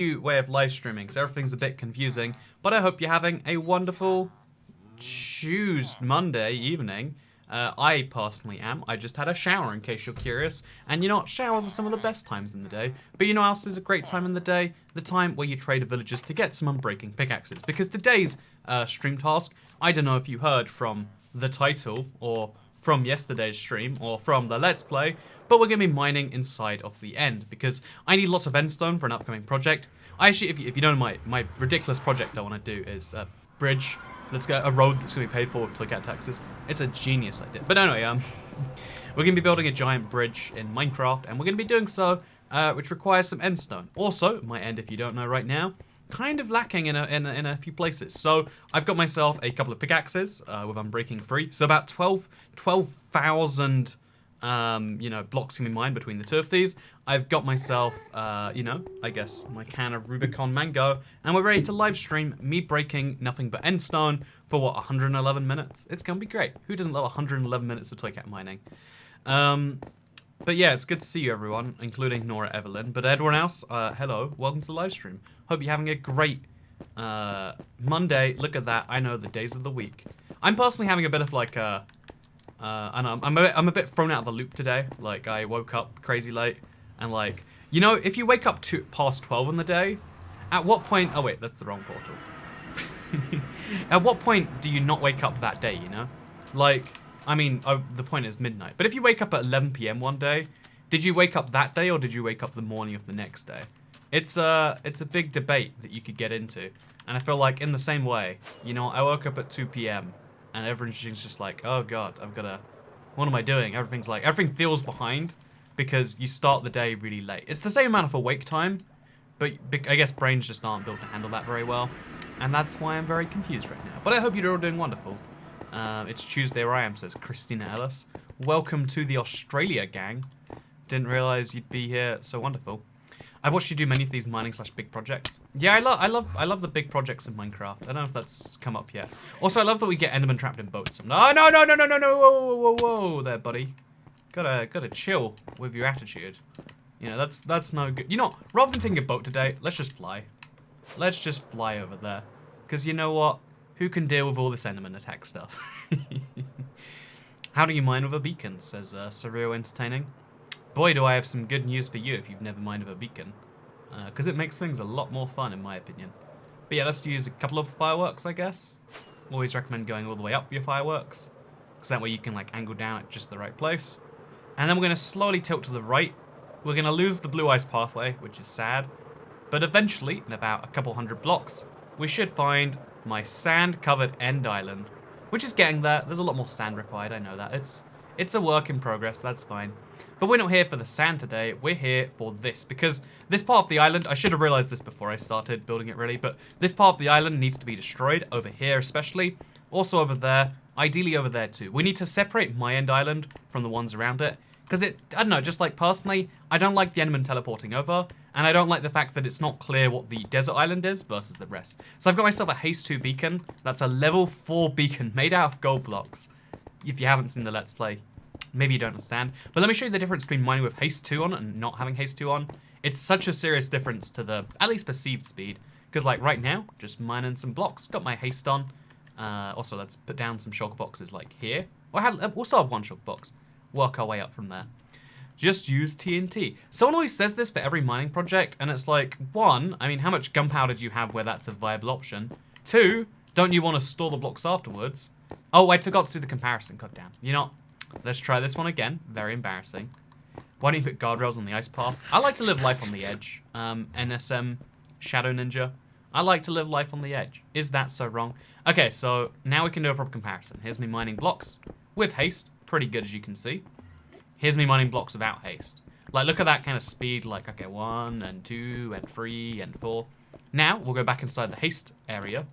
new way of live streaming, so everything's a bit confusing. But I hope you're having a wonderful Monday evening. I personally am. I just had a shower, in case you're curious. And you know what? Showers are some of the best times in the day. But you know what else is a great time in the day? The time where you trade villagers to get some unbreaking pickaxes. Because today's stream task, I don't know if you heard from the title, or from yesterday's stream, or from the Let's Play, but we're going to be mining inside of the end. Because I need lots of endstone for an upcoming project. I actually, if you don't know, my ridiculous project I want to do is a bridge. Let's go a road that's going to be paid for with Click taxes. It's a genius idea. But anyway, we're going to be building a giant bridge in Minecraft, and we're going to be doing so, which requires some endstone. Also, my end, if you don't know right now, kind of lacking in a few places. So I've got myself a couple of pickaxes with Unbreaking free. So about 12,000 blocks can be mined between the two of these. I've got myself, I guess my can of Rubicon Mango, and we're ready to live stream me breaking nothing but endstone for what, 111 minutes? It's gonna be great. Who doesn't love 111 minutes of toy cat mining? But yeah, it's good to see you everyone, including Nora Evelyn. But everyone else, hello, welcome to the live stream. Hope you're having a great Monday. Look at that, I know the days of the week. I'm personally having a bit of like a I'm a bit thrown out of the loop today. Like, I woke up crazy late, and like, you know, if you wake up past 12 in the day, at what point? Oh wait, that's the wrong portal. At what point do you not wake up that day? You know, like, I mean, the point is midnight. But if you wake up at 11 p.m. one day, did you wake up that day or did you wake up the morning of the next day? It's a big debate that you could get into, and I feel like in the same way, you know, I woke up at 2 p.m. and everything's just like, oh god, what am I doing? Everything feels behind because you start the day really late. It's the same amount of awake time, but I guess brains just aren't built to handle that very well. And that's why I'm very confused right now. But I hope you're all doing wonderful. It's Tuesday where I am, says Christina Ellis. Welcome to the Australia gang. Didn't realize you'd be here, so wonderful. I've watched you do many of these mining/big projects. Yeah, I love the big projects in Minecraft. I don't know if that's come up yet. Also, I love that we get Enderman trapped in boats. No, whoa, there, buddy. Gotta chill with your attitude. You know, that's no good. You know, rather than taking a boat today, let's just fly. Let's just fly over there. Because you know what? Who can deal with all this Enderman attack stuff? How do you mine with a beacon, says Surreal Entertaining. Boy, do I have some good news for you if you've never mined with a beacon. Because it makes things a lot more fun, in my opinion. But yeah, let's use a couple of fireworks, I guess. Always recommend going all the way up your fireworks. Because that way you can, like, angle down at just the right place. And then we're going to slowly tilt to the right. We're going to lose the blue ice pathway, which is sad. But eventually, in about a couple hundred blocks, we should find my sand-covered end island. Which is getting there. There's a lot more sand required, I know that. It's a work in progress, that's fine. But we're not here for the sand today, we're here for this. Because this part of the island, I should have realized this before I started building it really, but this part of the island needs to be destroyed, over here especially. Also over there, ideally over there too. We need to separate my end island from the ones around it. Because I don't know, just like personally, I don't like the Enderman teleporting over, and I don't like the fact that it's not clear what the desert island is versus the rest. So I've got myself a haste 2 beacon. That's a level 4 beacon made out of gold blocks. If you haven't seen the Let's Play, maybe you don't understand. But let me show you the difference between mining with haste 2 on and not having haste 2 on. It's such a serious difference to the, at least perceived speed. Because like right now, just mining some blocks, got my haste on. Also, let's put down some shulker boxes like here. We'll still have one shulker box. Work our way up from there. Just use TNT. Someone always says this for every mining project, and it's like, one, I mean, how much gunpowder do you have where that's a viable option? Two, don't you want to store the blocks afterwards? Oh, I forgot to do the comparison. God damn. You know, let's try this one again. Very embarrassing. Why don't you put guardrails on the ice path? I like to live life on the edge. NSM, Shadow Ninja. I like to live life on the edge. Is that so wrong? Okay, so now we can do a proper comparison. Here's me mining blocks with haste. Pretty good, as you can see. Here's me mining blocks without haste. Like, look at that kind of speed. Like, okay, 1 and 2 and 3 and 4. Now we'll go back inside the haste area,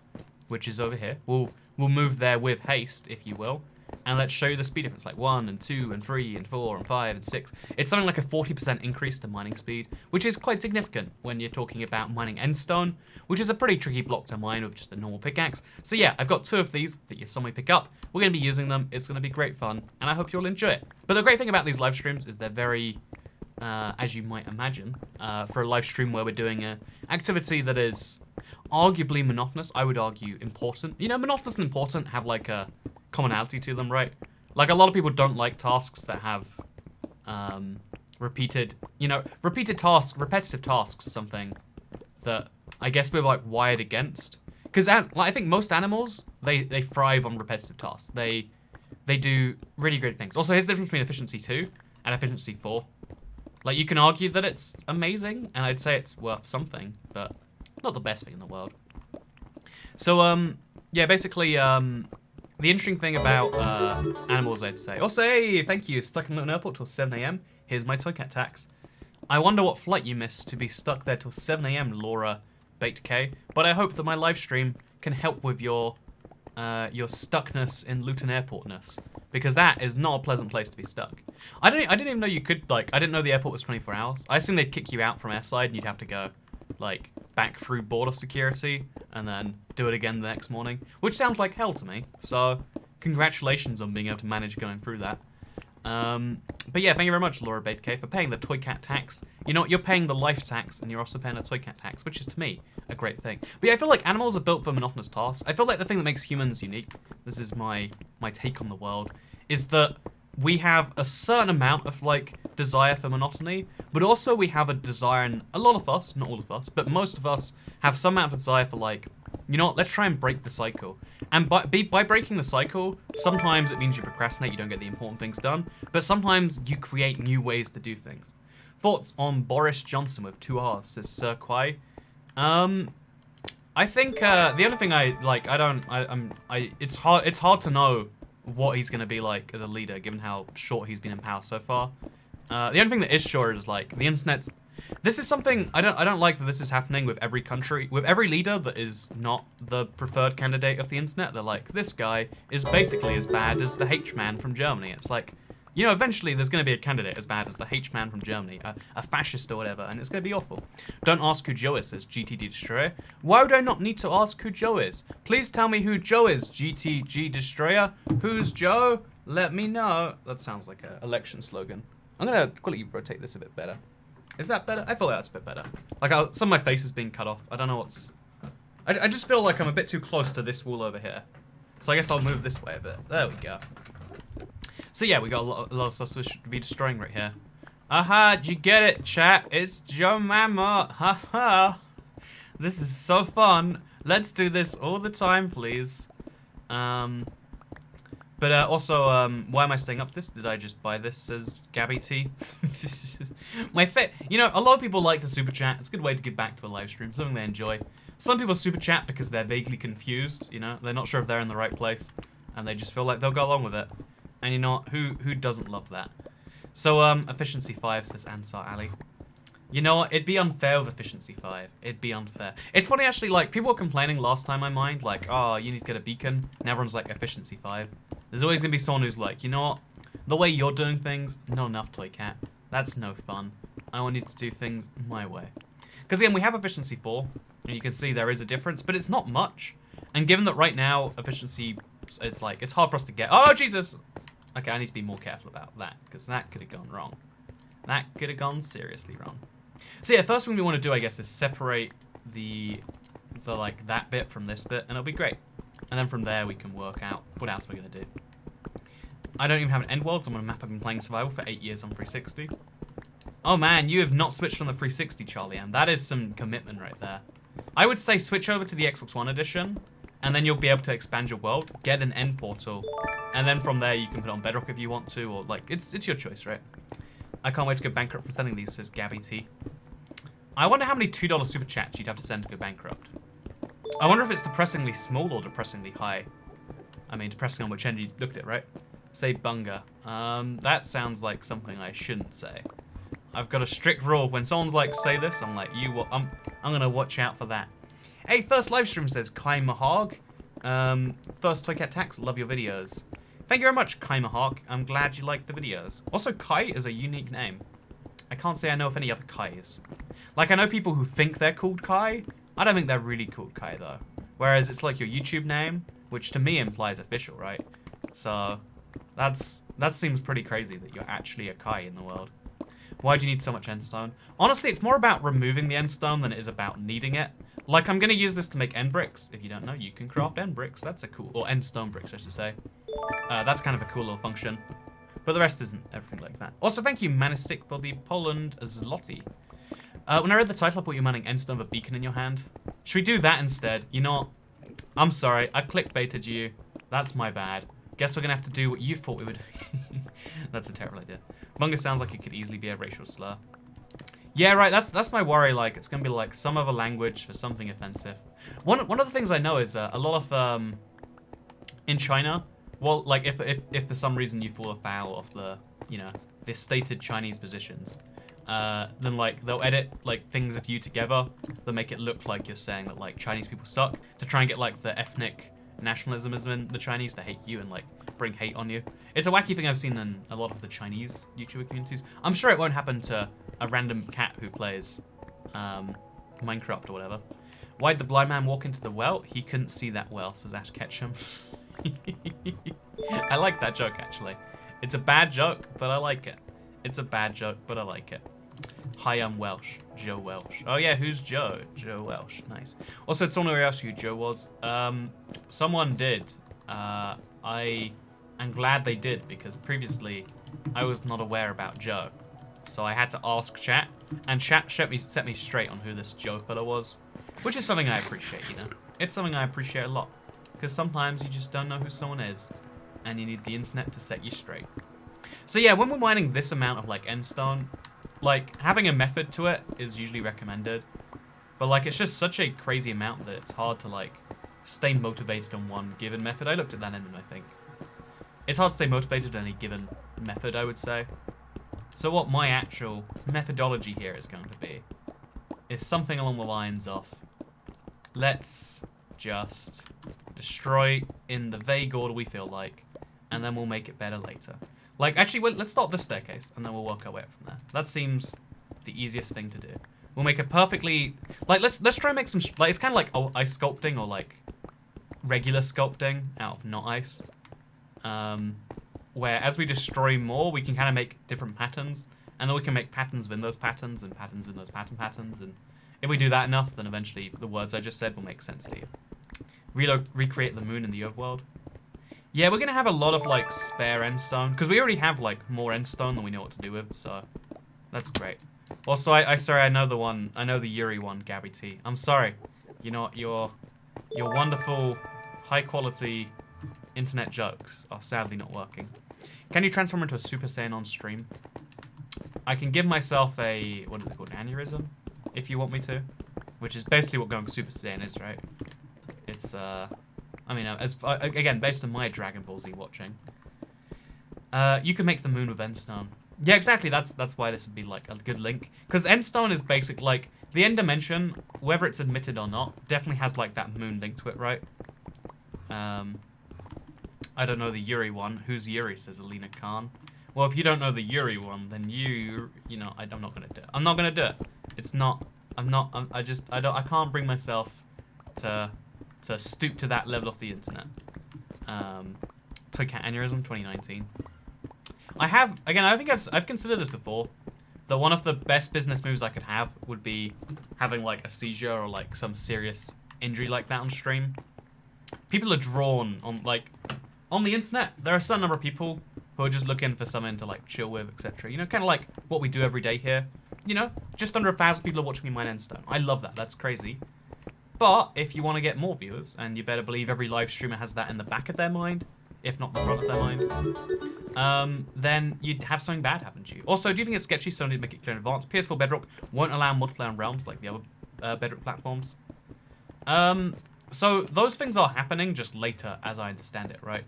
which is over here. We'll move there with haste, if you will, and let's show you the speed difference. Like 1 and 2 and 3 and 4 and 5 and 6. It's something like a 40% increase to mining speed, which is quite significant when you're talking about mining endstone, which is a pretty tricky block to mine with just a normal pickaxe. So yeah, I've got 2 of these that you saw me pick up. We're going to be using them. It's going to be great fun, and I hope you'll enjoy it. But the great thing about these live streams is they're very as you might imagine, for a live stream where we're doing an activity that is arguably monotonous. I would argue important. You know, monotonous and important have like a commonality to them, right? Like a lot of people don't like tasks that have repeated tasks, repetitive tasks, or something that I guess we're like wired against. Because I think most animals, they thrive on repetitive tasks. They do really great things. Also, here's the difference between efficiency 2 and efficiency 4. Like, you can argue that it's amazing, and I'd say it's worth something, but not the best thing in the world. So, yeah, basically, the interesting thing about animals, I'd say. Also, hey, thank you, stuck in Luton Airport till 7 AM. Here's my toy cat tax. I wonder what flight you missed to be stuck there till 7 AM, Laura Bait K. But I hope that my live stream can help with your stuckness in Luton Airportness, because that is not a pleasant place to be stuck. I didn't even know you could, like, I didn't know the airport was 24 hours. I assumed they'd kick you out from airside and you'd have to go, like, back through border security and then do it again the next morning, which sounds like hell to me. So, congratulations on being able to manage going through that. But yeah, thank you very much, Laura Bait K, for paying the toy cat tax. You know what, you're paying the life tax, and you're also paying a toy cat tax, which is, to me, a great thing. But yeah, I feel like animals are built for monotonous tasks. I feel like the thing that makes humans unique, this is my take on the world, is that we have a certain amount of, like, desire for monotony, but also we have a desire, and a lot of us, not all of us, but most of us have some amount of desire for, like, you know what, let's try and break the cycle. And by breaking the cycle, sometimes it means you procrastinate, you don't get the important things done, but sometimes you create new ways to do things. Thoughts on Boris Johnson with 2 R's, says Sir Quai. I think the only thing it's hard to know what he's gonna be like as a leader, given how short he's been in power so far. The only thing that is sure is, like, the internet's. This is something I don't like that this is happening with every country, with every leader that is not the preferred candidate of the internet. They're like, this guy is basically as bad as the H-man from Germany. It's like, you know, eventually there's going to be a candidate as bad as the H-man from Germany, a fascist or whatever, and it's going to be awful. Don't ask who Joe is, says GTD Destroyer. Why would I not need to ask who Joe is? Please tell me who Joe is, GTG Destroyer. Who's Joe? Let me know. That sounds like an election slogan. I'm going to quickly rotate this a bit better. Is that better? I feel like that's a bit better. Like, some of my face is being cut off. I don't know what's... I just feel like I'm a bit too close to this wall over here. So I guess I'll move this way a bit. There we go. So yeah, we got a lot of stuff to be destroying right here. Aha, did you get it, chat? It's Joe Mama. Haha. This is so fun. Let's do this all the time, please. But also, why am I staying up for this? Did I just buy this as Gabby T? You know, a lot of people like to super chat. It's a good way to give back to a live stream, something they enjoy. Some people super chat because they're vaguely confused, you know? They're not sure if they're in the right place, and they just feel like they'll go along with it. And you know what? Who doesn't love that? So, efficiency 5, says Ansar Ali. You know what? It'd be unfair with efficiency 5. It'd be unfair. It's funny, actually, like, people were complaining last time I mined, like, oh, you need to get a beacon. And everyone's like, efficiency 5. There's always going to be someone who's like, you know what? The way you're doing things, not enough, Toy Cat. That's no fun. I want you to do things my way. Because, again, we have efficiency 4, and you can see there is a difference, but it's not much. And given that right now, efficiency, it's like, it's hard for us to get... Oh, Jesus! Okay, I need to be more careful about that, because that could have gone wrong. That could have gone seriously wrong. So yeah, first thing we want to do, I guess, is separate the like, that bit from this bit, and it'll be great. And then from there, we can work out what else we're going to do. I don't even have an end world, so I'm on a map I've been playing survival for 8 years on 360. Oh man, you have not switched from the 360, Charlie, and that is some commitment right there. I would say switch over to the Xbox One edition, and then you'll be able to expand your world, get an end portal, and then from there you can put it on Bedrock if you want to, or like, it's your choice, right? I can't wait to go bankrupt from sending these, says Gabby T. I wonder how many $2 super chats you'd have to send to go bankrupt. I wonder if it's depressingly small or depressingly high. I mean, depressing on which end you looked at, right? Say bunga. That sounds like something I shouldn't say. I've got a strict rule. When someone's like, say this, I'm like, I'm gonna watch out for that. Hey, first live stream, says Kai Mahog. First Toy Cat Tax, love your videos. Thank you very much, Kai Mahog. I'm glad you like the videos. Also, Kai is a unique name. I can't say I know of any other Kais. Like, I know people who think they're called Kai. I don't think they're really called Kai, though. Whereas it's like your YouTube name, which to me implies official, right? So, that seems pretty crazy that you're actually a Kai in the world. Why do you need so much endstone? Honestly, it's more about removing the endstone than it is about needing it. Like, I'm going to use this to make end bricks. If you don't know, you can craft end bricks. That's a cool... Or end stone bricks, I should say. That's kind of a cool little function. But the rest isn't everything like that. Also, thank you, Manistic, for the Poland Zloty. When I read the title, I thought you were manning endstone with a beacon in your hand. Should we do that instead? You know what? I'm sorry. I clickbaited you. That's my bad. Guess we're going to have to do what you thought we would. That's a terrible idea. Bunga sounds like it could easily be a racial slur. Yeah, right. That's my worry. Like, it's going to be like some other language for something offensive. One of the things I know is a lot of in China. Well, like if for some reason you fall afoul of the the stated Chinese positions, then like they'll edit like things of you together. They'll make it look like you're saying that like Chinese people suck to try and get like the ethnic nationalism in the Chinese to hate you and like bring hate on you. It's a wacky thing I've seen in a lot of the Chinese YouTuber communities. I'm sure it won't happen to a random cat who plays Minecraft or whatever. Why'd the blind man walk into the well? He couldn't see that well, says Ash Ketchum. I like that joke, actually. It's a bad joke, but I like it. It's a bad joke, but I like it. Hi, I'm Welsh. Joe Welsh. Oh, yeah, who's Joe? Joe Welsh. Nice. Also, it's someone who asked who Joe was. Someone did. I am glad they did, because previously I was not aware about Joe. So I had to ask chat, and chat set me straight on who this Joe fellow was, which is something I appreciate, you know? It's something I appreciate a lot, because sometimes you just don't know who someone is, and you need the internet to set you straight. So yeah, when we're mining this amount of like endstone, like having a method to it is usually recommended, but like it's just such a crazy amount that it's hard to like stay motivated on one given method. I looked at that end and I think it's hard to stay motivated on any given method, I would say. So what my actual methodology here is going to be is something along the lines of, let's just destroy in the vague order we feel like, and then we'll make it better later. Like, actually, wait, let's start this staircase, and then we'll work our way up from there. That seems the easiest thing to do. We'll make it perfectly... Like, let's try and make some... Like, it's kind of like ice sculpting, or, like, regular sculpting out of not ice. Where, as we destroy more, we can kind of make different patterns, and then we can make patterns within those patterns, and patterns within those patterns, and if we do that enough, then eventually the words I just said will make sense to you. Recreate the moon in the overworld. Yeah, we're going to have a lot of, like, spare endstone, because we already have, like, more endstone than we know what to do with, so that's great. Also, sorry, I know the Yuri one, Gabby T. I'm sorry. You know, your wonderful, high-quality internet jokes are sadly not working. Can you transform into a Super Saiyan on stream? I can give myself a, what is it called, aneurysm, if you want me to, which is basically what going Super Saiyan is, right? It's, I mean, again, based on my Dragon Ball Z watching, you can make the moon with endstone. Yeah, exactly. That's why this would be like a good link, because endstone is basic. Like the end dimension, whether it's admitted or not, definitely has like that moon link to it, right? I don't know the Yuri one. Who's Yuri? Says Alina Khan. Well, if you don't know the Yuri one, then you know, I'm not gonna do it. I'm not gonna do it. It's not. I can't bring myself to stoop to that level of the internet. Toy Cat Aneurysm 2019. I think I've considered this before, that one of the best business moves I could have would be having like a seizure or like some serious injury like that on stream. People are drawn on the internet. There are a certain number of people who are just looking for something to like chill with, etc. You know, kind of like what we do every day here. You know, just under 1,000 people are watching me mine endstone. I love that. That's crazy. But if you want to get more viewers, and you better believe every live streamer has that in the back of their mind, if not the front of their mind, then you'd have something bad happen to you. Also, do you think it's sketchy Sony to make it clear in advance? PS4 Bedrock won't allow multiplayer on Realms like the other Bedrock platforms. So those things are happening just later, as I understand it, right?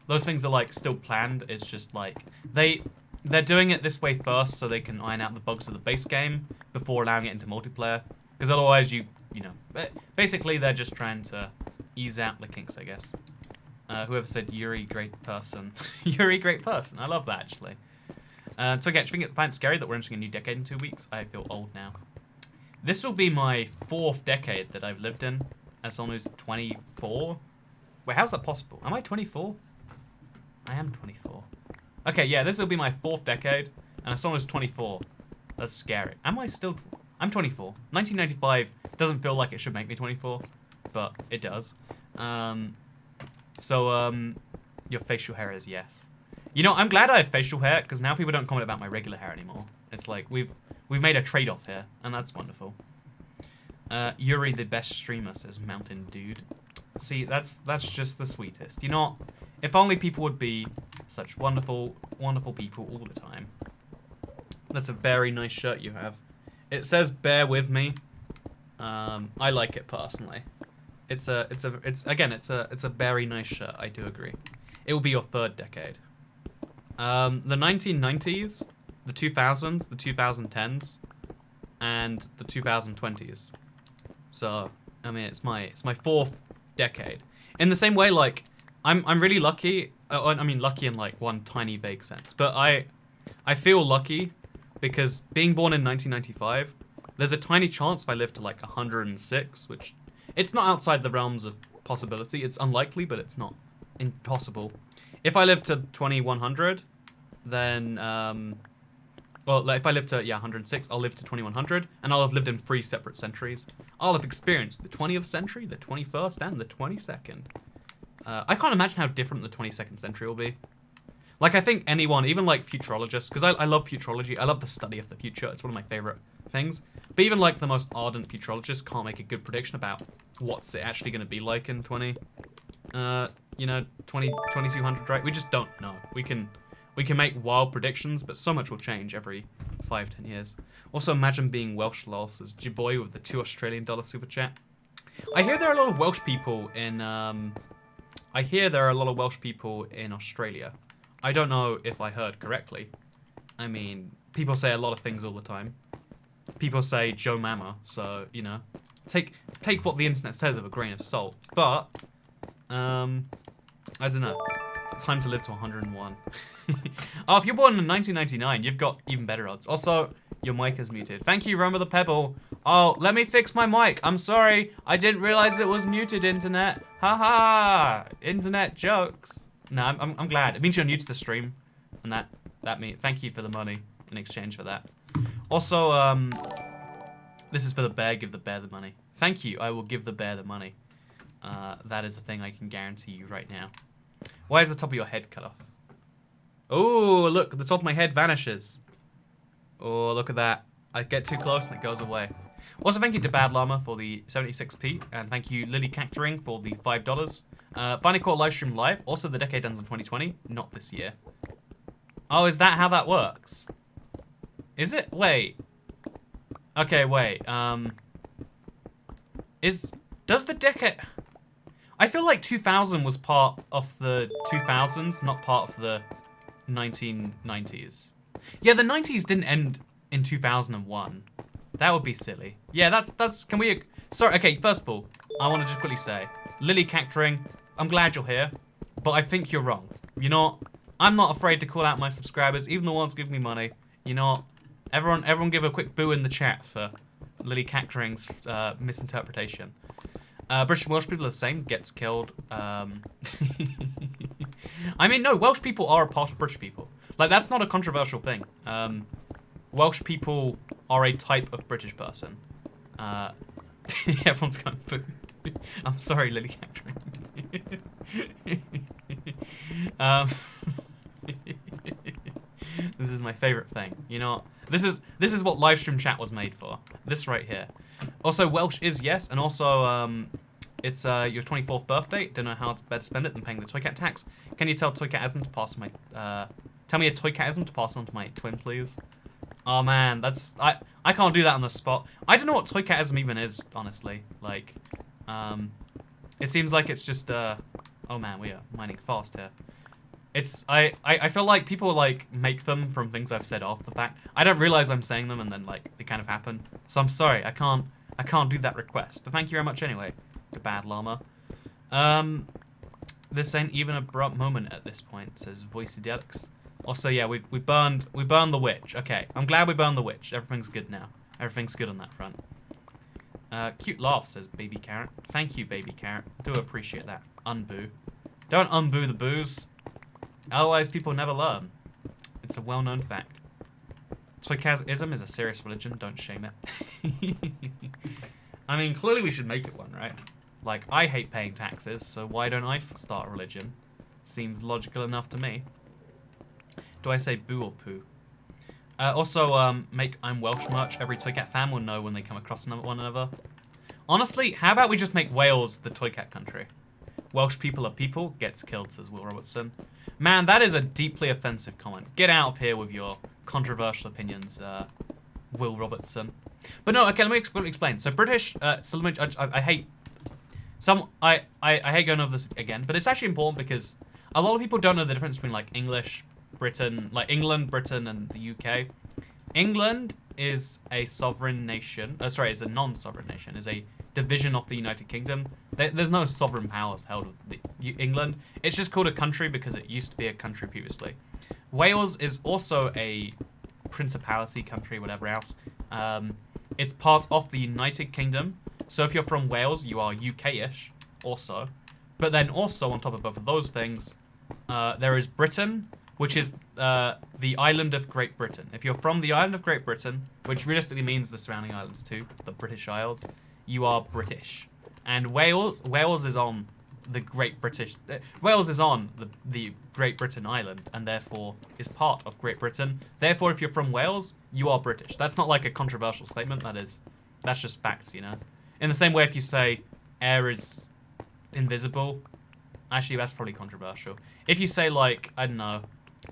Those things are like still planned. It's just like they're doing it this way first so they can iron out the bugs of the base game before allowing it into multiplayer. Because otherwise you know, basically they're just trying to ease out the kinks, I guess. Whoever said Yuri, great person. Yuri, great person. I love that, actually. So again, do you find it scary that we're entering a new decade in 2 weeks? I feel old now. This will be my 4th decade that I've lived in, as someone who's 24. Wait, how's that possible? Am I 24? I am 24. Okay, yeah, this will be my 4th decade. And someone who's 24. That's scary. Am I still... I'm 24. 1995 doesn't feel like it should make me 24, but it does. Your facial hair is yes. You know, I'm glad I have facial hair, because now people don't comment about my regular hair anymore. It's like, we've made a trade-off here, and that's wonderful. Yuri, the best streamer, says Mountain Dude. See, that's just the sweetest. You know, if only people would be such wonderful, wonderful people all the time. That's a very nice shirt you have. It says "Bear with me." I like it personally. It's a very nice shirt. I do agree. It will be your third decade. The 1990s, the 2000s, the 2010s, and the 2020s. So, I mean, it's my fourth decade. In the same way, like, I'm really lucky. I mean, lucky in like one tiny vague sense, but I feel lucky because being born in 1995, there's a tiny chance if I live to like 106, which it's not outside the realms of possibility. It's unlikely, but it's not impossible. If I live to 2100, then well, like if I live to 106, I'll live to 2100, and I'll have lived in 3 separate centuries. I'll have experienced the 20th century, the 21st, and the 22nd. I can't imagine how different the 22nd century will be. Like, I think anyone, even like futurologists, because I love futurology, I love the study of the future, it's one of my favorite things. But even like the most ardent futurologists can't make a good prediction about what's it actually going to be like in 2200, right? We just don't know. We can make wild predictions, but so much will change every 5-10 years. Also, imagine being Welsh, lol, says Jiboy with the $2 Australian super chat. I hear there are a lot of Welsh people in Australia. I don't know if I heard correctly. I mean, people say a lot of things all the time. People say Joe Mama, so, you know, take what the internet says with a grain of salt. But, I don't know. Time to live to 101. Oh, if you're born in 1999, you've got even better odds. Also, your mic is muted. Thank you, Roma the Pebble. Oh, let me fix my mic. I'm sorry. I didn't realize it was muted, internet. Haha. Internet jokes. No, I'm glad. It means you're new to the stream, and that means thank you for the money in exchange for that. Also, this is for the bear. Give the bear the money. Thank you. I will give the bear the money. That is a thing I can guarantee you right now. Why is the top of your head cut off? Oh, look, the top of my head vanishes. Oh, look at that. I get too close and it goes away. Also, thank you to Bad Llama for the 76p, and thank you Lily Cactoring for the $5. Finally caught livestream live. Also, the decade ends in 2020, not this year. Oh, is that how that works? Is it? Wait. Okay, wait. Does the decade... I feel like 2000 was part of the 2000s, not part of the 1990s. Yeah, the 90s didn't end in 2001. That would be silly. Yeah, that's, can we, sorry, okay, first of all, I want to just quickly say, Lily Cactoring, I'm glad you're here, but I think you're wrong. You know, I'm not afraid to call out my subscribers, even the ones giving me money. You know, everyone give a quick boo in the chat for Lily Cactoring's misinterpretation. British and Welsh people are the same, gets killed. I mean, no, Welsh people are a part of British people. Like, that's not a controversial thing. Welsh people are a type of British person. Everyone's going boo. I'm sorry, Lily Cactoring. This is my favorite thing. You know, this is what livestream chat was made for. This right here. Also, Welsh is yes, and also it's your 24th birthday. Don't know how it's better to spend it than paying the Toy Cat tax. Can you tell Toy Catism to pass my tell me a Toy Catism to pass on to my twin, please? Oh man, that's I can't do that on the spot. I don't know what Toy Catism even is, honestly. Like, it seems like it's just oh man, we are mining fast here. It's I feel like people like make them from things I've said off the fact. I don't realize I'm saying them and then like they kind of happen. So I'm sorry, I can't do that request. But thank you very much anyway, to Bad Llama. This ain't even a abrupt moment at this point, says Voicidelics. Also, yeah, we burned the witch. Okay, I'm glad we burned the witch. Everything's good now. Everything's good on that front. Cute laugh, says Baby Carrot. Thank you, Baby Carrot. Do appreciate that. Unboo. Don't unboo the boos. Otherwise, people never learn. It's a well-known fact. Toykazism is a serious religion. Don't shame it. I mean, clearly we should make it one, right? Like, I hate paying taxes, so why don't I start a religion? Seems logical enough to me. Do I say boo or poo? Also, make I'm Welsh merch. Every Toycat fan will know when they come across one another. Honestly, how about we just make Wales the Toycat country? Welsh people are people, gets killed, says Will Robertson. Man, that is a deeply offensive comment. Get out of here with your controversial opinions, Will Robertson. But no, okay, let me explain. So British, so let me, I hate, I hate going over this again, but it's actually important because a lot of people don't know the difference between like English, Britain, like England, Britain, and the UK. England is a sovereign nation. Sorry, is a non-sovereign nation. Is a division of the United Kingdom. There's no sovereign powers held with England. It's just called a country because it used to be a country previously. Wales is also a principality country, whatever else. It's part of the United Kingdom. So if you're from Wales, you are UK-ish also. But then also on top of both of those things, there is Britain, which is the island of Great Britain. If you're from the island of Great Britain, which realistically means the surrounding islands too, the British Isles, you are British. And Wales is on the Great British... Wales is on the Great Britain island, and therefore is part of Great Britain. Therefore, if you're from Wales, you are British. That's not like a controversial statement, that's just facts, you know? In the same way, if you say air is invisible, actually, that's probably controversial. If you say, like, I don't know,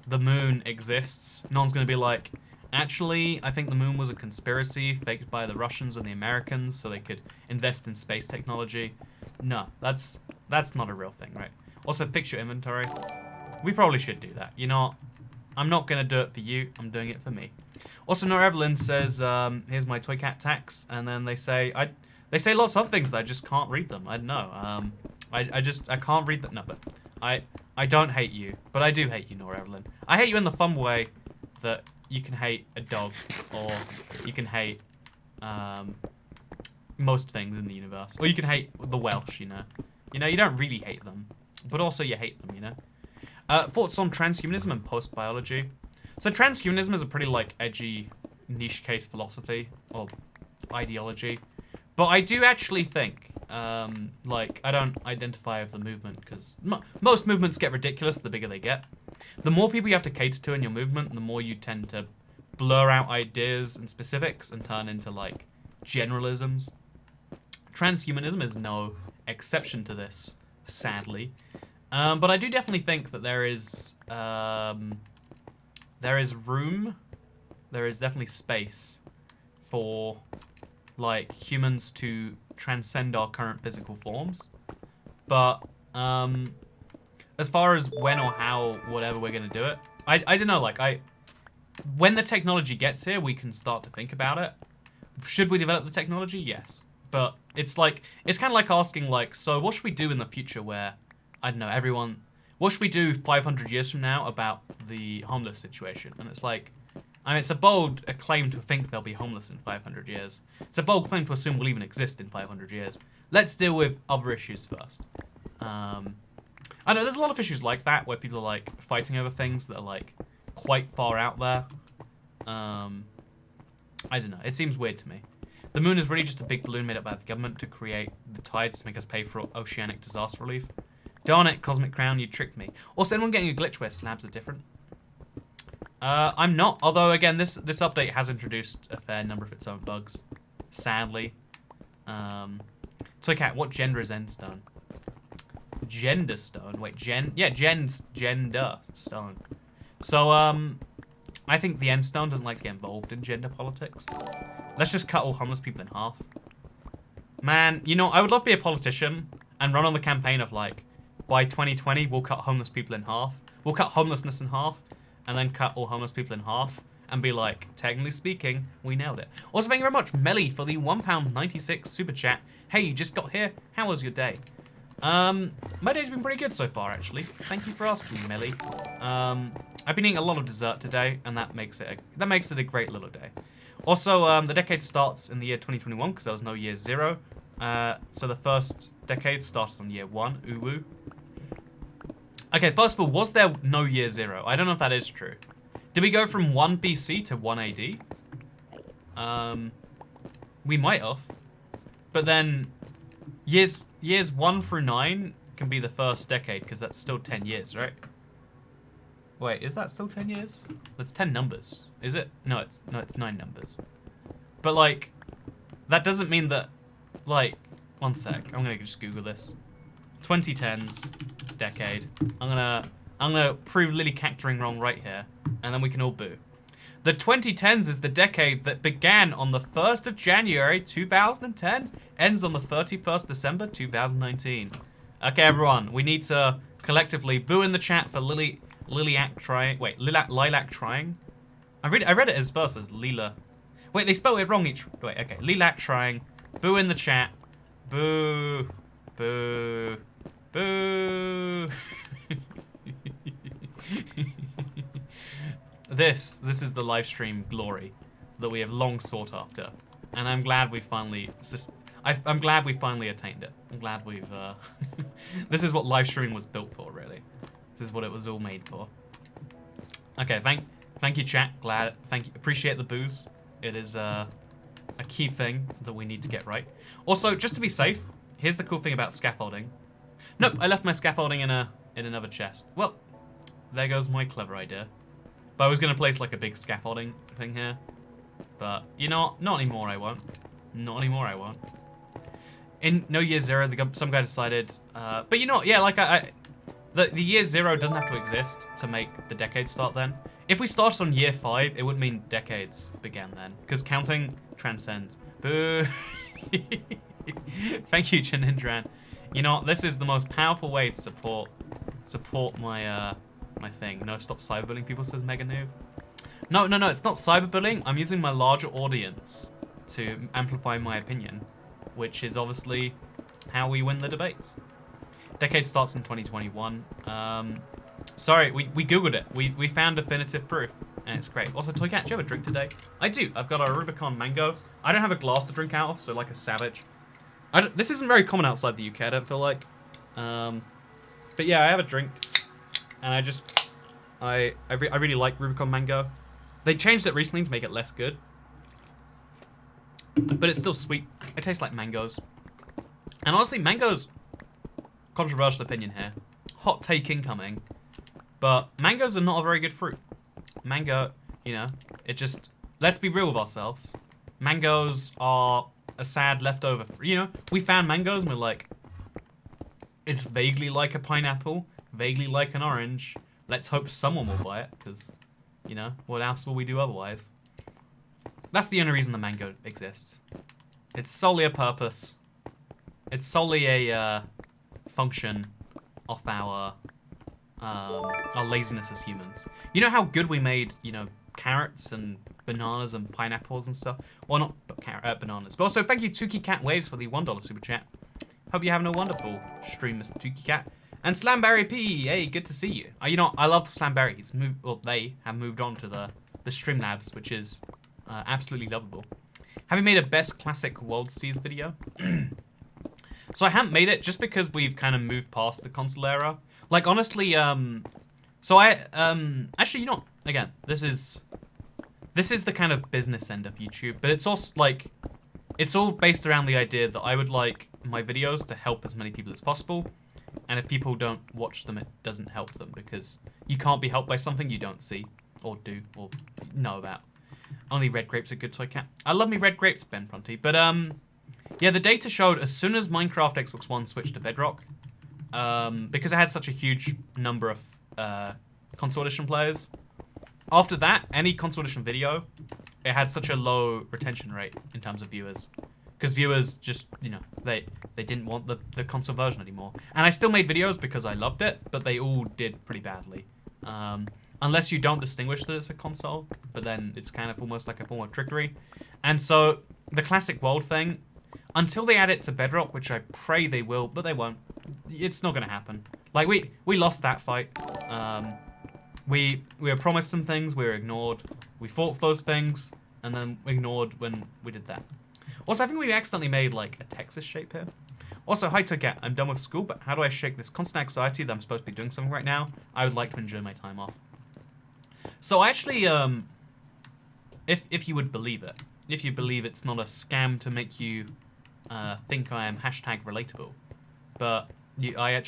the moon exists, no one's going to be like, actually, I think the moon was a conspiracy faked by the Russians and the Americans so they could invest in space technology. No, that's not a real thing, right? Also, fix your inventory. We probably should do that. You know, I'm not going to do it for you. I'm doing it for me. Also, Nora Evelyn says, here's my Toycat tax. And then they say lots of things that I just can't read them. I don't know. I can't read them. No, but I don't hate you, but I do hate you, Nora Evelyn. I hate you in the fun way that you can hate a dog, or you can hate most things in the universe, or you can hate the Welsh. You know, you don't really hate them, but also you hate them. You know. Thoughts on transhumanism and post-biology? So transhumanism is a pretty like edgy, niche case philosophy or ideology. But I do actually think, like, I don't identify with the movement because most movements get ridiculous the bigger they get. The more people you have to cater to in your movement, the more you tend to blur out ideas and specifics and turn into, like, generalisms. Transhumanism is no exception to this, sadly. But I do definitely think that there is room, there is definitely space for like humans to transcend our current physical forms. But as far as when or how, whatever we're gonna do it, I don't know, like when the technology gets here, we can start to think about it. Should we develop the technology? Yes. But it's like, it's kind of like asking like, so what should we do in the future where, I don't know, what should we do 500 years from now about the homeless situation? And it's like, I mean, it's a bold claim to think they'll be homeless in 500 years. It's a bold claim to assume we'll even exist in 500 years. Let's deal with other issues first. I know there's a lot of issues like that where people are like fighting over things that are like quite far out there. I don't know. It seems weird to me. The moon is really just a big balloon made up by the government to create the tides to make us pay for oceanic disaster relief. Darn it, Cosmic Crown, you tricked me. Also, anyone getting a glitch where slabs are different? I'm not, although again, this update has introduced a fair number of its own bugs, sadly. So Kat, what gender is Endstone? Gender stone. Wait, Gen's gender stone. So I think the Endstone doesn't like to get involved in gender politics. Let's just cut all homeless people in half. Man, you know, I would love to be a politician and run on the campaign of like, by 2020 we'll cut homeless people in half. We'll cut homelessness in half. And then cut all homeless people in half and be like, technically speaking, we nailed it. Also, thank you very much, Melly, for the £1.96 super chat. Hey, you just got here. How was your day? My day's been pretty good so far, actually. Thank you for asking, Melly. I've been eating a lot of dessert today, and that makes it a great little day. Also, the decade starts in the year 2021 because there was no year 0. So the first decade started on year 1. Ooh woo. Okay, first of all, was there no year 0? I don't know if that is true. Did we go from 1 BC to 1 AD? We might have. But then years 1 through 9 can be the first decade because that's still 10 years, right? Wait, is that still 10 years? That's 10 numbers. Is it? No, it's 9 numbers. But like, that doesn't mean that, like, one sec. I'm gonna just Google this. 2010s decade. I'm gonna prove Lily Cacturing wrong right here, and then we can all boo. The 2010s is the decade that began on the 1st of January 2010, ends on the 31st December 2019. Okay, everyone, we need to collectively boo in the chat for Lilac trying. Wait, Lilac trying. I read it as first as Lila. Wait, they spelled it wrong each. Wait, okay, Lilac trying. Boo in the chat. Boo, boo, boo. This is the live stream glory that we have long sought after, and I'm glad we finally. I'm glad we finally attained it. I'm glad we've. This is what live streaming was built for, really. This is what it was all made for. Okay, thank you, chat. Thank you. Appreciate the booze. It is a key thing that we need to get right. Also, just to be safe, here's the cool thing about scaffolding. Nope, I left my scaffolding in another chest. Well, there goes my clever idea. But I was gonna place like a big scaffolding thing here, but you know, not anymore. I won't. Not anymore. I won't. In no year 0, some guy decided. But you know, yeah, like the year 0 doesn't have to exist to make the decade start. Then, if we started on year 5, it would mean decades began then, because counting transcends. Boo! Thank you, Chinindran. You know, this is the most powerful way to support my my thing. No, stop cyberbullying people, says Mega Noob. No, it's not cyberbullying. I'm using my larger audience to amplify my opinion, which is obviously how we win the debates. Decade starts in 2021. Sorry, we Googled it. We found definitive proof, and it's great. Also, Toycat, do you have a drink today? I do. I've got a Rubicon Mango. I don't have a glass to drink out of, so like a savage. This isn't very common outside the UK, I don't feel like. But yeah, I have a drink. And I really like Rubicon Mango. They changed it recently to make it less good. But it's still sweet. It tastes like mangoes. And honestly, mangoes, controversial opinion here. Hot take incoming. But mangoes are not a very good fruit. Mango, you know, it just, let's be real with ourselves. Mangoes are a sad leftover. You know, we found mangoes and we're like, it's vaguely like a pineapple. Vaguely like an orange. Let's hope someone will buy it, because, you know, what else will we do otherwise? That's the only reason the mango exists. It's solely a purpose. It's solely a function of our laziness as humans. You know how good we made, you know, carrots and bananas and pineapples and stuff? Well, not bananas. But also, thank you, Tuki Cat Waves, for the $1 super chat. Hope you're having a wonderful stream, Mr. Tuki Cat. And Slamberry P, hey, good to see you. You know, I love the Slamberries. They have moved on to the Streamlabs, which is absolutely lovable. Have you made a best classic World Seas video? So I haven't made it just because we've kind of moved past the console era. Like, honestly, so actually, you know, again, this is the kind of business end of YouTube, but it's also like, it's all based around the idea that I would like my videos to help as many people as possible. And if people don't watch them, it doesn't help them, because you can't be helped by something you don't see, or do, or know about. Only red grapes are good, toy cat. I love me red grapes, Ben Prunty. But, yeah, the data showed as soon as Minecraft Xbox One switched to Bedrock, because it had such a huge number of console edition players, after that, any console edition video, it had such a low retention rate in terms of viewers. Because viewers just, you know, they didn't want the console version anymore. And I still made videos because I loved it, but they all did pretty badly. Unless you don't distinguish that it's a console, but then it's kind of almost like a form of trickery. And so, the classic world thing, until they add it to Bedrock, which I pray they will, but they won't, it's not going to happen. Like, we lost that fight. We were promised some things, we were ignored. We fought for those things, and then ignored when we did that. Also, I think we accidentally made, like, a Texas shape here. Also, hi, Togat. I'm done with school, but how do I shake this constant anxiety that I'm supposed to be doing something right now? I would like to enjoy my time off. So I actually, if you would believe it, if you believe it's not a scam to make you think I am hashtag relatable, but I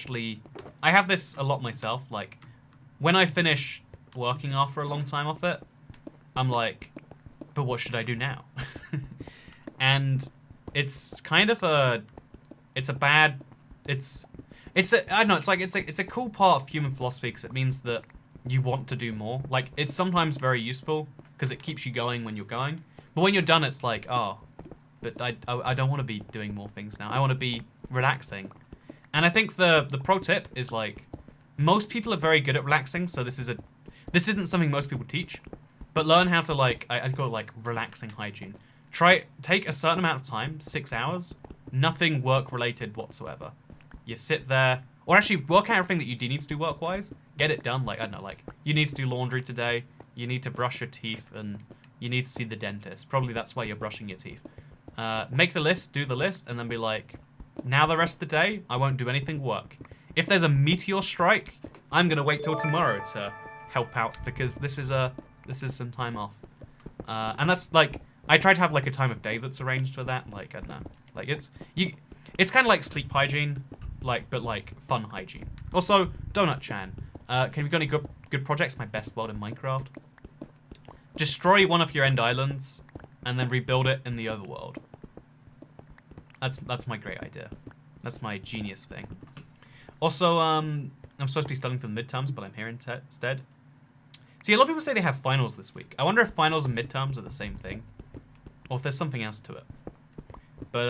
have this a lot myself. Like, when I finish working after a long time off it, I'm like, but what should I do now? And it's kind of it's a bad, I don't know, it's a cool part of human philosophy because it means that you want to do more. Like, it's sometimes very useful because it keeps you going when you're going. But when you're done, it's like, oh, but I don't want to be doing more things now. I want to be relaxing. And I think the pro tip is, like, most people are very good at relaxing, so this isn't something most people teach. But learn how to, like, I'd call it, like, relaxing hygiene. Take a certain amount of time, 6 hours, nothing work-related whatsoever. You sit there, or actually work out everything that you do need to do work-wise. Get it done, like, I don't know, like, you need to do laundry today, you need to brush your teeth, and you need to see the dentist. Probably that's why you're brushing your teeth. Make the list, do the list, and then be like, now the rest of the day, I won't do anything work. If there's a meteor strike, I'm gonna wait till tomorrow to help out, because this is some time off. And that's, like, I try to have, like, a time of day that's arranged for that. Like, I don't know. Like, it's kind of like sleep hygiene, like, but, like, fun hygiene. Also, Donut-chan, have you got any good projects? My best world in Minecraft. Destroy one of your end islands, and then rebuild it in the overworld. That's my great idea. That's my genius thing. Also, I'm supposed to be studying for the midterms, but I'm here instead. See, a lot of people say they have finals this week. I wonder if finals and midterms are the same thing, or if there's something else to it. But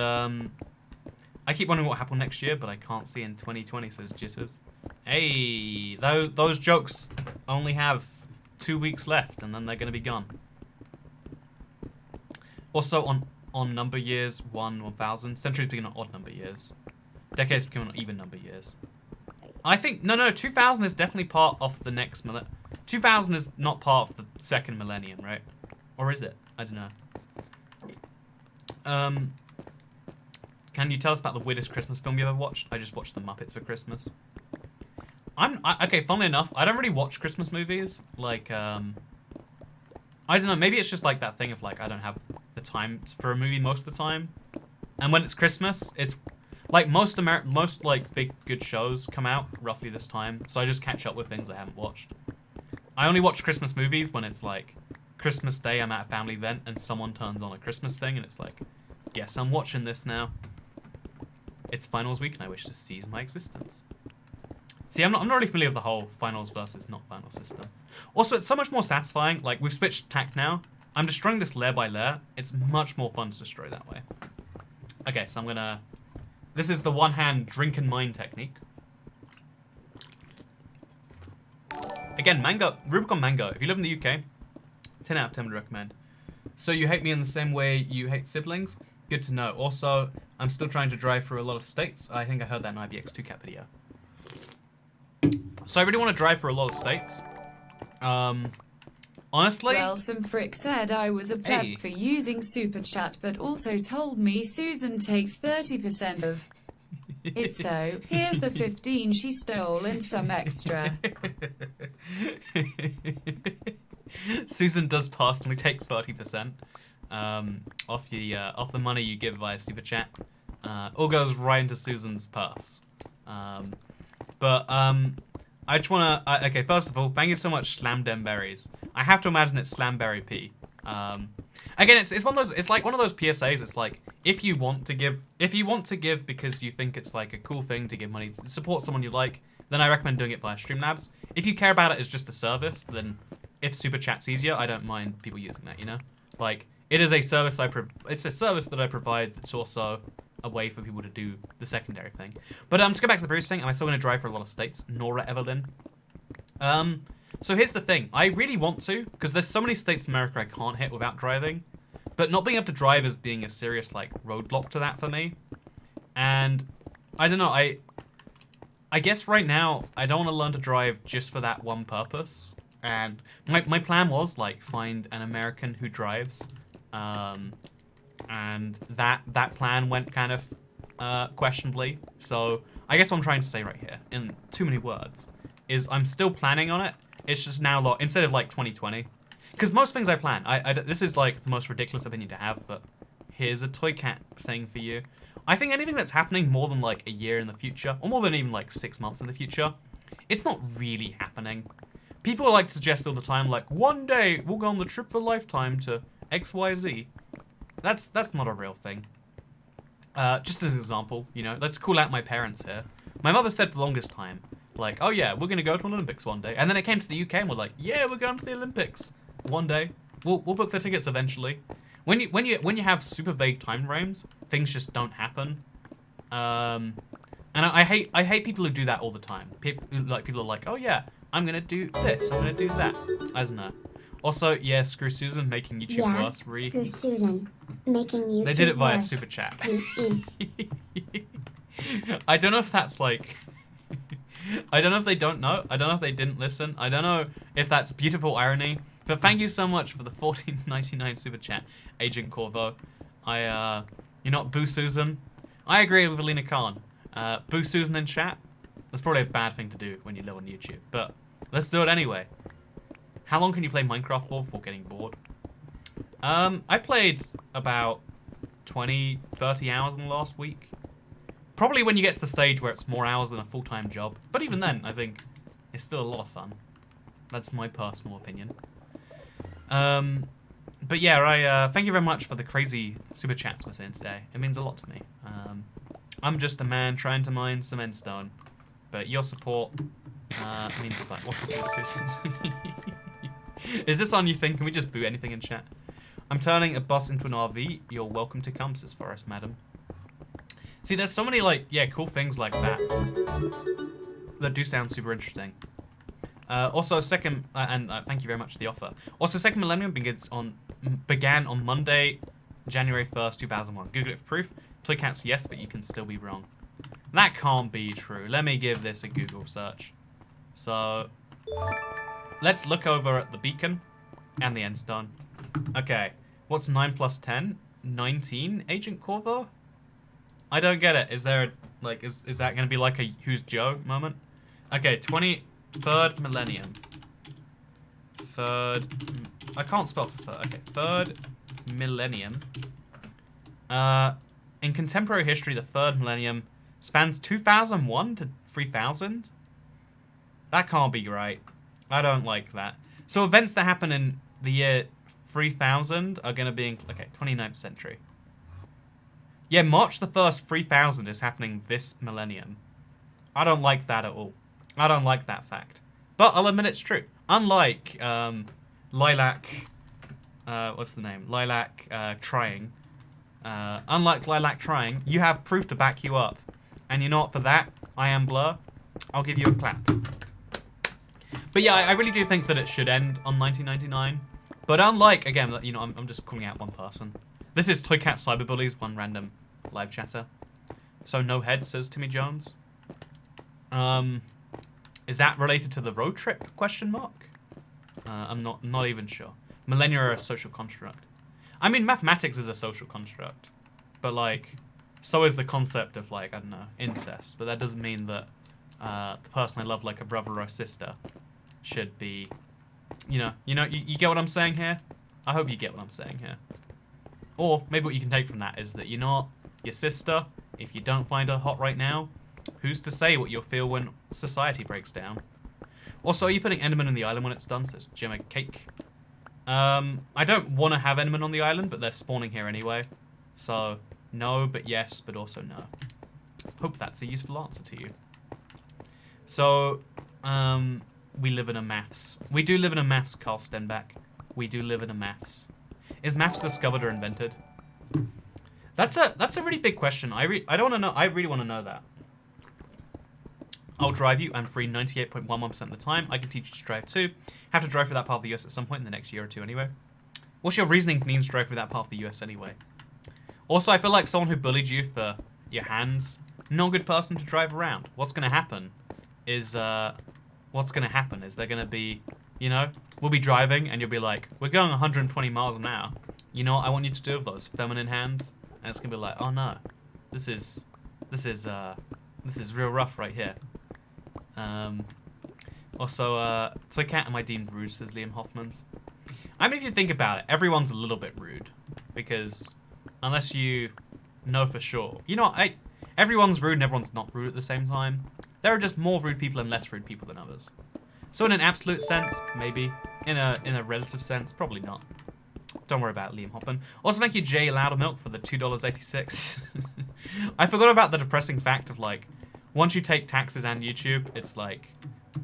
I keep wondering what happened next year, but I can't see in 2020, says Jitters. Hey, those jokes only have 2 weeks left, and then they're going to be gone. Also, on number years, 1,000, centuries begin on odd number years. Decades become on even number years. I think, no, 2000 is definitely part of the next millennium. 2000 is not part of the second millennium, right? Or is it? I don't know. Can you tell us about the weirdest Christmas film you ever watched? I just watched The Muppets for Christmas. Okay, funnily enough, I don't really watch Christmas movies. Like, I don't know, maybe it's just like that thing of, like, I don't have the time for a movie most of the time. And when it's Christmas, it's like most like big good shows come out roughly this time, so I just catch up with things I haven't watched. I only watch Christmas movies when it's like Christmas Day, I'm at a family event and someone turns on a Christmas thing and it's like, guess I'm watching this now. It's finals week and I wish to seize my existence. See, I'm not really familiar with the whole finals versus not finals system. Also, it's so much more satisfying. Like, we've switched tack now. I'm destroying this layer by layer. It's much more fun to destroy that way. Okay, so I'm gonna... This is the one-hand drink and mine technique. Again, mango, Rubicon mango. If you live in the UK, 10 out of 10 would recommend. So you hate me in the same way you hate siblings? Good to know. Also, I'm still trying to drive through a lot of states. I think I heard that in IBX2Cat video. So I really want to drive for a lot of states. Honestly... Well, some frick said I was a pleb for using Super Chat, but also told me Susan takes 30% of it, so here's the 15 she stole and some extra. Susan does personally take 30% off the money you give via Super Chat. All goes right into Susan's purse. I just want to... okay, first of all, thank you so much, Slamdenberries. I have to imagine it's Slamberry P. Again, it's one of those... It's like one of those PSAs. It's like, if you want to give because you think it's like a cool thing to give money to support someone you like, then I recommend doing it via Streamlabs. If you care about it as just a service, then if Super Chat's easier, I don't mind people using that, you know? Like, it is a service it's a service that I provide that's also a way for people to do the secondary thing. But to go back to the previous thing, am I still going to drive for a lot of states? Nora Evelyn. So here's the thing. I really want to, because there's so many states in America I can't hit without driving. But not being able to drive is being a serious, like, roadblock to that for me. And, I don't know, I guess right now, I don't want to learn to drive just for that one purpose. And my plan was, like, find an American who drives. And that plan went kind of questionably. So I guess what I'm trying to say right here, in too many words, is I'm still planning on it. It's just now instead of like 2020. Because most things I plan, this is like the most ridiculous opinion to have, but here's a toy cat thing for you. I think anything that's happening more than like a year in the future, or more than even like 6 months in the future, it's not really happening. People like to suggest all the time, like, one day we'll go on the trip of a lifetime to XYZ. That's not a real thing. Just as an example, you know, let's call out my parents here. My mother said for the longest time, like, oh yeah, we're gonna go to an Olympics one day. And then it came to the UK and we're like, yeah, we're going to the Olympics one day. We'll book the tickets eventually. When you have super vague time frames, things just don't happen. And I hate people who do that all the time. People are like, oh yeah, I'm gonna do this, I'm gonna do that. I don't know. Also, yeah, screw Susan making YouTube worse. Screw Susan making YouTube They did it via worse. super chat. I don't know if that's like. I don't know if they don't know. I don't know if they didn't listen. I don't know if that's beautiful irony. But thank you so much for the $14.99 super chat, Agent Corvo. You're not Boo Susan. I agree with Alina Khan. Boo Susan in chat. That's probably a bad thing to do when you live on YouTube. But let's do it anyway. How long can you play Minecraft for before getting bored? I played about 20, 30 hours in the last week. Probably when you get to the stage where it's more hours than a full-time job. But even then, I think it's still a lot of fun. That's my personal opinion. But yeah, thank you very much for the crazy super chats we're seeing today. It means a lot to me. I'm just a man trying to mine some endstone. But your support means a lot. What's up, Susan? Is this on you think? Can we just boot anything in chat? I'm turning a bus into an RV. You're welcome to come, says Forest Madam. See, there's so many, like, yeah, cool things like that that do sound super interesting. Also, second, and thank you very much for the offer. Also, second millennium began on Monday, January 1st, 2001. Google it for proof. Toy cats, yes, but you can still be wrong. That can't be true. Let me give this a Google search. So, let's look over at the beacon and the endstone. Okay, what's 9 plus 10? 19, Agent Corvo? I don't get it. Is there, like, is that going to be like a Who's Joe moment? Okay, 23rd millennium. I can't spell third. Okay, 3rd millennium. In contemporary history, the 3rd millennium spans 2001 to 3000? That can't be right. I don't like that. So events that happen in the year 3000 are going to be in, okay, 29th century. Yeah, March the 1st, 3000 is happening this millennium. I don't like that at all. I don't like that fact. But I'll admit it's true. Unlike Lilac, what's the name? Lilac Trying. Unlike Lilac Trying, you have proof to back you up. And you know what, for that, I am Blur. I'll give you a clap. But yeah, I really do think that it should end on 1999. But unlike, again, you know, I'm just calling out one person. This is Toycat Cyberbullies, one random live chatter. So no head, says Timmy Jones. Is that related to the road trip, question mark? I'm not even sure. Millennia are a social construct. I mean, mathematics is a social construct. But, like, so is the concept of, like, I don't know, incest. But that doesn't mean that the person I love like a brother or sister should be, you get what I'm saying here? I hope you get what I'm saying here. Or maybe what you can take from that is that, you know what, your sister, if you don't find her hot right now, who's to say what you'll feel when society breaks down? Also, are you putting Enderman in the island when it's done, says Jimmy Cake. I don't want to have Enderman on the island, but they're spawning here anyway. So, no, but yes, but also no. Hope that's a useful answer to you. So, we live in a maths. We do live in a maths, Carl Stenbeck. We do live in a maths. Is maths discovered or invented? That's a really big question. I don't want to know. I really want to know that. I'll drive you. I'm free 98.11% of the time. I can teach you to drive too. Have to drive through that part of the US at some point in the next year or two anyway. What's your reasoning for needing to drive through that part of the US anyway? Also, I feel like someone who bullied you for your hands, not a good person to drive around. What's going to happen is they're going to be, we'll be driving and you'll be like, we're going 120 miles an hour. You know what I want you to do with those feminine hands? And it's going to be like, oh no, this is real rough right here. Also, Toy Cat, am I deemed rude, says Liam Hoffmans. I mean, if you think about it, everyone's a little bit rude. Because unless you know for sure. You know, everyone's rude and everyone's not rude at the same time. There are just more rude people and less rude people than others. So in an absolute sense, maybe. In a relative sense, probably not. Don't worry about it, Liam Hoffman. Also, thank you, Jay Loudermilk, for the $2.86. I forgot about the depressing fact of, like, once you take taxes and YouTube, it's, like,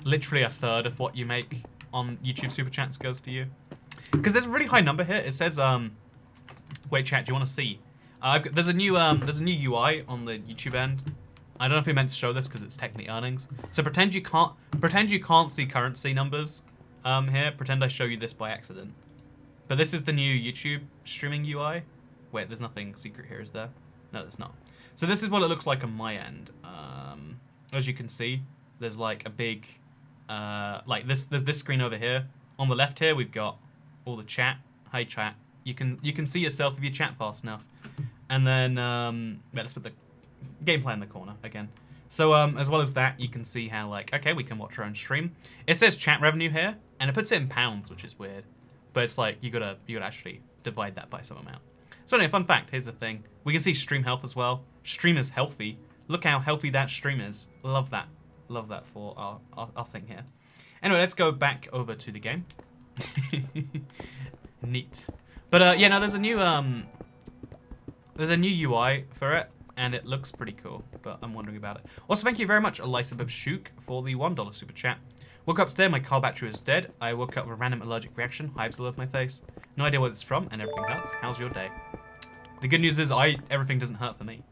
literally a third of what you make on YouTube Super Chats goes to you. Because there's a really high number here. It says, wait, chat, do you want to see? There's a new UI on the YouTube end. I don't know if we meant to show this because it's technically earnings. So pretend you can't see currency numbers here. Pretend I show you this by accident. But this is the new YouTube streaming UI. Wait, there's nothing secret here, is there? No, there's not. So this is what it looks like on my end. As you can see, there's like a big, like there's this screen over here. On the left here, we've got all the chat. Hi, chat. You can see yourself if you chat fast enough. And then, let's put the gameplay in the corner again. So as well as that, you can see how, like, okay, we can watch our own stream. It says chat revenue here, and it puts it in pounds, which is weird. But it's like you gotta actually divide that by some amount. So anyway, fun fact. Here's the thing: we can see stream health as well. Stream is healthy. Look how healthy that stream is. Love that. Love that for our thing here. Anyway, let's go back over to the game. Neat. But yeah, no, there's a new UI for it, and it looks pretty cool. But I'm wondering about it. Also, thank you very much, Elisabeth Shook, for the $1 super chat. Woke up today, my car battery was dead. I woke up with a random allergic reaction, hives all over my face. No idea what it's from, and everything hurts. How's your day? The good news is everything doesn't hurt for me.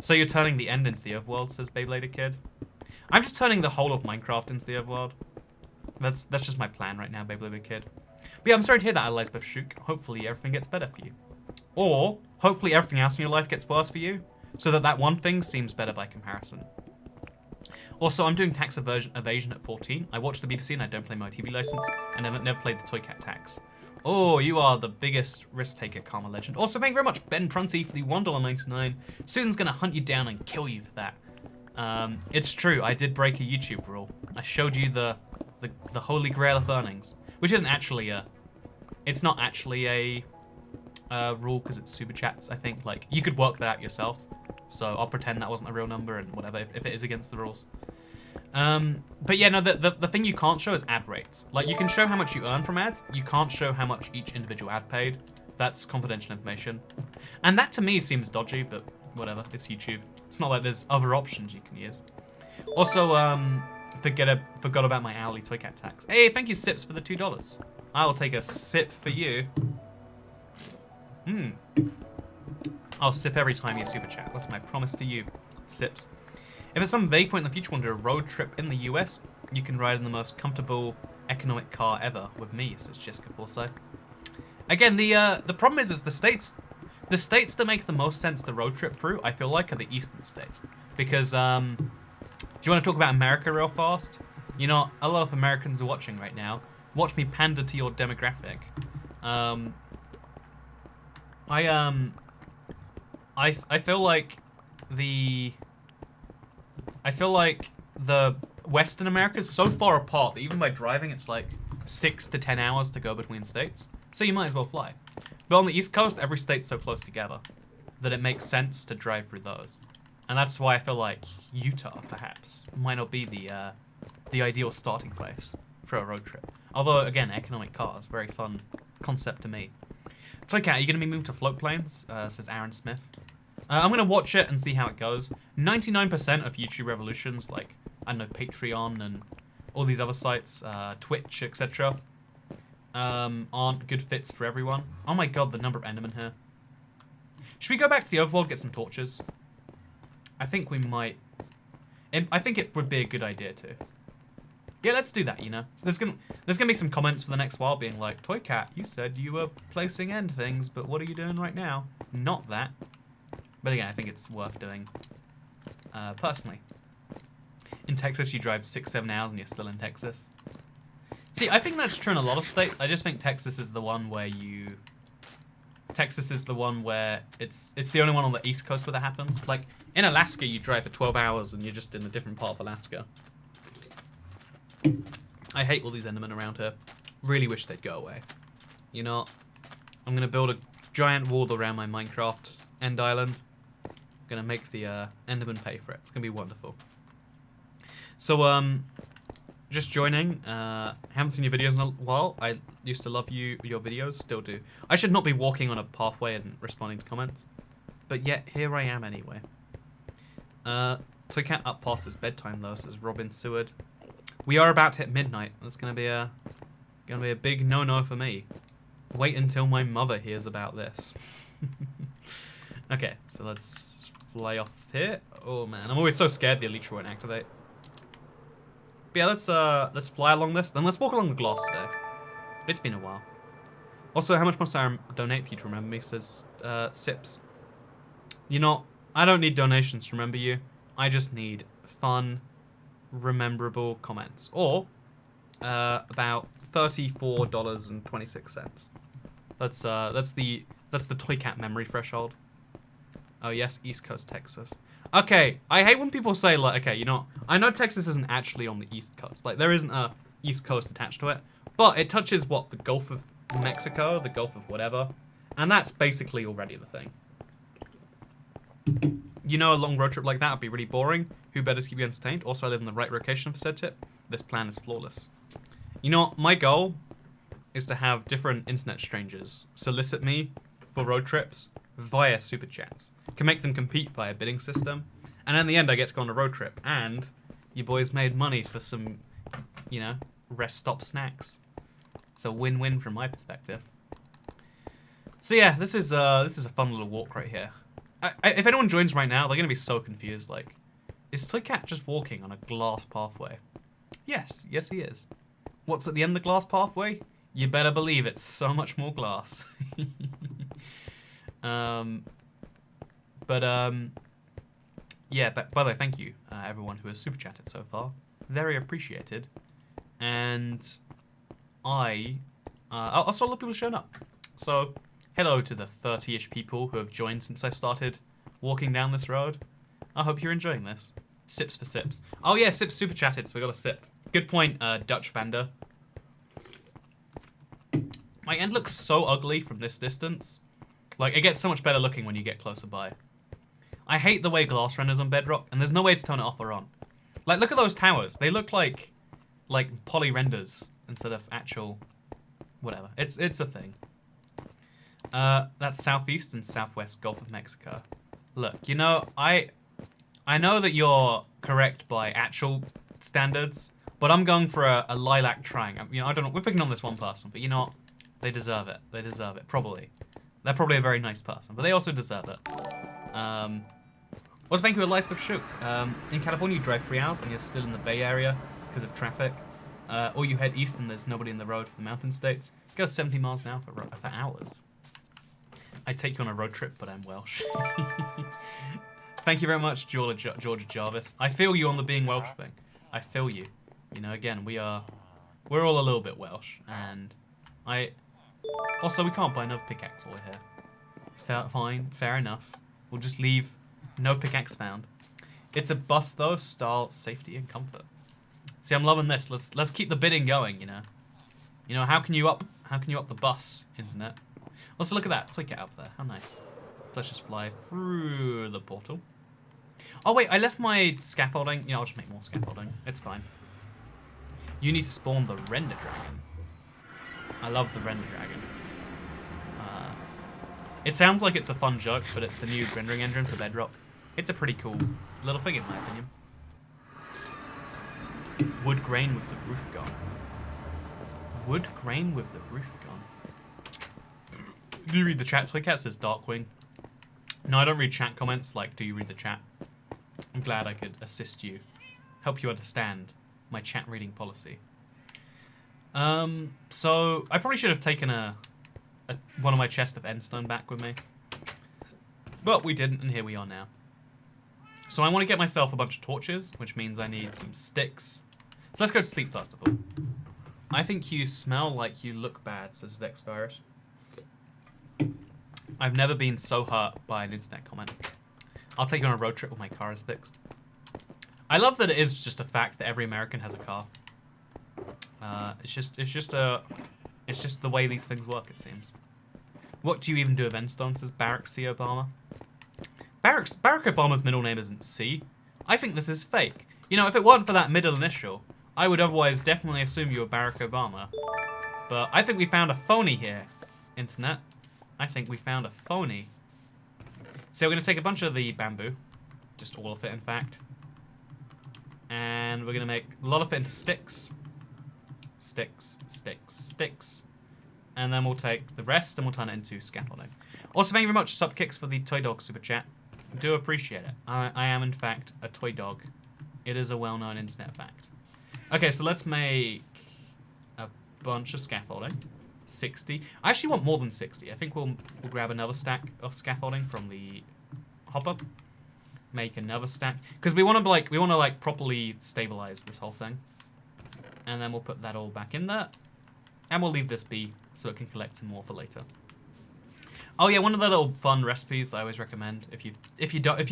So you're turning the end into the overworld, says Beyblader Kid. I'm just turning the whole of Minecraft into the overworld. That's just my plan right now, Beyblader Kid. But yeah, I'm sorry to hear that, Elisabeth Shook. Hopefully everything gets better for you. Or, hopefully everything else in your life gets worse for you, so that one thing seems better by comparison. Also, I'm doing tax evasion at 14. I watch the BBC and I don't play my TV license, and I've never played the Toy Cat tax. Oh, you are the biggest risk taker, Karma Legend. Also, thank you very much, Ben Prunty, for the $1.99. Susan's gonna hunt you down and kill you for that. It's true, I did break a YouTube rule. I showed you the holy grail of earnings, which isn't actually it's not actually a rule because it's super chats. I think like you could work that out yourself. So I'll pretend that wasn't a real number and whatever if it is against the rules. But yeah, no, the thing you can't show is ad rates. Like you can show how much you earn from ads. You can't show how much each individual ad paid. That's confidential information. And that to me seems dodgy, but whatever. It's YouTube. It's not like there's other options you can use. Also, forgot about my hourly Toy Cat tax. Hey, thank you, Sips, for the $2. I will take a sip for you. I'll sip every time you super chat. That's my promise to you, Sips. If at some vague point in the future you want to do a road trip in the US, you can ride in the most comfortable economic car ever with me, says Jessica Forsyth. Again, the problem is the states that make the most sense to road trip through, I feel like, are the eastern states. Because, do you want to talk about America real fast? You know, a lot of Americans are watching right now. Watch me pander to your demographic. I feel like the Western America is so far apart that even by driving it's like 6 to 10 hours to go between states. So you might as well fly. But on the East Coast, every state's so close together that it makes sense to drive through those. And that's why I feel like Utah, perhaps, might not be the ideal starting place for a road trip. Although, again, economic cars, very fun concept to me. Toy Cat, are you going to be moved to float planes? Says Aaron Smith. I'm going to watch it and see how it goes. 99% of YouTube revolutions, like, I don't know, Patreon and all these other sites, Twitch, etc., aren't good fits for everyone. Oh my god, the number of Endermen here. Should we go back to the overworld, get some torches? I think we might. I think it would be a good idea too. Yeah, let's do that, you know. So there's gonna be some comments for the next while being like, Toy Cat, you said you were placing end things, but what are you doing right now? Not that. But again, I think it's worth doing, personally. In Texas, you drive 6-7 hours and you're still in Texas. See, I think that's true in a lot of states. I just think Texas is the one where it's the only one on the East Coast where that happens. Like, in Alaska, you drive for 12 hours and you're just in a different part of Alaska. I hate all these Endermen around here. Really wish they'd go away. You know, I'm gonna build a giant wall around my Minecraft end island. Gonna make the Enderman pay for it. It's gonna be wonderful. So just joining. Haven't seen your videos in a while. I used to love your videos, still do. I should not be walking on a pathway and responding to comments, but yet here I am anyway. So we can't up past this bedtime though. Says Robin Seward. We are about to hit midnight. That's gonna be a big no-no for me. Wait until my mother hears about this. Okay, so let's fly off here. Oh man, I'm always so scared the Elytra won't activate. But yeah, let's fly along this. Then let's walk along the glass today. It's been a while. Also, how much must I donate for you to remember me? Says Sips. You know, I don't need donations to remember you. I just need fun, rememberable comments. Or about $34.26. That's the Toy Cat memory threshold. Oh yes, East Coast Texas. Okay, I hate when people say like, okay, you know, I know Texas isn't actually on the East Coast. Like there isn't a East Coast attached to it, but it touches what, the Gulf of Mexico, the Gulf of whatever, and that's basically already the thing. You know, a long road trip like that would be really boring. Who better to keep you entertained? Also, I live in the right location for said tip. This plan is flawless. You know, my goal is to have different internet strangers solicit me for road trips via super chats. Can make them compete via a bidding system, and in the end I get to go on a road trip, and you boys made money for some, you know, rest stop snacks. It's a win-win from my perspective. So yeah, this is a fun little walk right here. If anyone joins right now, they're gonna be so confused. Like, is Toy Cat just walking on a glass pathway? Yes, yes he is. What's at the end of the glass pathway? You better believe it's so much more glass. Yeah, but by the way, thank you everyone who has super chatted so far. Very appreciated. And I also a lot of people have shown up. So hello to the 30-ish people who have joined since I started walking down this road. I hope you're enjoying this. Sips for sips. Oh yeah, Sips super chatted, so we got a sip. Good point, Dutch Vander. My end looks so ugly from this distance. Like, it gets so much better looking when you get closer by. I hate the way glass renders on Bedrock, and there's no way to turn it off or on. Like, look at those towers. They look like poly renders instead of actual whatever. It's a thing. That's southeast and southwest Gulf of Mexico. Look, you know, I know that you're correct by actual standards, but I'm going for a lilac triangle. You know, I don't know. We're picking on this one person, but you know what? They deserve it. They deserve it. Probably. They're probably a very nice person, but they also deserve it. Also, thank you, Elizabeth Shook. In California, you drive 3 hours and you're still in the Bay Area because of traffic. Or you head east and there's nobody in the road for the mountain states. It goes 70 miles an hour for hours. I'd take you on a road trip, but I'm Welsh. Thank you very much, Georgia Jarvis. I feel you on the being Welsh thing. I feel you. You know, again, we're all a little bit Welsh, and also we can't buy another pickaxe while we're here. Fine, fair enough. We'll just leave no pickaxe found. It's a bus though, style, safety, and comfort. See, I'm loving this. Let's keep the bidding going. You know, how can you up the bus, internet? Also, look at that. Take it out there. How nice. Let's just fly through the portal. Oh wait, I left my scaffolding. You know, I'll just make more scaffolding. It's fine. You need to spawn the render dragon. I love the render dragon. It sounds like it's a fun joke, but it's the new rendering engine for Bedrock. It's a pretty cool little thing in my opinion. Wood grain with the roof gone. Wood grain with the roof gone. Do you read the chat? Toycat says Darkwing. No, I don't read chat comments. Like, do you read the chat? I'm glad I could assist you, help you understand my chat reading policy. So I probably should have taken one of my chests of endstone back with me, but we didn't, and here we are now. So I want to get myself a bunch of torches, which means I need some sticks. So let's go to sleep first of all. I think you smell like you look bad, says Vex Virus. I've never been so hurt by an internet comment. I'll take you on a road trip when my car is fixed. I love that it is just a fact that every American has a car. It's just the way these things work, it seems. What do you even do with Endstone, says Barack C. Obama. Barack Obama's middle name isn't C. I think this is fake. You know, if it weren't for that middle initial, I would otherwise definitely assume you were Barack Obama. But I think we found a phony here, Internet. I think we found a phony. So we're going to take a bunch of the bamboo. Just all of it, in fact. And we're going to make a lot of it into sticks. Sticks, sticks, sticks. And then we'll take the rest and we'll turn it into scaffolding. Also, thank you very much, Subkicks, for the Toy Dog Super Chat. Do appreciate it. I am, in fact, a toy dog. It is a well-known internet fact. Okay, so let's make a bunch of scaffolding. 60. I actually want more than 60. I think we'll grab another stack of scaffolding from the hopper. Make another stack because we want to like properly stabilize this whole thing. And then we'll put that all back in there, and we'll leave this be so it can collect some more for later. Oh yeah, one of the little fun recipes that I always recommend if you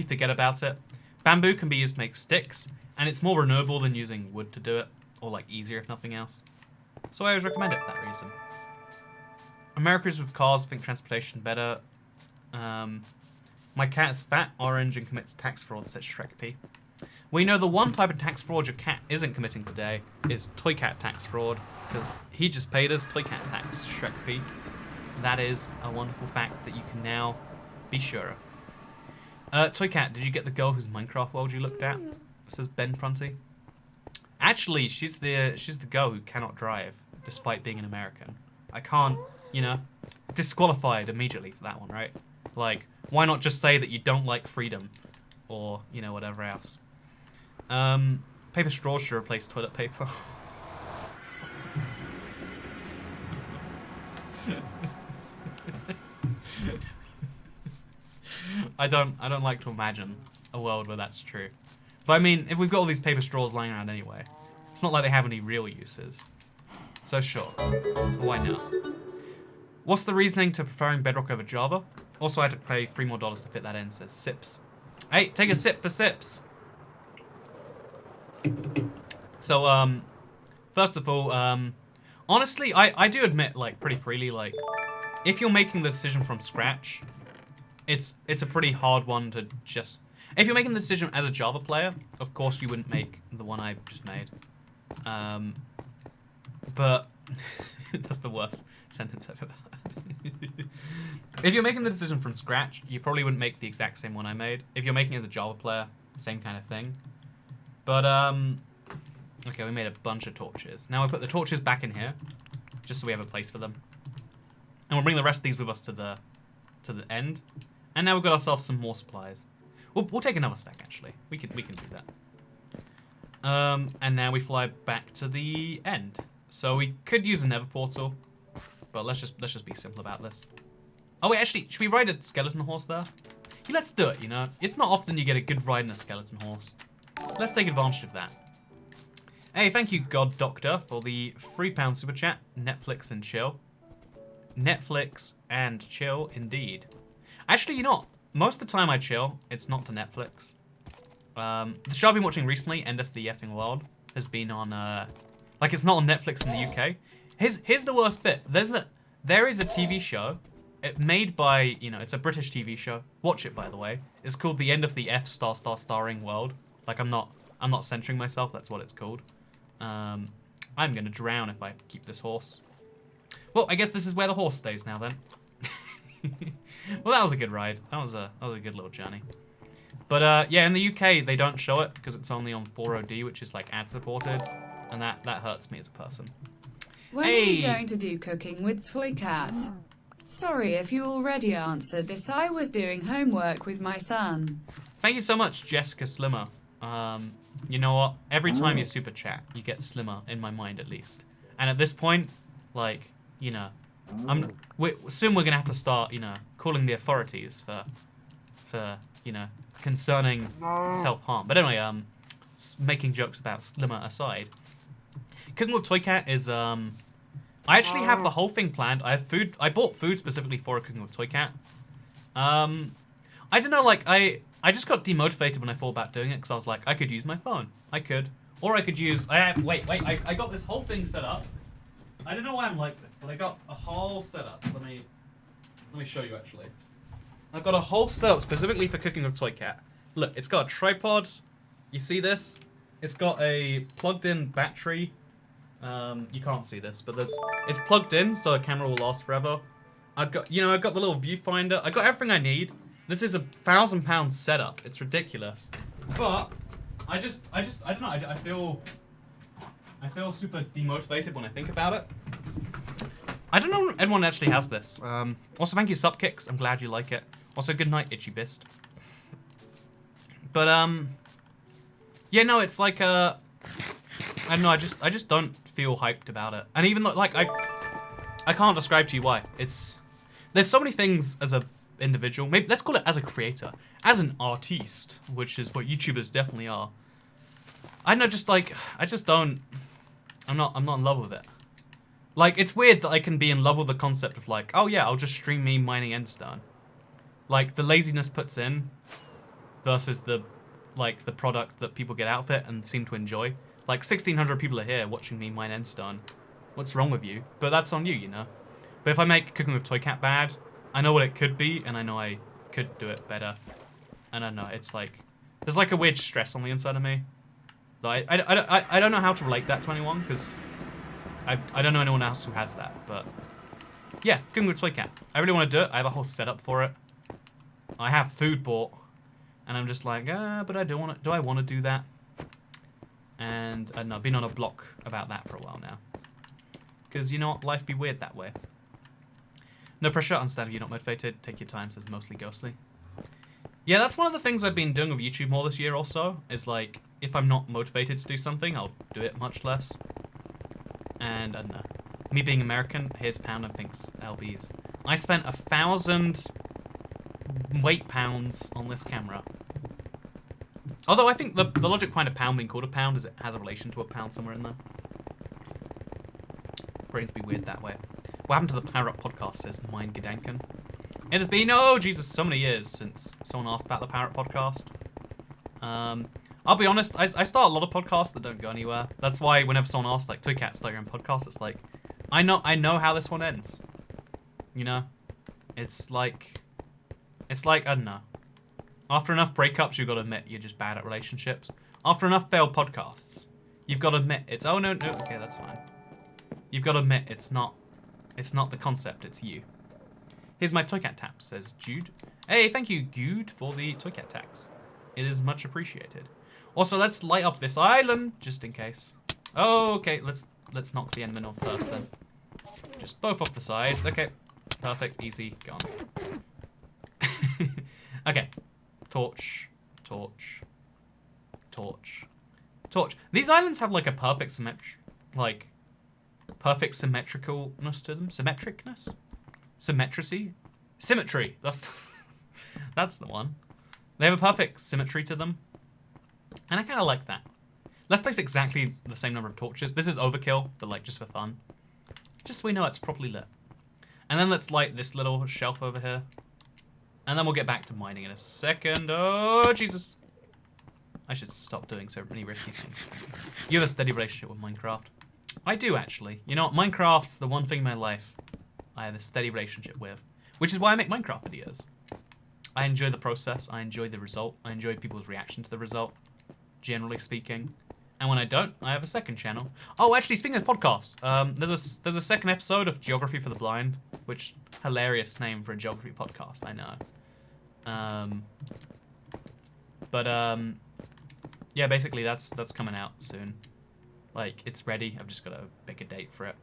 forget about it. Bamboo can be used to make sticks, and it's more renewable than using wood to do it, or like easier if nothing else. So I always recommend it for that reason. Americans with cars think transportation better. My cat is fat, orange, and commits tax fraud, says Shrek P. We know the one type of tax fraud your cat isn't committing today is toy cat tax fraud, because he just paid us toy cat tax, Shrek P. That is a wonderful fact that you can now be sure of. Toy cat, did you get the girl whose Minecraft world you looked at? Says Ben Prunty. Actually, she's the girl who cannot drive, despite being an American. I can't, you know, disqualified immediately for that one, right? Like, why not just say that you don't like freedom, or you know whatever else? Paper straws should replace toilet paper. I don't like to imagine a world where that's true. But I mean, if we've got all these paper straws lying around anyway, it's not like they have any real uses. So sure, why not? What's the reasoning to preferring Bedrock over Java? Also, I had to pay $3 more to fit that in, says Sips. Hey, take a sip for Sips. So, first of all, honestly, I do admit, like, pretty freely, like, if you're making the decision from scratch, it's a pretty hard one to just... If you're making the decision as a Java player, of course you wouldn't make the one I just made. But that's the worst sentence I've ever had. If you're making the decision from scratch, you probably wouldn't make the exact same one I made. If you're making it as a Java player, same kind of thing. But, okay, we made a bunch of torches. Now we put the torches back in here, just so we have a place for them. And we'll bring the rest of these with us to the end. And now we've got ourselves some more supplies. We'll take another stack, actually. We can do that. And now we fly back to the end. So we could use a nether portal, but let's just be simple about this. Oh wait, actually, should we ride a skeleton horse there? Yeah, let's do it, you know? It's not often you get a good ride in a skeleton horse. Let's take advantage of that. Hey, thank you, God Doctor, for the £3 super chat. Netflix and chill. Netflix and chill, indeed. Actually, you know, most of the time I chill, it's not for Netflix. The show I've been watching recently, End of the Effing World, has been on, like, it's not on Netflix in the UK. Here's the worst bit. There is a TV show, made by, you know, it's a British TV show. Watch it, by the way. It's called The End of the F starring world. Like, I'm not censoring myself, that's what it's called. I'm gonna drown if I keep this horse. Well, I guess this is where the horse stays now, then. Well, that was a good ride. That was a good little journey. But, yeah, in the UK, they don't show it because it's only on 4OD, which is, like, ad-supported. And that hurts me as a person. When are you going to do cooking with Toy Cat? Sorry if you already answered this. I was doing homework with my son. Thank you so much, Jessica Slimmer. You know what? Every time you super chat, you get slimmer, in my mind at least. And at this point, like, you know, soon we're gonna have to start, you know, calling the authorities for you know, concerning self-harm. But anyway, making jokes about slimmer aside, cooking with Toy Cat is I actually have the whole thing planned. I bought food specifically for cooking with Toy Cat. I don't know, like I just got demotivated when I thought about doing it because I was like, I could use my phone. I could. Or I could use, wait, I got this whole thing set up. I don't know why I'm like this, but I got a whole setup. Let me show you actually. I've got a whole setup specifically for cooking with Toy Cat. Look, it's got a tripod. You see this? It's got a plugged-in battery. You can't see this, but it's plugged in, so the camera will last forever. I've got the little viewfinder. I got everything I need. This is a £1,000 setup. It's ridiculous, but I don't know. I feel super demotivated when I think about it. I don't know if anyone actually has this. Also, thank you, Subkicks. I'm glad you like it. Also, good night, Itchy Bist. But yeah, no, it's like I don't know. I just don't feel hyped about it. And even though, like, I can't describe to you why. There's so many things as a individual. Maybe let's call it as a creator, as an artiste, which is what YouTubers definitely are. I know, just like I just don't. I'm not in love with it. Like, it's weird that I can be in love with the concept of like, oh yeah, I'll just stream me mining endstone. Like, the laziness puts in versus the product that people get out of it and seem to enjoy. Like, 1,600 people are here watching me mine endstone. What's wrong with you? But that's on you, you know. But if I make Cooking with Toy Cat bad, I know what it could be, and I know I could do it better. And I know, it's like, there's like a weird stress on the inside of me. So I don't know how to relate that to anyone, because I don't know anyone else who has that, but yeah, Cooking with Toy Cat. I really want to do it. I have a whole setup for it. I have food bought, and I'm just like, but I don't want to. Do I want to do that? And I don't know, I've been on a block about that for a while now. Because, you know what, life be weird that way. No pressure, understand if you're not motivated. Take your time, says mostly ghostly. Yeah, that's one of the things I've been doing with YouTube more this year also, is like, if I'm not motivated to do something, I'll do it much less. And I don't know. Me being American, here's pound and thinks LBs. I spent 1,000 weight pounds on this camera. Although I think the logic behind a pound being called a pound is it has a relation to a pound somewhere in there. Brains be weird that way. What happened to the Power Up podcast, says Mind Gedanken. It has been, oh Jesus, so many years since someone asked about the Power Up podcast. I'll be honest, I start a lot of podcasts that don't go anywhere. That's why whenever someone asks, like, Toy Cat, start your own podcast, it's like, I know how this one ends. You know? It's like, I don't know. After enough breakups, you've got to admit you're just bad at relationships. After enough failed podcasts, you've got to admit it's, oh no, okay, that's fine. You've got to admit it's not the concept, it's you. Here's my Toy Cat tap, says Jude. Hey, thank you, Jude, for the Toy Cat tax. It is much appreciated. Also, let's light up this island, just in case. Oh, okay, let's knock the enderman off first, then. Just both off the sides. Okay, perfect, easy, gone. Okay, torch, torch, torch, torch. These islands have like a perfect perfect symmetricalness to them. Symmetricness? Symmetry. That's the one. They have a perfect symmetry to them. And I kind of like that. Let's place exactly the same number of torches. This is overkill, but like just for fun. Just so we know it's properly lit. And then let's light this little shelf over here. And then we'll get back to mining in a second. Oh, Jesus. I should stop doing so many risky things. You have a steady relationship with Minecraft. I do, actually. You know what? Minecraft's the one thing in my life I have a steady relationship with. Which is why I make Minecraft videos. I enjoy the process. I enjoy the result. I enjoy people's reaction to the result, generally speaking. And when I don't, I have a second channel. Oh, actually, speaking of podcasts, there's a second episode of Geography for the Blind, which, hilarious name for a geography podcast, I know. Yeah, basically that's coming out soon. Like, it's ready. I've just got to pick a date for it.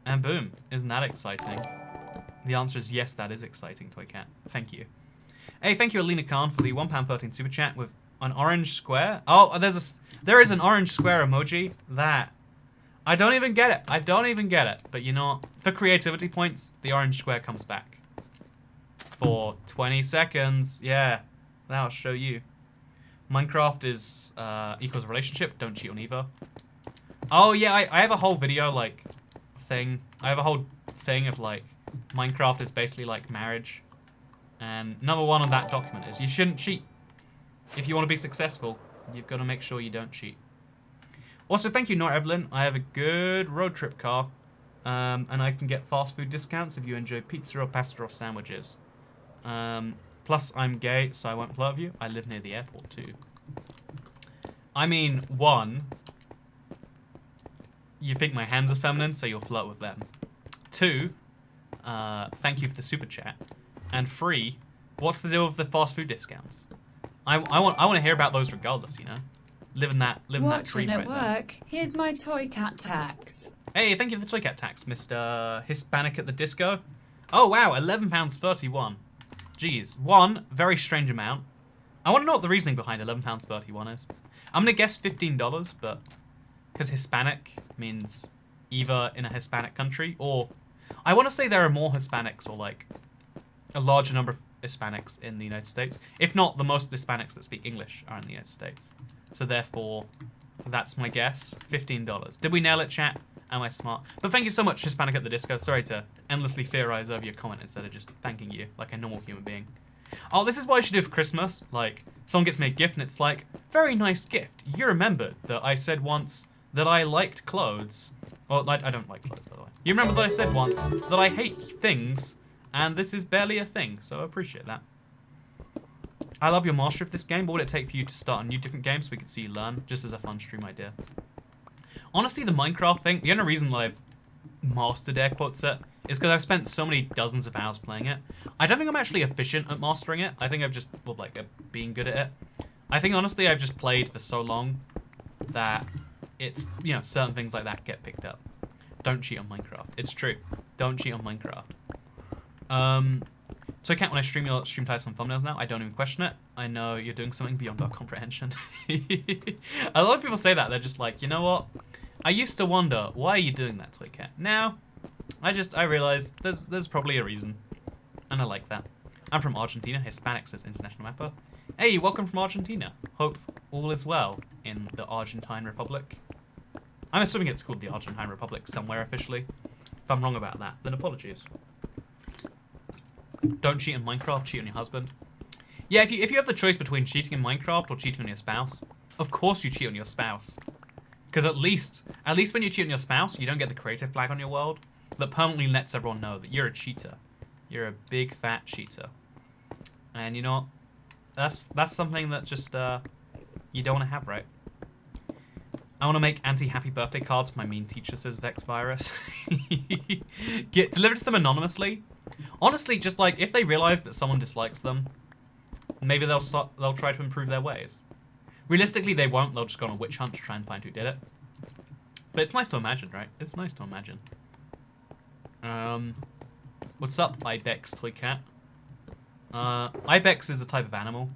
And boom, isn't that exciting? The answer is yes, that is exciting, Toy Cat. Thank you. Hey, thank you, Alina Khan, for the £1.13 super chat with an orange square. Oh, there is an orange square emoji. That. I don't even get it. I don't even get it. But you know, for creativity points, the orange square comes back. For 20 seconds. Yeah, that'll show you. Minecraft is equals relationship. Don't cheat on Evo. Oh, yeah, I have a whole video, like, thing. I have a whole thing of, like, Minecraft is basically like marriage. And number one on that document is you shouldn't cheat. If you want to be successful, you've got to make sure you don't cheat. Also, thank you, Nora Evelyn. I have a good road trip car. And I can get fast food discounts if you enjoy pizza or pasta or sandwiches. Plus, I'm gay, so I won't flirt with you. I live near the airport, too. I mean, 1, you think my hands are feminine, so you'll flirt with them. 2, thank you for the super chat. And 3, what's the deal with the fast food discounts? I want to hear about those regardless, you know? Living that dream Watching right at there. work. Here's my toy cat tax. Hey, thank you for the toy cat tax, Mr. Hispanic at the Disco. Oh, wow, £11.31. Jeez. 1, very strange amount. I want to know what the reasoning behind £11.31 is. I'm going to guess $15, but... because Hispanic means either in a Hispanic country, or... I want to say there are more Hispanics, or like, a larger number of Hispanics in the United States. If not, the most Hispanics that speak English are in the United States. So therefore, that's my guess. $15. Did we nail it, chat? Am I smart? But thank you so much, Hispanic at the Disco. Sorry to endlessly theorize over your comment instead of just thanking you like a normal human being. Oh, this is what I should do for Christmas. Like, someone gets me a gift and it's like, very nice gift. You remembered that I said once that I liked clothes. Well, I don't like clothes, by the way. You remember that I said once that I hate things, and this is barely a thing, so I appreciate that. I love your mastery of this game. What would it take for you to start a new different game so we could see you learn? Just as a fun stream idea. Honestly, the Minecraft thing, the only reason that I've mastered air quotes it is because I've spent so many dozens of hours playing it. I don't think I'm actually efficient at mastering it. I think I've just, well, like, being good at it. I think, honestly, I've just played for so long that it's, you know, certain things like that get picked up. Don't cheat on Minecraft. It's true. Don't cheat on Minecraft. So, Kat, when I stream your stream titles and thumbnails now, I don't even question it. I know you're doing something beyond our comprehension. A lot of people say that. They're just like, you know what? I used to wonder, why are you doing that, Toy Cat? Now, I realize there's probably a reason. And I like that. I'm from Argentina. Hispanic says International Mapper. Hey, welcome from Argentina. Hope all is well in the Argentine Republic. I'm assuming it's called the Argentine Republic somewhere officially. If I'm wrong about that, then apologies. Don't cheat in Minecraft, cheat on your husband. Yeah, if you have the choice between cheating in Minecraft or cheating on your spouse, of course you cheat on your spouse. Because at least when you cheat on your spouse, you don't get the creative flag on your world that permanently lets everyone know that you're a cheater. You're a big fat cheater. And you know what? That's something that just you don't want to have, right? I want to make anti-happy birthday cards for my mean teacher, says Vex Virus. Get delivered to them anonymously. Honestly, just like if they realize that someone dislikes them, maybe they'll try to improve their ways. Realistically, they won't. They'll just go on a witch hunt to try and find who did it. But it's nice to imagine, right? It's nice to imagine. What's up, Ibex Toy Cat? Ibex is a type of animal.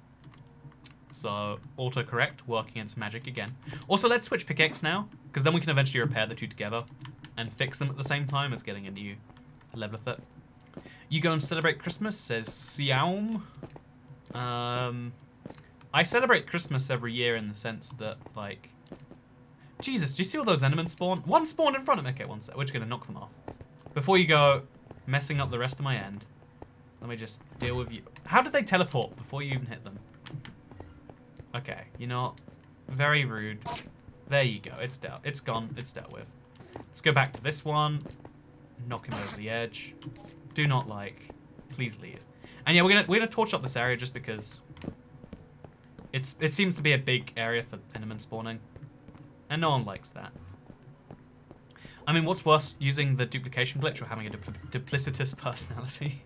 So, autocorrect, working against magic again. Also, let's switch pickaxe now, because then we can eventually repair the two together and fix them at the same time as getting a new level of it. You go and celebrate Christmas, says Siaum. I celebrate Christmas every year in the sense that, like... Jesus, do you see all those enemies spawn? One spawned in front of me. Okay, one sec. We're just going to knock them off. Before you go messing up the rest of my end, let me just deal with you. How did they teleport before you even hit them? Okay, you know what? Very rude. There you go. It's dealt. It's gone. It's dealt with. Let's go back to this one. Knock him over the edge. Do not like. Please leave. And yeah, we're gonna torch up this area just because it seems to be a big area for enderman spawning, and no one likes that. I mean, what's worse, using the duplication glitch or having a duplicitous personality?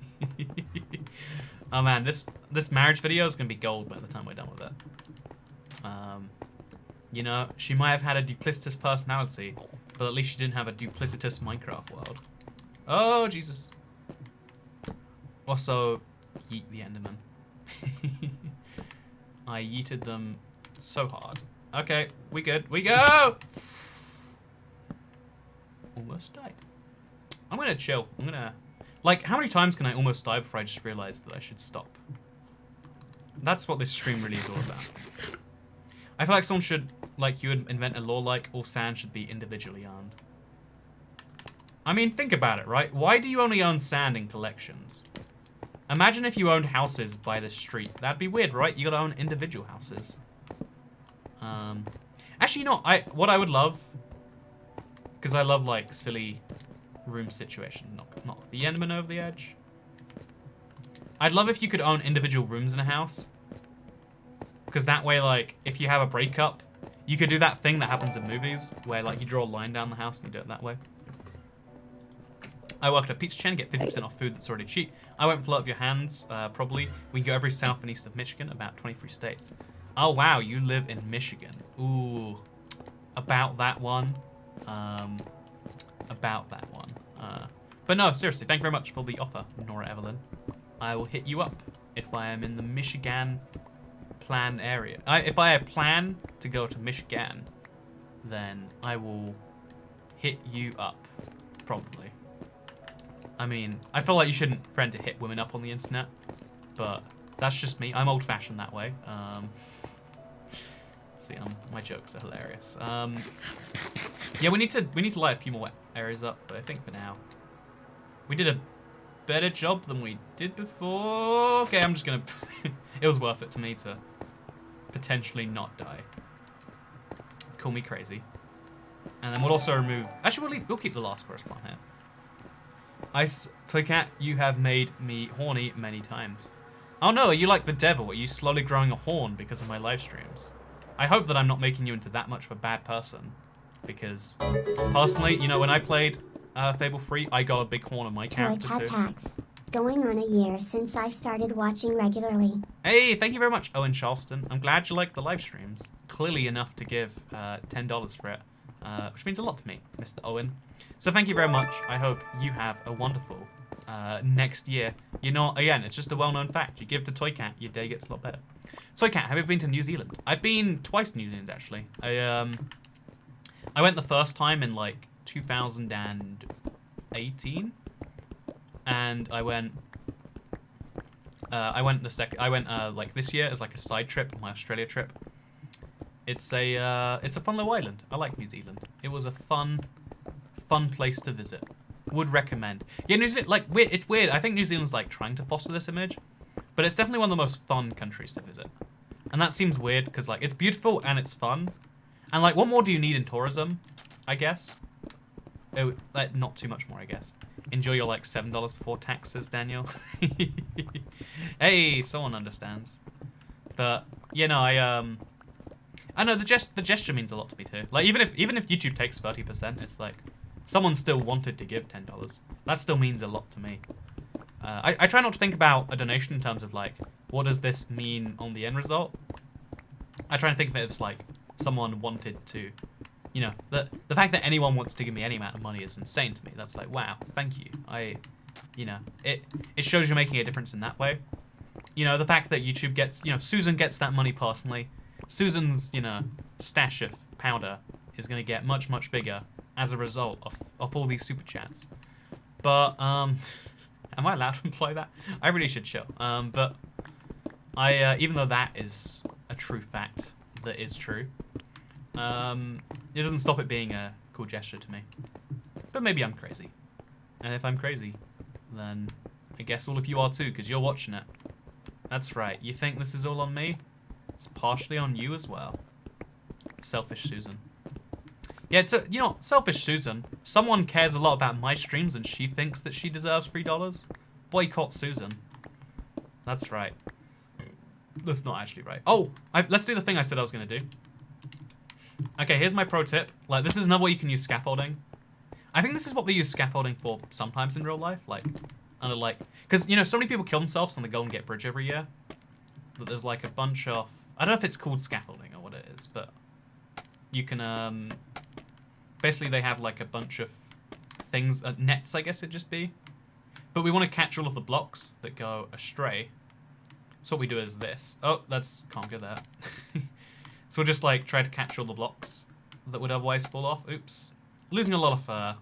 Oh man, this marriage video is gonna be gold by the time we're done with it. You know, she might have had a duplicitous personality, but at least she didn't have a duplicitous Minecraft world. Oh, Jesus. Also, yeet the Enderman. I yeeted them so hard. Okay, we good. We go! Almost died. I'm gonna chill. I'm gonna... Like, how many times can I almost die before I just realize that I should stop? That's what this stream really is all about. I feel like someone should, like, you would invent a law like all sand should be individually owned. I mean, think about it, right? Why do you only own sand in collections? Imagine if you owned houses by the street. That'd be weird, right? You gotta own individual houses. Actually, you know, what I would love, because I love like silly room situation. Knock the Enderman over the edge. I'd love if you could own individual rooms in a house, because that way, like, if you have a breakup, you could do that thing that happens in movies where like you draw a line down the house and you do it that way. I work at a pizza chain and get 50% off food that's already cheap. I won't float of your hands, probably. We can go every south and east of Michigan, about 23 states. Oh, wow, you live in Michigan. Ooh, about that one. About that one. But no, seriously, thank you very much for the offer, Nora Evelyn. I will hit you up if I am in the Michigan plan area. If I plan to go to Michigan, then I will hit you up, probably. I mean, I feel like you shouldn't friend to hit women up on the internet, but that's just me. I'm old-fashioned that way. See, my jokes are hilarious. Yeah, we need to light a few more areas up, but I think for now we did a better job than we did before. Okay, I'm just gonna. It was worth it to me to potentially not die. Call me crazy, and then we'll also remove. Actually, we'll keep the last correspondent here. Ice Toycat, you have made me horny many times. Oh no, are you like the devil? Are you slowly growing a horn because of my live streams? I hope that I'm not making you into that much of a bad person. Because, personally, you know, when I played Fable 3, I got a big horn on my character too. Tax. Going on a year since I started watching regularly. Hey, thank you very much, Owen Charleston. I'm glad you like the live streams. Clearly enough to give $10 for it. Which means a lot to me, Mr. Owen. So thank you very much. I hope you have a wonderful next year. You know, again, it's just a well-known fact. You give to Toycat, your day gets a lot better. Toycat, have you ever been to New Zealand? I've been twice to New Zealand, actually. I went the first time in, like, 2018. And I went like this year as like a side trip on my Australia trip. It's a fun little island. I like New Zealand. It was a fun place to visit. Would recommend. Yeah, New Zealand, like, it's weird. I think New Zealand's like trying to foster this image, but it's definitely one of the most fun countries to visit. And that seems weird because like it's beautiful and it's fun. And like, what more do you need in tourism? I guess. Oh, like, not too much more, I guess. Enjoy your like $7 before taxes, Daniel. Hey, someone understands. But you know, I know the gesture means a lot to me too. Like even if YouTube takes 30%, it's like someone still wanted to give $10. That still means a lot to me. I try not to think about a donation in terms of like what does this mean on the end result. I try and think of it as like someone wanted to. You know, the fact that anyone wants to give me any amount of money is insane to me. That's like, wow, thank you. You know, it shows you're making a difference in that way. You know, the fact that YouTube gets, you know, Susan gets that money personally. Susan's, you know, stash of powder is going to get much, much bigger as a result of all these super chats. But, am I allowed to imply that? I really should chill. But even though that is a true fact that is true, it doesn't stop it being a cool gesture to me. But maybe I'm crazy. And if I'm crazy, then I guess all of you are too, because you're watching it. That's right. You think this is all on me? It's partially on you as well. Selfish Susan. Yeah, it's you know, selfish Susan. Someone cares a lot about my streams and she thinks that she deserves $3. Boycott Susan. That's right. That's not actually right. Oh, let's do the thing I said I was going to do. Okay, here's my pro tip. Like, this is another way you can use scaffolding. I think this is what they use scaffolding for sometimes in real life. Like, under like, because, you know, so many people kill themselves on the Golden Gate Bridge every year. That there's like a bunch of, I don't know if it's called scaffolding or what it is, but you can, basically they have like a bunch of things, nets I guess it'd just be. But we want to catch all of the blocks that go astray. So what we do is this. Oh, can't go there. So we'll just like try to catch all the blocks that would otherwise fall off. Oops. Losing a lot of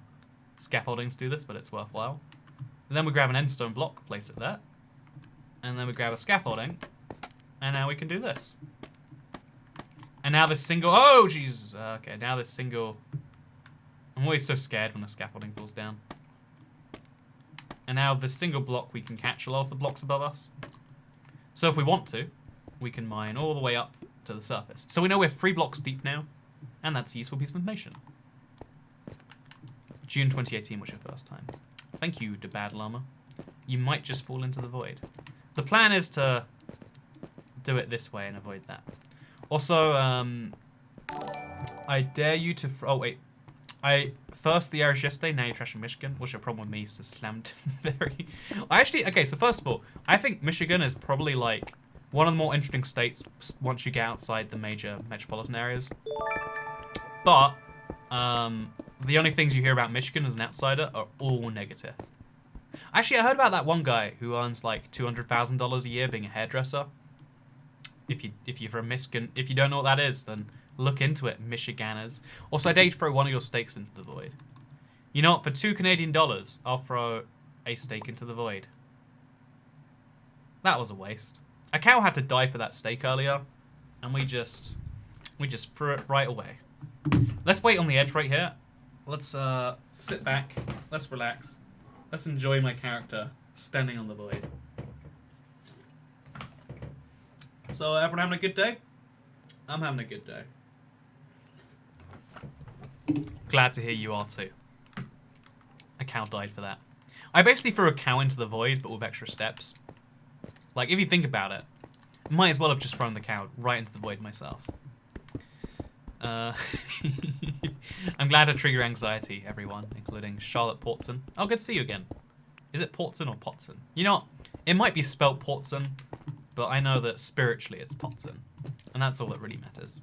scaffolding to do this, but it's worthwhile. And then we grab an endstone block, place it there. And then we grab a scaffolding. And now we can do this. And now this single... Oh, Jesus. Okay, now this single... I'm always so scared when the scaffolding falls down. And now this single block, we can catch a lot of the blocks above us. So if we want to, we can mine all the way up to the surface. So we know we're 3 blocks deep now, and that's a useful piece of information. June 2018 was your first time. Thank you, the bad llama. You might just fall into the void. The plan is to do it this way and avoid that. Also, I dare you to... Oh, wait. I first the Irish yesterday, now you're trashing Michigan. What's your problem with me? So slammed very... Okay, so first of all, I think Michigan is probably like one of the more interesting states once you get outside the major metropolitan areas. But the only things you hear about Michigan as an outsider are all negative. Actually, I heard about that one guy who earns like $200,000 a year being a hairdresser. If you're from Michigan, if you don't know what that is, then look into it, Michiganders. Also, I dare you to throw one of your steaks into the void. You know what? For $2 Canadian, I'll throw a steak into the void. That was a waste. A cow had to die for that steak earlier, and we just threw it right away. Let's wait on the edge right here. Let's sit back. Let's relax. Let's enjoy my character standing on the void. So, everyone having a good day? I'm having a good day. Glad to hear you are too. A cow died for that. I basically threw a cow into the void, but with extra steps. Like, if you think about it, might as well have just thrown the cow right into the void myself. I'm glad to trigger anxiety, everyone, including Charlotte Portson. Oh, good to see you again. Is it Portson or Potson? You know what? It might be spelt Portson, but I know that spiritually it's Potson. And that's all that really matters.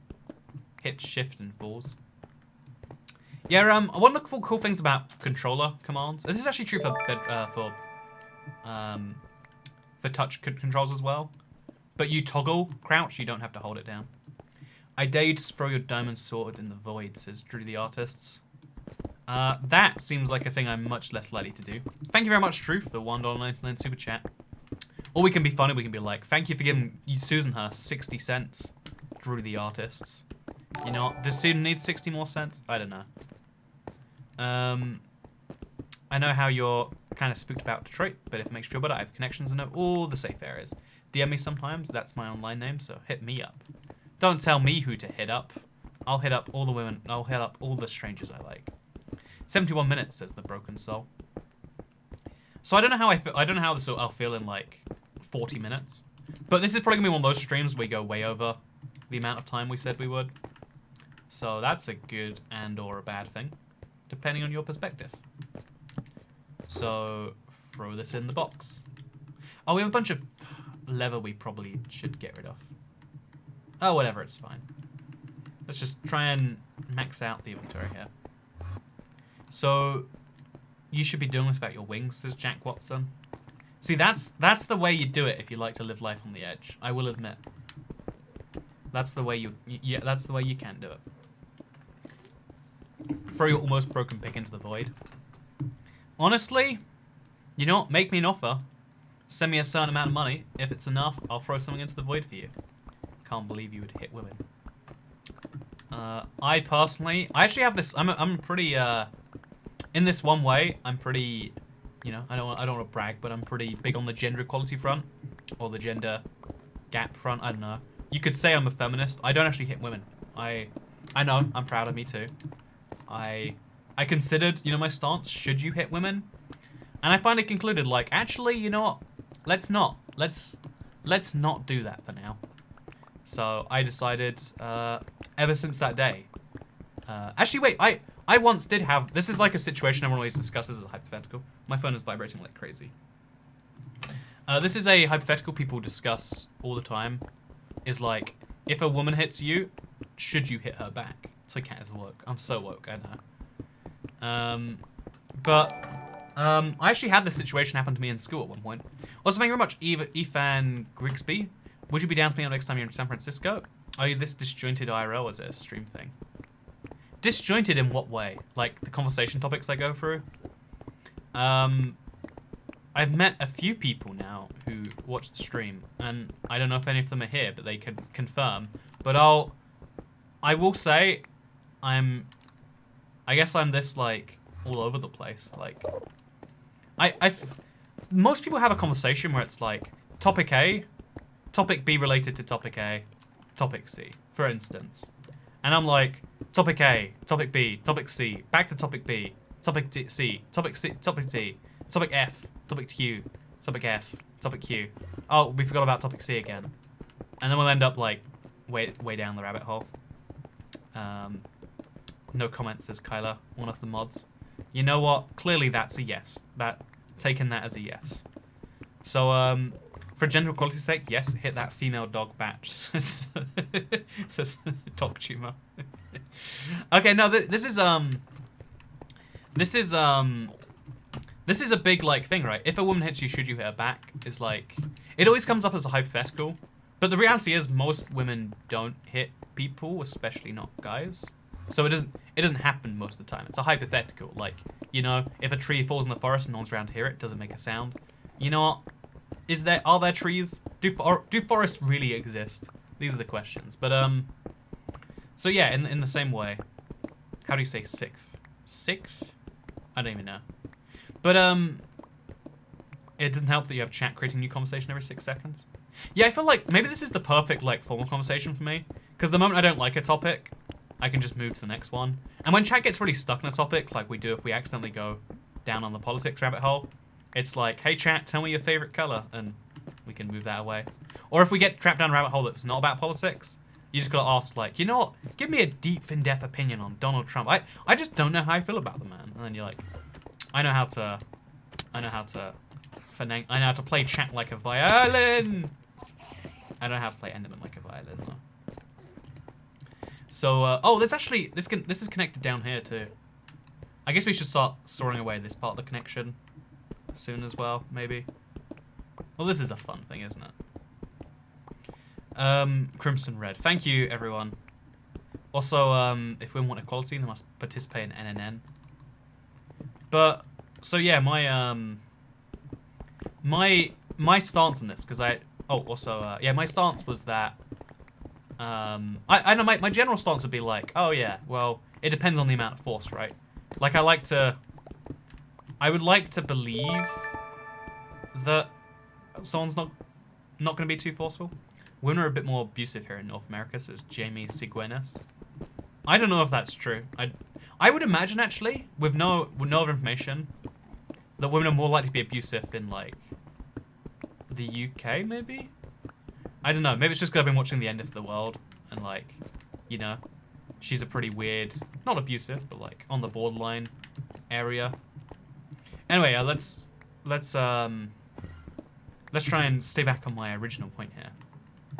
Hit shift and falls. Yeah, one of the cool things about controller commands. This is actually true for touch controls as well. But you toggle crouch, you don't have to hold it down. I dare you to throw your diamond sword in the void, says Drew the Artists. That seems like a thing I'm much less likely to do. Thank you very much, Drew, for the $1.99 super chat. Or we can be funny, we can be like, thank you for giving Susan her 60 cents, Drew the Artists. You know what? Does Susan need 60 more cents? I don't know. I know how you're kind of spooked about Detroit, but if it makes you feel better, I have connections and know all the safe areas. DM me sometimes, that's my online name, so hit me up. Don't tell me who to hit up. I'll hit up all the women, I'll hit up all the strangers I like. 71 minutes, says the Broken Soul. So I don't know how I don't know how I'll feel in like 40 minutes. But this is probably gonna be one of those streams where we go way over the amount of time we said we would. So that's a good and or a bad thing, depending on your perspective. So throw this in the box. Oh, we have a bunch of leather we probably should get rid of. Oh, whatever, it's fine. Let's just try and max out the inventory here. So, you should be doing this about your wings, says Jack Watson. See, that's the way you do it if you like to live life on the edge. I will admit. That's the way that's the way you can do it. Throw your almost broken pick into the void. Honestly, you know what? Make me an offer. Send me a certain amount of money. If it's enough, I'll throw something into the void for you. Can't believe you would hit women. I personally, I actually have this. I'm pretty. In this one way, I'm pretty. You know, I don't want to brag, but I'm pretty big on the gender equality front, or the gender gap front. I don't know. You could say I'm a feminist. I don't actually hit women. I know. I'm proud of me too. I considered, you know, my stance. Should you hit women? And I finally concluded, like, actually, you know what? Let's not do that for now. So I decided, ever since that day. Actually, wait, I once did have, this is like a situation everyone always discusses as a hypothetical. My phone is vibrating like crazy. This is a hypothetical people discuss all the time. Is like, if a woman hits you, should you hit her back? So I can't as woke. I'm so woke, I know. I actually had this situation happen to me in school at one point. Also, thank you very much, Ethan Grigsby. Would you be down to me next time you're in San Francisco? Are you this disjointed IRL, or is it a stream thing? Disjointed in what way? Like, the conversation topics I go through? I've met a few people now who watch the stream, and I don't know if any of them are here, but they could confirm. But I will say, I guess I'm this, like, all over the place. Like, most people have a conversation where it's like, topic A, topic B related to topic A, topic C, for instance. And I'm like, topic A, topic B, topic C, back to topic B, topic C, topic C, topic D, topic F, topic Q, topic F, topic Q. Oh, we forgot about topic C again. And then we'll end up like way down the rabbit hole. No comments, says Kyla, one of the mods. You know what? Clearly that's a yes. Taking that as a yes. So, for gender equality's sake, yes, hit that female dog batch. Says dog tumor. Okay, no, this is a big like thing, right? If a woman hits you, should you hit her back? Is like, it always comes up as a hypothetical, but the reality is most women don't hit people, especially not guys. So it doesn't happen most of the time. It's a hypothetical. Like, you know, if a tree falls in the forest and no one's around to hear it, doesn't make a sound. You know what? Are there trees? Do forests really exist? These are the questions. But so yeah, in the same way, how do you say sixth? Sixth? I don't even know. But it doesn't help that you have chat creating new conversation every 6 seconds. Yeah, I feel like maybe this is the perfect like formal conversation for me, because the moment I don't like a topic, I can just move to the next one. And when chat gets really stuck in a topic, like we do if we accidentally go down on the politics rabbit hole, it's like, hey chat, tell me your favorite color, and we can move that away. Or if we get trapped down a rabbit hole that's not about politics, you just gotta ask, like, you know what? Give me a deep, in-depth opinion on Donald Trump. I just don't know how I feel about the man. And then you're like, I know how to play chat like a violin. I don't know how to play Enderman like a violin though. So, oh, there's actually this is connected down here too. I guess we should start sawing away this part of the connection soon as well, maybe. Well, this is a fun thing, isn't it? Crimson Red. Thank you, everyone. Also, if women want equality, they must participate in NNN. But so yeah, my stance on this, because my stance was that I know my general stance would be like, oh yeah, well, it depends on the amount of force, right? Like I would like to believe that someone's not going to be too forceful. Women are a bit more abusive here in North America, says Jamie Sigüenes. I don't know if that's true. I would imagine actually, with no other information, that women are more likely to be abusive in like the UK, maybe? I don't know. Maybe it's just because I've been watching The End of the World, and like, you know, she's a pretty weird, not abusive, but like on the borderline area. Anyway, let's try and stay back on my original point here.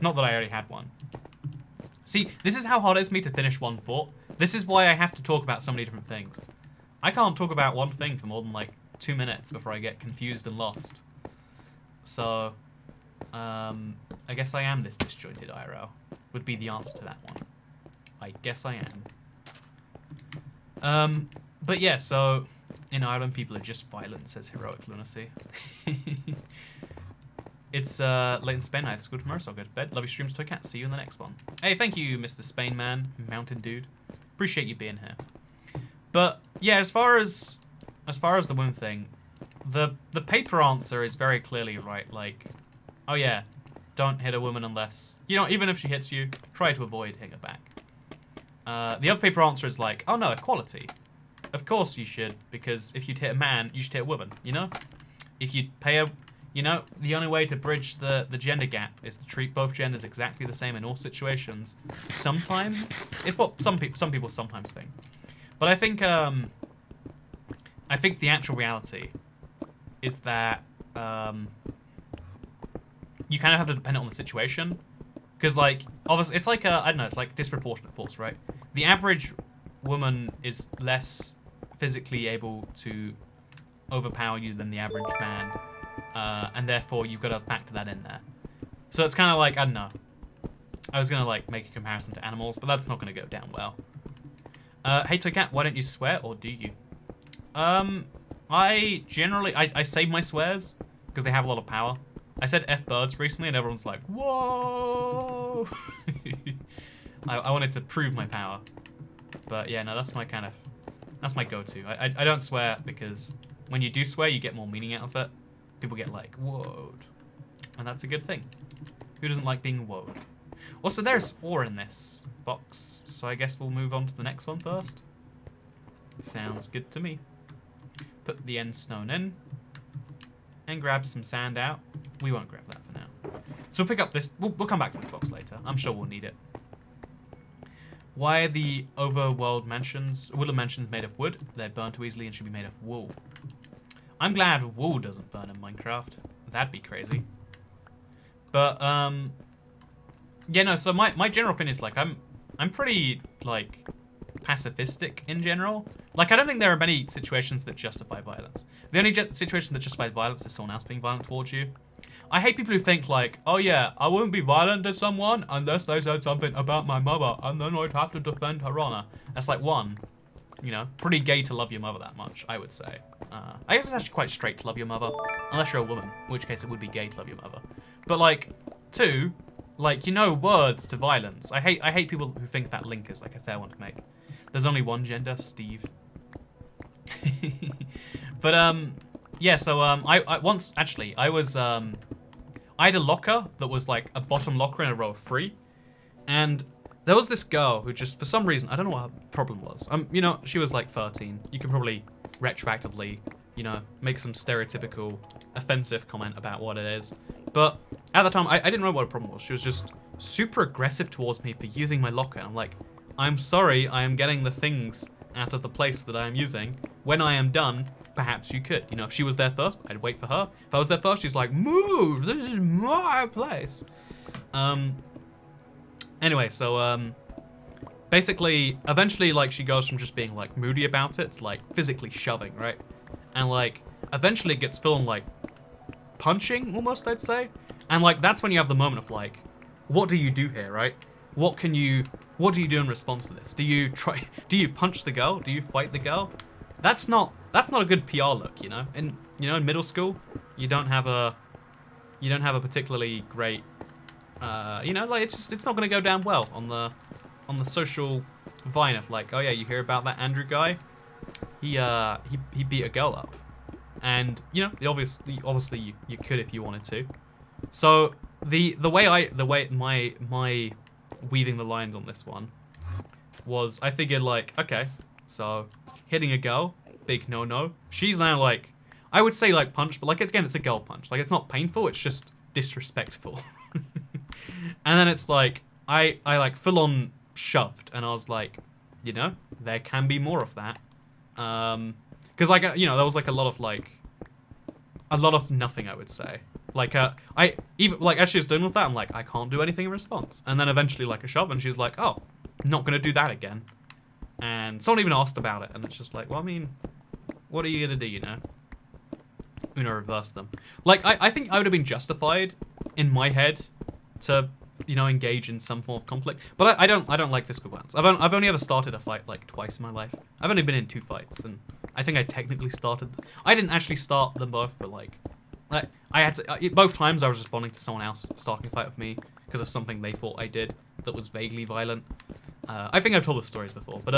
Not that I already had one. See, this is how hard it is for me to finish one thought. This is why I have to talk about so many different things. I can't talk about one thing for more than like 2 minutes before I get confused and lost. So, I guess I am this disjointed IRL, would be the answer to that one. I guess I am. But yeah, so, in Ireland, people are just violent, says Heroic Lunacy. It's late in Spain, I have school tomorrow, so I'll go to bed. Love your streams, Toy Cat. See you in the next one. Hey, thank you, Mr. Spain Man, Mountain Dude. Appreciate you being here. But, yeah, as far as the women thing, the paper answer is very clearly right. Like, oh yeah, don't hit a woman unless, you know, even if she hits you, try to avoid hitting her back. The other paper answer is like, oh no, equality. Of course you should, because if you'd hit a man, you should hit a woman, you know? If you'd pay a, you know, the only way to bridge the gender gap is to treat both genders exactly the same in all situations. Sometimes, it's what some people sometimes think. But I think the actual reality is that you kind of have to depend on the situation, because like obviously it's like I don't know, it's like disproportionate force, right? The average woman is less physically able to overpower you than the average man, and therefore you've got to factor that in there. So it's kind of like, I don't know, I was gonna like make a comparison to animals, but that's not gonna go down well. Hey Toy Cat, why don't you swear, or do you? I generally I save my swears because they have a lot of power. I said F birds recently and everyone's like, whoa. I wanted to prove my power. But yeah, no, that's my go-to. I don't swear because when you do swear, you get more meaning out of it. People get like, whoa. And that's a good thing. Who doesn't like being whoa? Also, there's ore in this box, so I guess we'll move on to the next one first. Sounds good to me. Put the end stone in. And grab some sand out. We won't grab that for now. So we'll pick up this. We'll come back to this box later. I'm sure we'll need it. Why are the woodland mansions made of wood? They burn too easily and should be made of wool. I'm glad wool doesn't burn in Minecraft. That'd be crazy. But yeah, no. So my general opinion is like I'm pretty like pacifistic in general. Like, I don't think there are many situations that justify violence. The only situation that justifies violence is someone else being violent towards you. I hate people who think like, oh yeah, I wouldn't be violent to someone unless they said something about my mother, and then I'd have to defend her honor. That's like, one, you know, pretty gay to love your mother that much, I would say. I guess it's actually quite straight to love your mother, unless you're a woman, in which case it would be gay to love your mother. But like, two, like, you know, words to violence. I hate people who think that link is like a fair one to make. There's only one gender, Steve. But yeah, so I once actually I was I had a locker that was like a bottom locker in a row of 3, and there was this girl who just for some reason, I don't know what her problem was. You know, she was like 13. You can probably retroactively, you know, make some stereotypical offensive comment about what it is. But at the time I didn't know what her problem was. She was just super aggressive towards me for using my locker, and I'm like, I'm sorry, I am getting the things out of the place that I am using. When I am done, perhaps you could. You know, if she was there first, I'd wait for her. If I was there first, she's like, move, this is my place. Anyway, so, basically, eventually, like, she goes from just being, like, moody about it to, like, physically shoving, right? And, like, eventually it gets full on, like, punching, almost, I'd say. And, like, that's when you have the moment of, like, what do you do here, right? What do you do in response to this? Do you punch the girl? Do you fight the girl? That's not a good PR look, you know? In middle school, you don't have a particularly great you know, like it's not going to go down well on the social vine of like, oh yeah, you hear about that Andrew guy? He beat a girl up. And, you know, obviously you could if you wanted to. So the way my weaving the lines on this one was, I figured like, okay, so hitting a girl, big no. She's now like, I would say like punch, but like again, it's a girl punch. Like it's not painful, it's just disrespectful. And then it's like, I like full on shoved, and I was like, you know, there can be more of that. Because like, you know, there was like a lot of nothing, I would say. Like, I even like as she was doing with that, I'm like, I can't do anything in response. And then eventually, like a shove, and she's like, oh, not gonna do that again. And someone even asked about it, and it's just like, well, I mean, what are you gonna do, you know? Uno reverse them. Like, I think I would have been justified in my head to, you know, engage in some form of conflict. But I don't like physical violence. I've only ever started a fight like twice in my life. I've only been in 2 fights, and I think I technically started. I didn't actually start them both, but like I had to. Both times I was responding to someone else starting a fight with me because of something they thought I did that was vaguely violent. I think I've told the stories before, but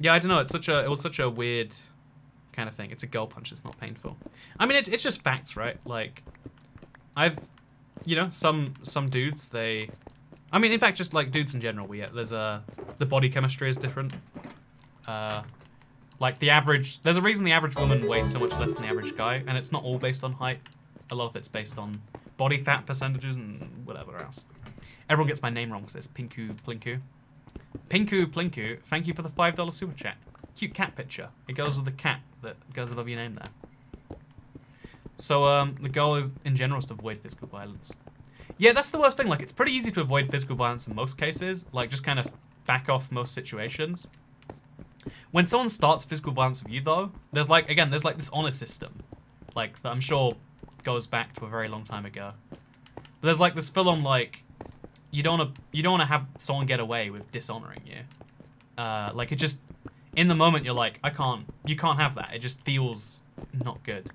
yeah, I don't know. It was such a weird kind of thing. It's a girl punch. It's not painful. I mean, it's just facts, right? Like, you know, some dudes, I mean, in fact, just like dudes in general, the body chemistry is different. Like there's a reason the average woman weighs so much less than the average guy, and it's not all based on height. A lot of it's based on body fat percentages and whatever else. Everyone gets my name wrong, says Pinku Plinku. Pinku Plinku, thank you for the $5 super chat. Cute cat picture. It goes with the cat that goes above your name there. So, the goal is, in general, is to avoid physical violence. Yeah, that's the worst thing. Like, it's pretty easy to avoid physical violence in most cases. Like, just kind of back off most situations. When someone starts physical violence with you, though, there's like this honor system. Like, that I'm sure goes back to a very long time ago. But there's like this full-on, like, you don't want to have someone get away with dishonoring you. Like, it just, in the moment, you're like, you can't have that. It just feels not good.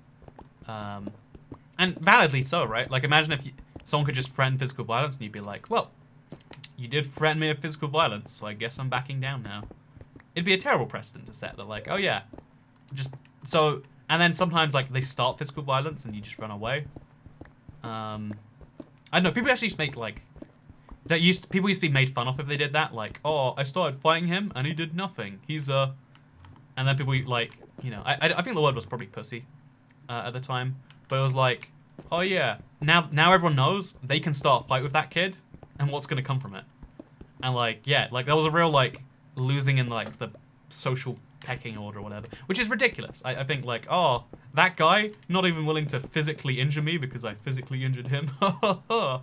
And validly so, right? Like, imagine if someone could just threaten physical violence and you'd be like, well, you did threaten me with physical violence, so I guess I'm backing down now. It'd be a terrible precedent to set. They're like, oh yeah, just so, and then sometimes like they start physical violence and you just run away. I don't know, people actually used to make, like, people used to be made fun of if they did that. Like, oh, I started fighting him and he did nothing. He's, And then people, like, you know, I think the word was probably pussy at the time. But it was like, oh yeah, now everyone knows they can start a fight with that kid and what's going to come from it. And, like, yeah, like, that was a real, like, losing in, like, the social pecking order or whatever. Which is ridiculous. I think, like, oh, that guy not even willing to physically injure me because I physically injured him. But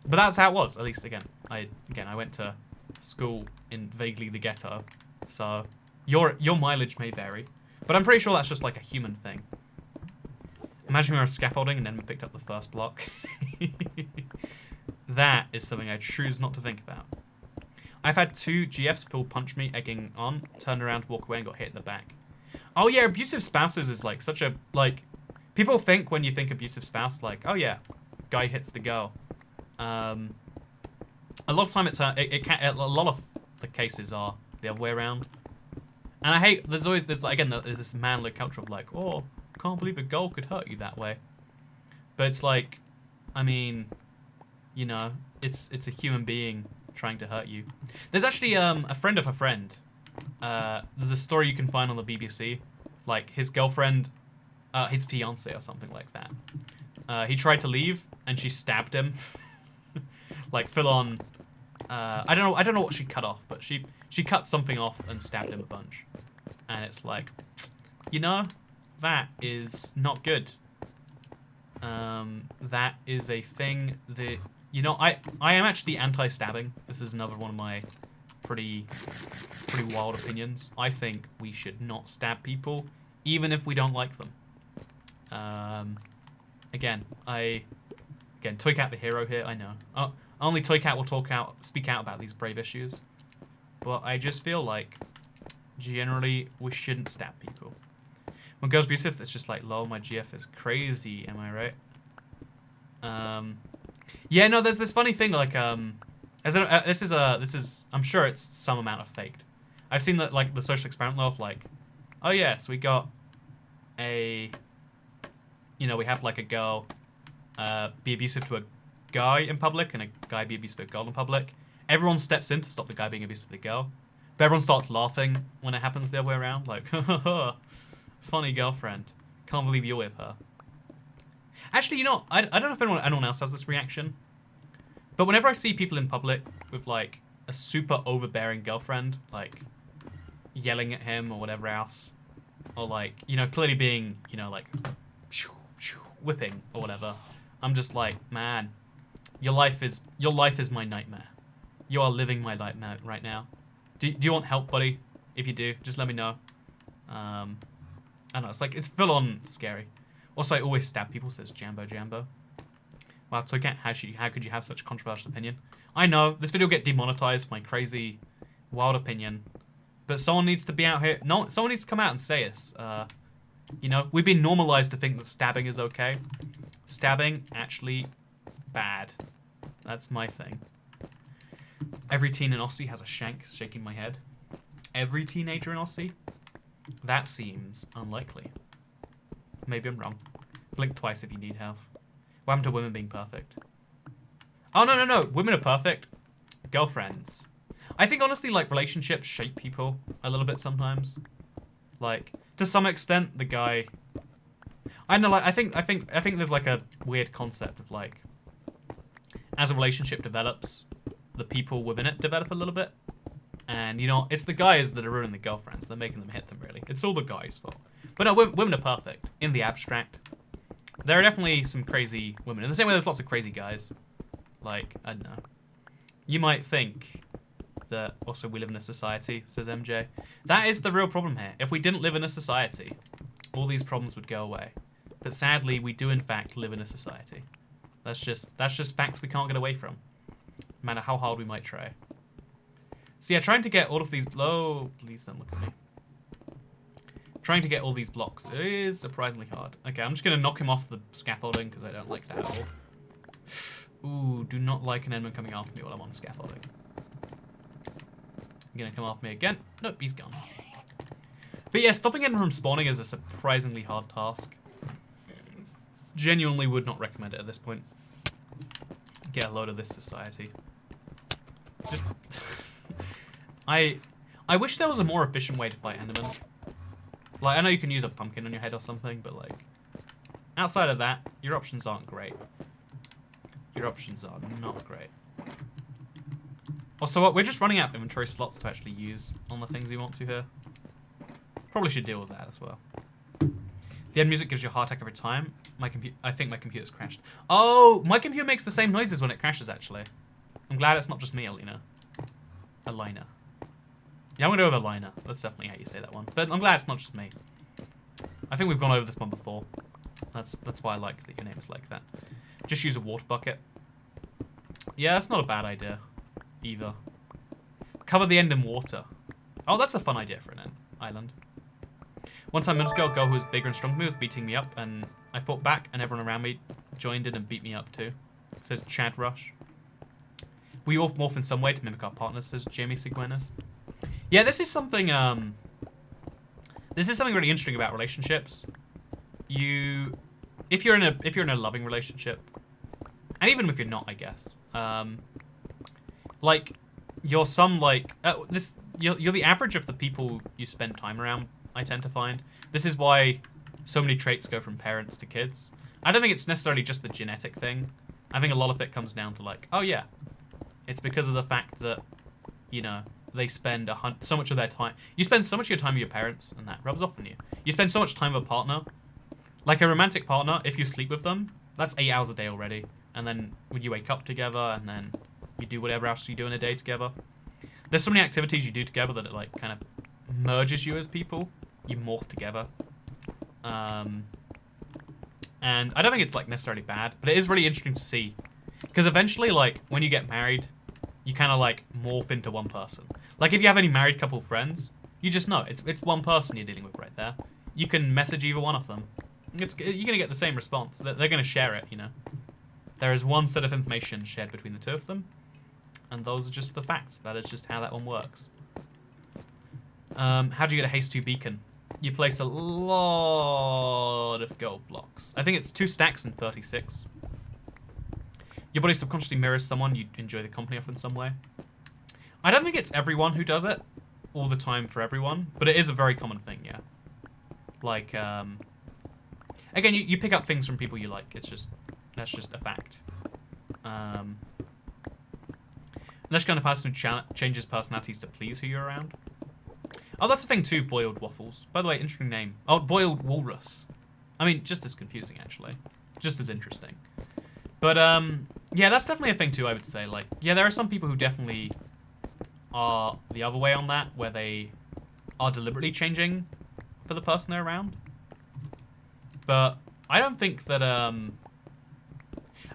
that's how it was, at least, again. I went to school in vaguely the ghetto. So, your mileage may vary. But I'm pretty sure that's just, like, a human thing. Imagine we were scaffolding and then we picked up the first block. That is something I choose not to think about. I've had 2 GFs full punch me, egging on, turned around, walk away, and got hit in the back. Oh yeah, abusive spouses is, like, such a, like... People think when you think abusive spouse, like, oh yeah, guy hits the girl. A lot of time a lot of the cases are the other way around. And I hate, there's this manly culture of like, oh, can't believe a girl could hurt you that way. But it's like, I mean, you know, it's a human being trying to hurt you. There's actually a friend of a friend. There's a story you can find on the BBC. Like, his girlfriend, his fiance or something like that. He tried to leave and she stabbed him. Like, full on. I don't know what she cut off, but she cut something off and stabbed him a bunch. And it's like, you know, that is not good. That is a thing that, you know, I am actually anti-stabbing. This is another one of my pretty wild opinions. I think we should not stab people, even if we don't like them. Again, Toy Cat the hero here, I know. Only Toy Cat will speak out about these brave issues. But I just feel like, generally, we shouldn't stab people. When girls abusive, it's just like, lol, my GF is crazy, am I right? Yeah, no, there's this funny thing, like, this is, I'm sure it's some amount of faked. I've seen that, like, the social experiment law of, like, oh yes, we got a, you know, we have, like, a girl, be abusive to a guy in public and a guy be abusive to a girl in public. Everyone steps in to stop the guy being abusive to the girl. But everyone starts laughing when it happens the other way around. Like, funny girlfriend. Can't believe you're with her. Actually, you know, I don't know if anyone else has this reaction. But whenever I see people in public with, like, a super overbearing girlfriend, like, yelling at him or whatever else, or, like, you know, clearly being, you know, like, whipping or whatever, I'm just like, man, your life is my nightmare. You are living my nightmare right now. Do you want help, buddy? If you do, just let me know. I don't know, it's like, it's full on scary. Also, I always stab people, says Jambo. Wow, Toycat, how could you have such a controversial opinion? I know, this video will get demonetized for my crazy, wild opinion. But someone needs to be out here, someone needs to come out and say this. You know, we've been normalized to think that stabbing is okay. Stabbing, actually, bad. That's my thing. Every teen in Aussie has a shank, shaking my head. Every teenager in Aussie? That seems unlikely. Maybe I'm wrong. Blink twice if you need help. What happened to women being perfect? Oh, no. Women are perfect. Girlfriends. I think, honestly, like, relationships shape people a little bit sometimes. Like, to some extent, the guy... I don't know, like, I think there's, like, a weird concept of, like, as a relationship develops, the people within it develop a little bit. And, you know, it's the guys that are ruining the girlfriends. They're making them hit them, really. It's all the guys' fault. But no, women are perfect. In the abstract. There are definitely some crazy women. In the same way there's lots of crazy guys. Like, I don't know. You might think that also we live in a society, says MJ. That is the real problem here. If we didn't live in a society, all these problems would go away. But sadly, we do in fact live in a society. That's just facts we can't get away from. No matter how hard we might try. So yeah, trying to get all of these... Oh, please don't look at me. Trying to get all these blocks is surprisingly hard. Okay, I'm just going to knock him off the scaffolding because I don't like that at all. Ooh, do not like an enemy coming after me while I'm on scaffolding. Going to come after me again. Nope, he's gone. But yeah, stopping him from spawning is a surprisingly hard task. genuinely would not recommend it at this point. Get a load of this society. Just... I wish there was a more efficient way to fight Enderman. Like, I know you can use a pumpkin on your head or something, but like... outside of that, your options aren't great. Your options are not great. Also, we're just running out of inventory slots to actually use on the things we want to here. Probably should deal with that as well. The end music gives you a heart attack every time. I think my computer's crashed. Oh, my computer makes the same noises when it crashes, actually. I'm glad it's not just me, Alina. Alina. Yeah, I'm going to go with Alina. That's definitely how you say that one. But I'm glad it's not just me. I think we've gone over this one before. That's why I like that your name is like that. Just use a water bucket. Yeah, that's not a bad idea. Either. Cover the end in water. Oh, that's a fun idea for an island. One time a minute ago, a girl who was bigger and stronger than me was beating me up, and I fought back, and everyone around me joined in and beat me up too. Says Chad Rush. We all morph in some way to mimic our partners, says Jamie Seguenas. Yeah, this is something really interesting about relationships. If you're in a loving relationship, and even if you're not, I guess, like you're the average of the people you spend time around. I tend to find this is why so many traits go from parents to kids. I don't think it's necessarily just the genetic thing. I think a lot of it comes down to like, oh yeah, it's because of the fact that, you know, they spend so much of their time. You spend so much of your time with your parents, and that rubs off on you. You spend so much time with a partner, like a romantic partner. If you sleep with them, that's 8 hours a day already. And then when you wake up together, and then you do whatever else you do in a day together. There's so many activities you do together that it like kind of merges you as people. You morph together. And I don't think it's like necessarily bad, but it is really interesting to see. Because eventually, like, when you get married, you kind of like morph into one person. Like, if you have any married couple friends, you just know it's one person you're dealing with right there. You can message either one of them. You're gonna get the same response. They're gonna share it, you know. There is one set of information shared between the two of them, and those are just the facts. That is just how that one works. How do you get a haste 2 beacon? You place a lot of gold blocks. I think it's 2 stacks and 36. Your body subconsciously mirrors someone you enjoy the company of in some way. I don't think it's everyone who does it all the time for everyone, but it is a very common thing, yeah. Like, again, you pick up things from people you like. That's just a fact. Unless you're the kind of person who changes personalities to please who you're around. Oh, that's a thing too, boiled waffles. By the way, interesting name. Oh, boiled walrus. I mean, just as confusing, actually. Just as interesting. But, yeah, that's definitely a thing too, I would say. Like, yeah, there are some people who definitely are the other way on that, where they are deliberately changing for the person they're around. But I don't think that, I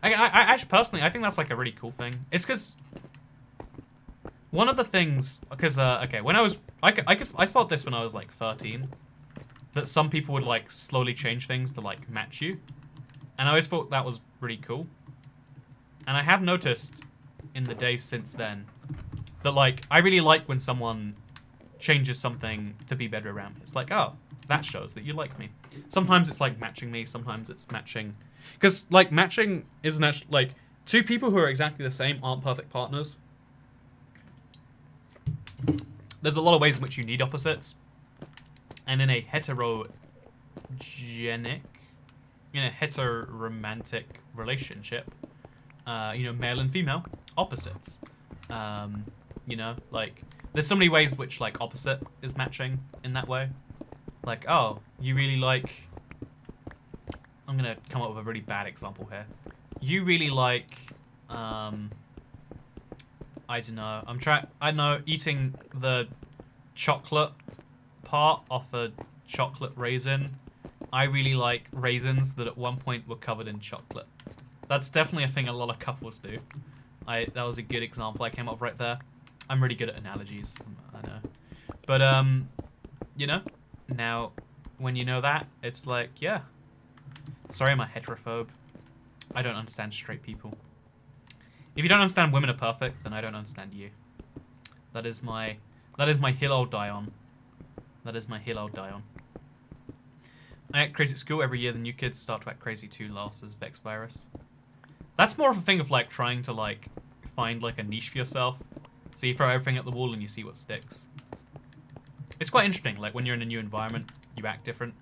actually, personally, I think that's, like, a really cool thing. It's because one of the things, because, okay, when I spotted this when I was, like, 13, that some people would, like, slowly change things to, like, match you. And I always thought that was really cool. And I have noticed in the days since then that, like, I really like when someone changes something to be better around me. It's like, oh, that shows that you like me. Sometimes it's, like, matching me. Sometimes it's matching. Because, like, matching isn't actually, like, two people who are exactly the same aren't perfect partners. There's a lot of ways in which you need opposites. And in a heteroromantic relationship, you know, male and female, opposites. You know, like, there's so many ways which, like, opposite is matching in that way. Like, oh, you really like... I'm gonna come up with a really bad example here. You really like, I don't know, I know, eating the chocolate part off a chocolate raisin. I really like raisins that at one point were covered in chocolate. That's definitely a thing a lot of couples do. That was a good example I came up with right there. I'm really good at analogies, I know. But, you know, now, when you know that, it's like, yeah. Sorry, I'm a heterophobe. I don't understand straight people. If you don't understand women are perfect, then I don't understand you. That is my hill I'll die on. That is my hill I'll die on. I act crazy at school. Every year the new kids start to act crazy too, laughs as Vex virus. That's more of a thing of like trying to like find like a niche for yourself. So you throw everything at the wall and you see what sticks. It's quite interesting, like when you're in a new environment, you act different.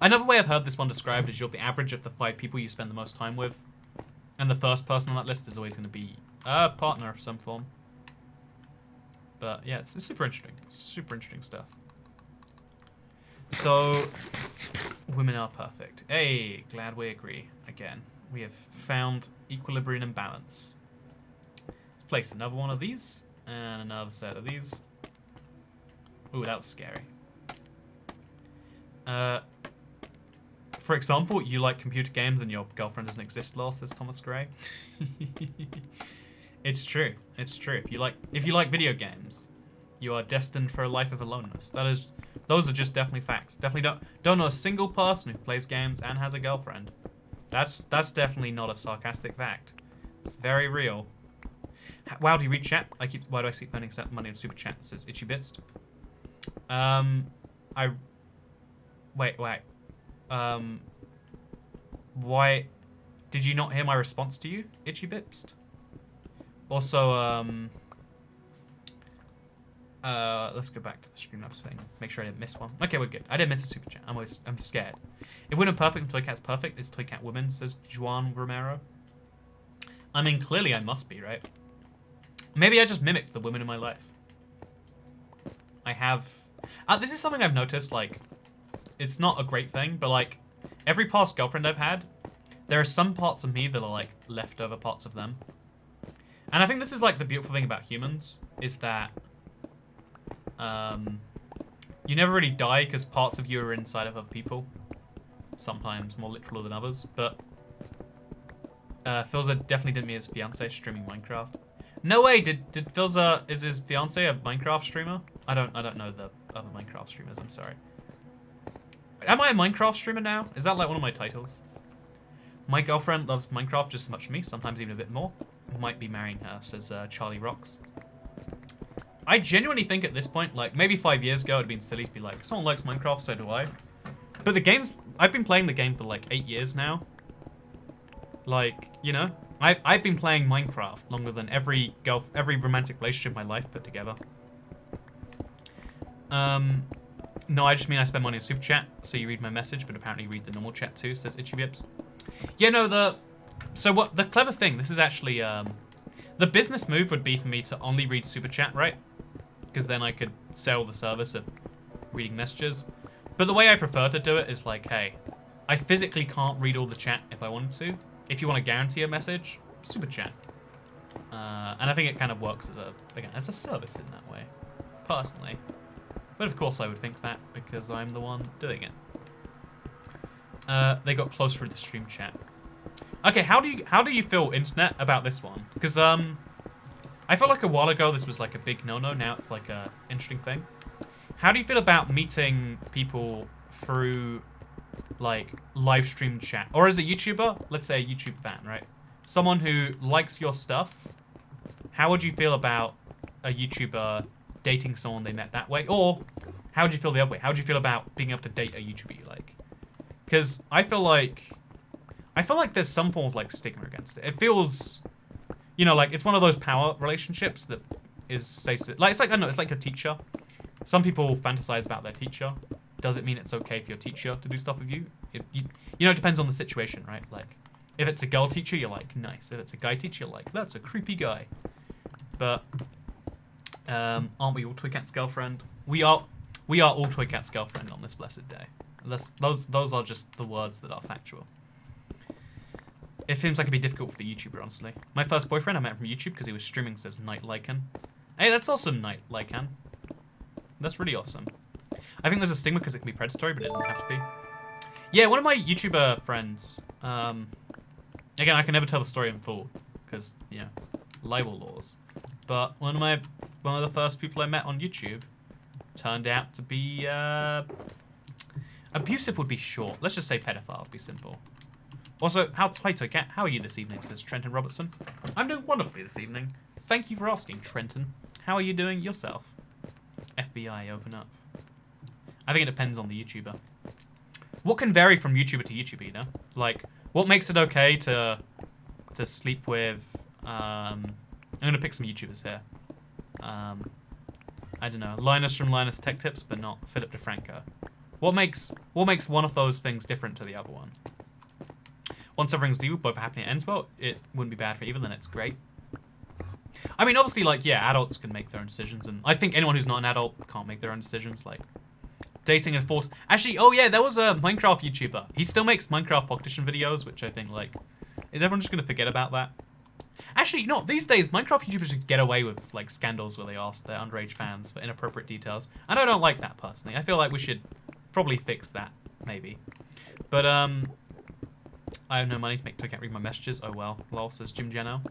Another way I've heard this one described is you're the average of the 5 people you spend the most time with. And the first person on that list is always going to be a partner of some form. But yeah, it's super interesting. Super interesting stuff. So, women are perfect. Hey, glad we agree. Again, we have found equilibrium and balance. Let's place another one of these, and another set of these. Ooh, that was scary. For example, you like computer games and your girlfriend doesn't exist, lol, says Thomas Gray. It's true. It's true. If you like video games, you are destined for a life of aloneness. Those are just definitely facts. Definitely don't know a single person who plays games and has a girlfriend. That's definitely not a sarcastic fact. It's very real. Wow, do you read chat? Why do I keep spending money on super chat? Says Itchy Bits. Wait. Why did you not hear my response to you, Itchy Bits? Also, let's go back to the Streamlabs thing. Make sure I didn't miss one. Okay, we're good. I didn't miss a super chat. I'm scared. If women are perfect and Toy Cat's perfect, is Toy Cat women, says Juan Romero. I mean, clearly I must be, right? Maybe I just mimicked the women in my life. I have... this is something I've noticed, like, it's not a great thing, but, like, every past girlfriend I've had, there are some parts of me that are, like, leftover parts of them. And I think this is, like, the beautiful thing about humans, is that, you never really die because parts of you are inside of other people. Sometimes more literal than others, but Philza definitely didn't meet his fiance streaming Minecraft. No way, did Philza, is his fiance a Minecraft streamer? I don't know the other Minecraft streamers, I'm sorry. Am I a Minecraft streamer now? Is that like one of my titles? My girlfriend loves Minecraft just as much as me, sometimes even a bit more. Might be marrying her, says Charlie Rocks. I genuinely think at this point, like, maybe 5 years ago, it'd been silly to be like, someone likes Minecraft, so do I. But the game's... I've been playing the game for, like, 8 years now. Like, you know? I've been playing Minecraft longer than every romantic relationship in my life put together. No, I just mean I spend money on Super Chat, so you read my message, but apparently you read the normal chat too, says Itchy Bips. Yeah, no, so what, the clever thing, this is actually, the business move would be for me to only read Super Chat, right? Because then I could sell the service of reading messages. But the way I prefer to do it is like, hey, I physically can't read all the chat if I wanted to. If you want to guarantee a message, Super Chat. And I think it kind of works as a service in that way, personally. But of course I would think that because I'm the one doing it. They got close through the stream chat. Okay, how do you feel, internet, about this one? Because I felt like a while ago this was like a big no-no. Now it's like a interesting thing. How do you feel about meeting people through like live stream chat, or as a YouTuber, let's say a YouTube fan, right? Someone who likes your stuff. How would you feel about a YouTuber dating someone they met that way, or how would you feel the other way? How would you feel about being able to date a YouTuber you like? Because I feel like there's some form of like stigma against it. It feels, you know, like it's one of those power relationships that is stated. Like it's like, I don't know, it's like a teacher. Some people fantasize about their teacher. Does it mean it's okay for your teacher to do stuff with you? You know, it depends on the situation, right? Like, if it's a girl teacher, you're like, nice. If it's a guy teacher, you're like, that's a creepy guy. But aren't we all Toy Cat's girlfriend? We are all Toy Cat's girlfriend on this blessed day. Those are just the words that are factual. It seems like it'd be difficult for the YouTuber, honestly. My first boyfriend, I met from YouTube because he was streaming, says Night Lycan. Hey, that's awesome, Night Lycan. That's really awesome. I think there's a stigma because it can be predatory, but it doesn't have to be. Yeah, one of my YouTuber friends, again, I can never tell the story in full because, you know, libel laws. But one of the first people I met on YouTube turned out to be, abusive would be short. Let's just say pedophile to be simple. Also, hi Toy Cat, how are you this evening, says Trenton Robertson. I'm doing wonderfully this evening. Thank you for asking, Trenton. How are you doing yourself? FBI, open up. I think it depends on the YouTuber. what can vary from YouTuber to YouTuber, you know? Like, what makes it okay to sleep with, I'm going to pick some YouTubers here. I don't know, Linus from Linus Tech Tips, but not Philip DeFranco. What makes one of those things different to the other one? Once everything's due, both happy and ends well, it wouldn't be bad for either, then it's great. I mean, obviously, like, yeah, adults can make their own decisions, and I think anyone who's not an adult can't make their own decisions, like, dating and force. Actually, oh yeah, there was a Minecraft YouTuber. He still makes Minecraft Pocketition videos, which I think, like, is everyone just going to forget about that? Actually, you know, these days, Minecraft YouTubers should get away with, like, scandals where they ask their underage fans for inappropriate details. And I don't like that, personally. I feel like we should probably fix that, maybe. But, I have no money to make Toycat read my messages. Oh well, lol, says Jim Geno.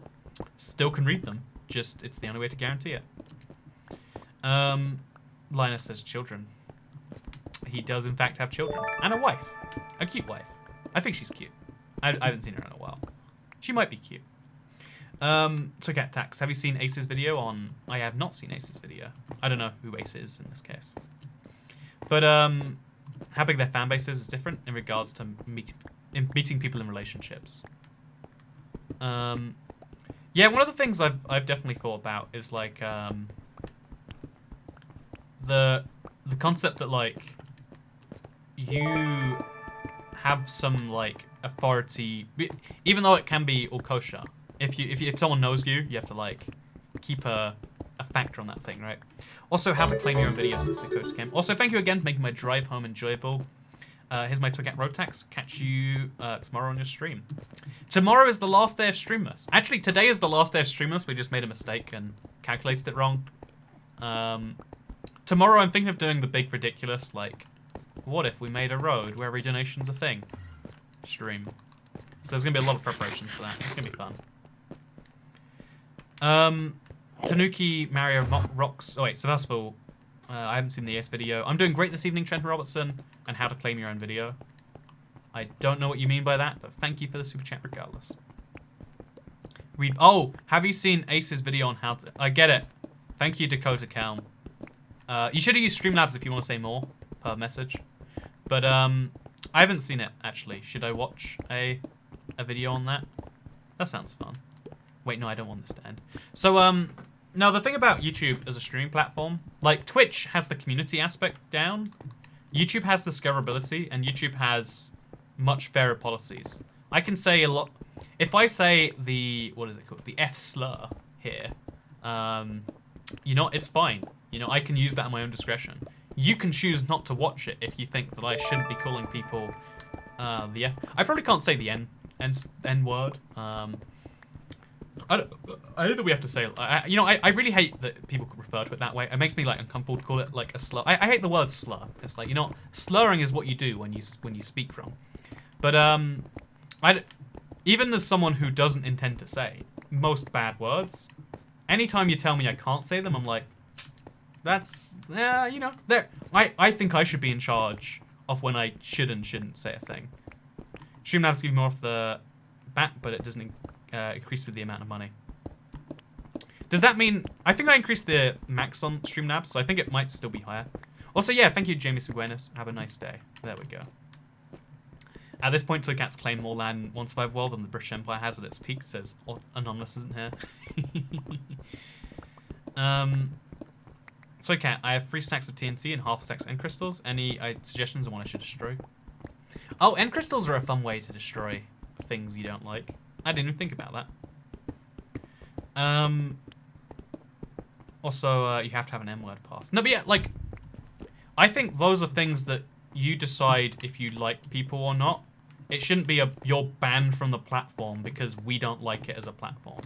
Still can read them, just it's the only way to guarantee it. Linus says children. He does in fact have children. And a wife. A cute wife. I think she's cute. I haven't seen her in a while. She might be cute. Toycat Tax, have you seen Ace's video on... I have not seen Ace's video. I don't know who Ace is in this case. But, how big their fan base is different in regards to meeting people in relationships. Yeah, one of the things I've definitely thought about is like the concept that like you have some like authority, even though it can be all kosher. If someone knows you, you have to like keep a factor on that thing, right? Also, how to claim your own videos is the code game. Also, thank you again for making my drive home enjoyable. Here's my Toycat Road Tax. Catch you tomorrow on your stream. Tomorrow is the last day of Streamless. Actually, today is the last day of Streamless. We just made a mistake and calculated it wrong. Tomorrow I'm thinking of doing the big ridiculous, like, what if we made a road where every donation's a thing? Stream. So there's going to be a lot of preparations for that. It's going to be fun. Tanuki Mario Rocks. Oh wait, so first of all, I haven't seen the ES video. I'm doing great this evening, Trenton Robertson, and how to claim your own video. I don't know what you mean by that, but thank you for the super chat regardless. Oh, have you seen Ace's video on how to... I get it. Thank you, Dakota Calm. You should have used Streamlabs if you want to say more per message. But I haven't seen it, actually. Should I watch a video on that? That sounds fun. Wait, no, I don't want this to end. So, now, the thing about YouTube as a streaming platform, like, Twitch has the community aspect down, YouTube has discoverability, and YouTube has much fairer policies. I can say a lot... If I say the... What is it called? The F slur here, you know, it's fine. You know, I can use that at my own discretion. You can choose not to watch it if you think that I shouldn't be calling people the F... I probably can't say the N word. I know that we have to say, you know, I really hate that people refer to it that way. It makes me like uncomfortable to call it like a slur. I hate the word slur. It's like, you know, slurring is what you do when you speak wrong. But even as someone who doesn't intend to say most bad words, anytime you tell me I can't say them, I'm like, that's you know, there. I think I should be in charge of when I should and shouldn't say a thing. Streamlabs give me more off the bat, but it doesn't increase with the amount of money. Does that mean... I think I increased the max on Streamlabs, so I think it might still be higher. Also, yeah, thank you, Jamie Seguenis. Have a nice day. There we go. At this point, Toycat's claimed more land in 1survive World than the British Empire has at its peak, says Anonymous isn't here. Toycat, I have 3 stacks of TNT and half stacks of end crystals. Any suggestions on what I should destroy? Oh, end crystals are a fun way to destroy things you don't like. I didn't even think about that. Also, you have to have an M-word pass. No, but yeah, like, I think those are things that you decide if you like people or not. It shouldn't be you're banned from the platform because we don't like it as a platform.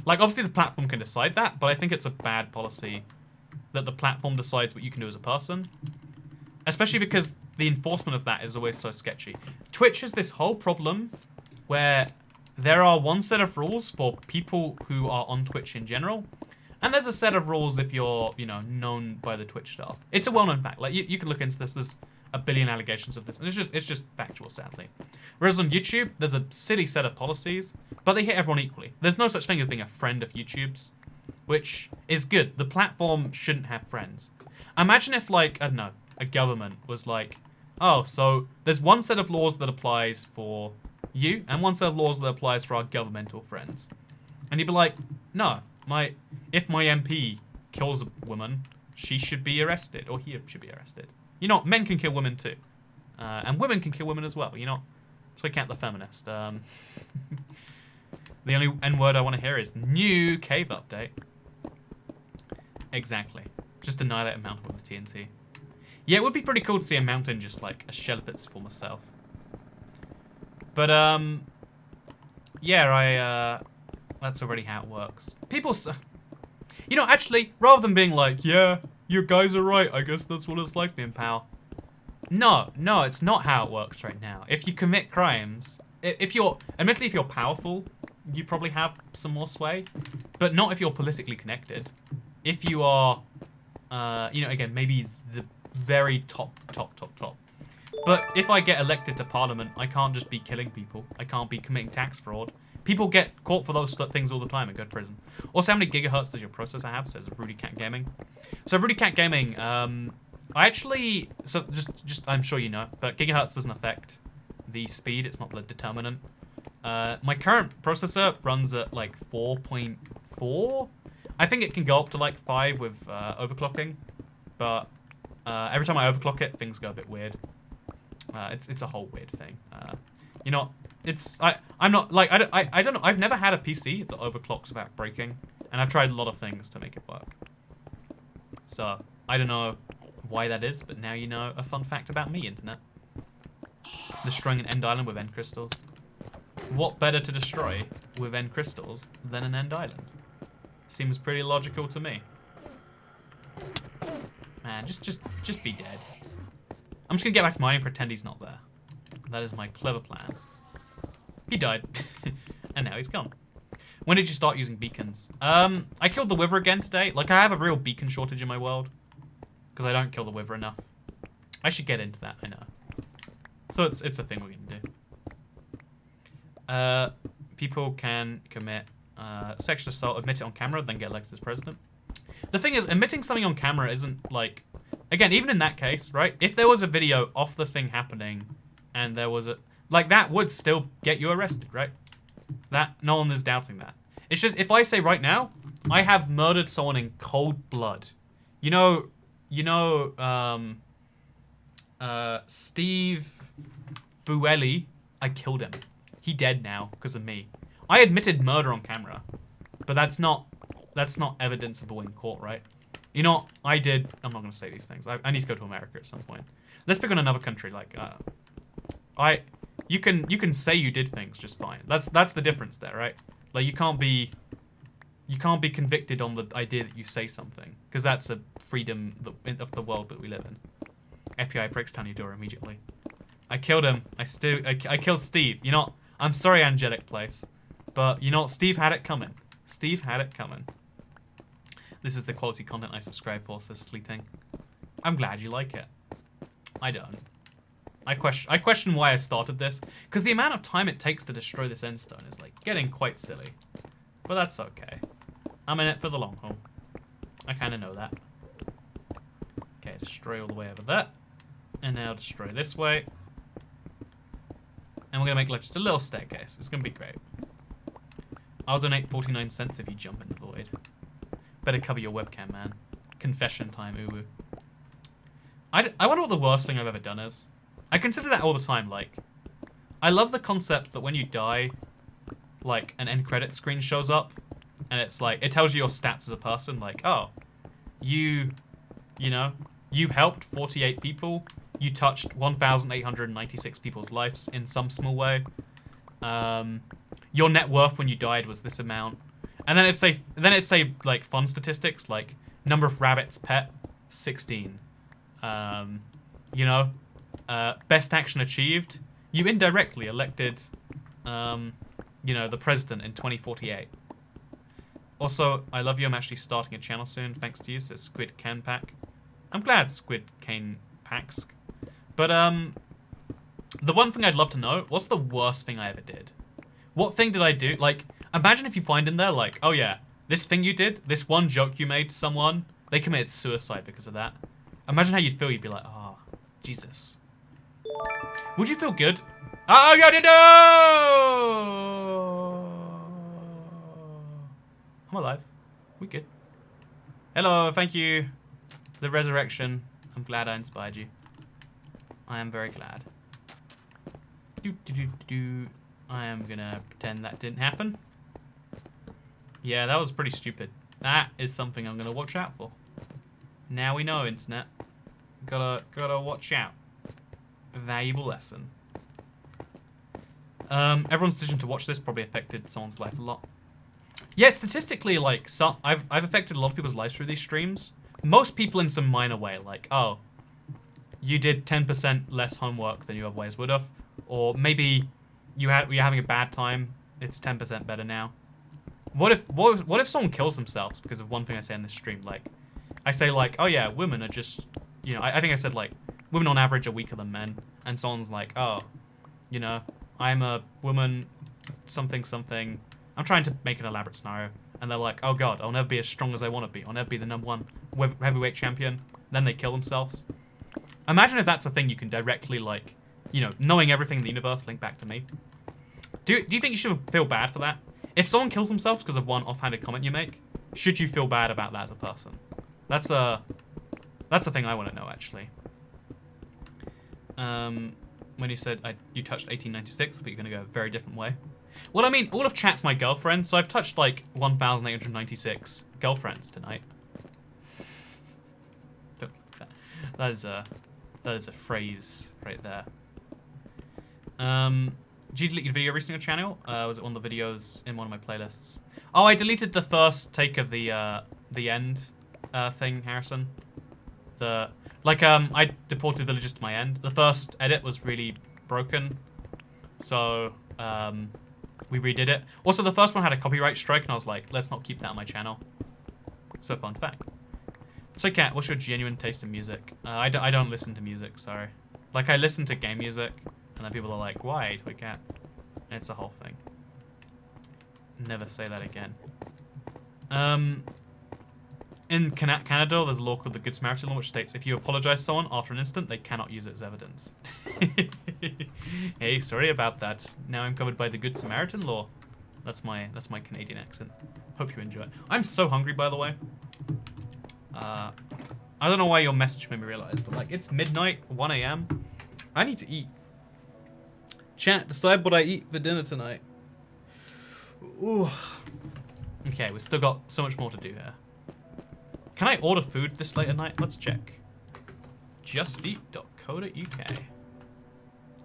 Like, obviously the platform can decide that, but I think it's a bad policy that the platform decides what you can do as a person. Especially because the enforcement of that is always so sketchy. Twitch has this whole problem where there are one set of rules for people who are on Twitch in general, and there's a set of rules if you're, you know, known by the Twitch staff. It's a well-known fact. Like, you can look into this. There's a billion allegations of this, and it's just factual, sadly. Whereas on YouTube, there's a silly set of policies, but they hit everyone equally. There's no such thing as being a friend of YouTube's, which is good. The platform shouldn't have friends. Imagine if, like, I don't know, a government was like, oh, so there's one set of laws that applies for you and one set of laws that applies for our governmental friends. And you'd be like, no, if my MP kills a woman, she should be arrested, or he should be arrested. You know, men can kill women too. And women can kill women as well, you know. So I can't the feminist. The only N-word I want to hear is new cave update. Exactly. Just annihilate a mountain with the TNT. Yeah, it would be pretty cool to see a mountain just like a shell of its former self. But, yeah, that's already how it works. People, you know, actually, rather than being like, yeah, you guys are right, I guess that's what it's like to be in power. No, it's not how it works right now. If you commit crimes, admittedly, if you're powerful, you probably have some more sway, but not if you're politically connected. If you are, you know, again, maybe the very top. But if I get elected to parliament, I can't just be killing people. I can't be committing tax fraud. People get caught for those things all the time and go to prison. Also, how many gigahertz does your processor have? Says Rudy Cat Gaming. So Rudy Cat Gaming, I actually, so just I'm sure you know, but gigahertz doesn't affect the speed. It's not the determinant. My current processor runs at like 4.4. I think it can go up to like 5 with overclocking, but every time I overclock it, things go a bit weird. It's a whole weird thing. You know, I'm not like I don't know. I've never had a PC that overclocks without breaking, and I've tried a lot of things to make it work. So I don't know why that is, but now you know a fun fact about me, internet. Destroying an end island with end crystals. What better to destroy with end crystals than an end island? Seems pretty logical to me. Man, just be dead. I'm just gonna get back to mining and pretend he's not there. That is my clever plan. He died. And now he's gone. When did you start using beacons? I killed the Wither again today. Like, I have a real beacon shortage in my world. Because I don't kill the Wither enough. I should get into that, I know. So it's a thing we're gonna do. People can commit sexual assault, admit it on camera, then get elected as president. The thing is, admitting something on camera isn't like... Again, even in that case, right? If there was a video of the thing happening, and there was a... Like, that would still get you arrested, right? No one is doubting that. It's just, if I say right now, I have murdered someone in cold blood. Steve Buelli, I killed him. He dead now because of me. I admitted murder on camera, but that's not evidenceable in court, right? You know what I did? I'm not going to say these things. I need to go to America at some point. Let's pick on another country. Like, you can say you did things just fine. That's the difference there, right? Like, you can't be convicted on the idea that you say something, because that's a freedom of the world that we live in. FBI breaks down your door immediately. I killed him. I killed Steve. You know, I'm sorry, Angelic Place, but you know what? Steve had it coming. Steve had it coming. This is the quality content I subscribe for, says Sleeting. I'm glad you like it. I don't. I question why I started this, because the amount of time it takes to destroy this endstone is like getting quite silly. But that's okay. I'm in it for the long haul. I kind of know that. Okay, destroy all the way over there. And now destroy this way. And we're going to make like just a little staircase. It's going to be great. I'll donate 49 cents if you jump in the void. Better cover your webcam, man. Confession time, uwu. I wonder what the worst thing I've ever done is. I consider that all the time, like... I love the concept that when you die, like, an end credit screen shows up, and it's like, it tells you your stats as a person, like, oh, you know, you helped 48 people, you touched 1,896 people's lives in some small way, your net worth when you died was this amount, and then it'd say, like, fun statistics, like, number of rabbits pet, 16, you know, best action achieved, you indirectly elected, you know, the president in 2048. Also, I love you. I'm actually starting a channel soon, thanks to you. So Squid Can Pack. I'm glad Squid Cane packs. But the one thing I'd love to know: what's the worst thing I ever did? What thing did I do? Like, imagine if you find in there, like, oh yeah, this thing you did, this one joke you made to someone, they committed suicide because of that. Imagine how you'd feel. You'd be like, oh, Jesus. Would you feel good? Oh, God, no! I'm alive. We good. Hello, thank you. The resurrection. I'm glad I inspired you. I am very glad. I am gonna pretend that didn't happen. Yeah, that was pretty stupid. That is something I'm gonna watch out for. Now we know, internet. Gotta watch out. A valuable lesson. Everyone's decision to watch this probably affected someone's life a lot. Yeah, statistically, like, I've affected a lot of people's lives through these streams. Most people in some minor way, like, oh, you did 10% less homework than you otherwise would have, or maybe you're having a bad time. It's 10% better now. What if someone kills themselves because of one thing I say in this stream? Like, I say like, oh yeah, women are just, you know, I think I said like, women on average are weaker than men, and someone's like, oh, you know, I'm a woman, something. I'm trying to make an elaborate scenario, and they're like, oh god, I'll never be as strong as I want to be. I'll never be the #1 heavyweight champion. Then they kill themselves. Imagine if that's a thing you can directly, like, you know, knowing everything in the universe, link back to me. Do you think you should feel bad for that? If someone kills themselves because of one offhanded comment you make, should you feel bad about that as a person? That's the thing I want to know, actually. When you said you touched 1896, I thought you were going to go a very different way. Well, I mean, all of chat's my girlfriend, so I've touched like 1,896 girlfriends tonight. That is a phrase right there. Did you delete your video recently on your channel? Was it one of the videos in one of my playlists? Oh, I deleted the first take of the end thing, Harrison. I deported villagers to my end. The first edit was really broken, so we redid it. Also, the first one had a copyright strike, and I was like, let's not keep that on my channel. So, fun fact. So, Kat, what's your genuine taste in music? I don't listen to music, sorry. Like, I listen to game music, and then people are like, why, Toy Cat? And it's a whole thing. Never say that again. In Canada, there's a law called the Good Samaritan law, which states if you apologize to someone after an incident, they cannot use it as evidence. Hey, sorry about that. Now I'm covered by the Good Samaritan law. That's my Canadian accent. Hope you enjoy it. I'm so hungry, by the way. I don't know why your message made me realize, but like it's midnight, 1 a.m. I need to eat. Chat, decide what I eat for dinner tonight. Ooh. Okay, we've still got so much more to do here. Can I order food this late at night? Let's check. justeat.co.uk.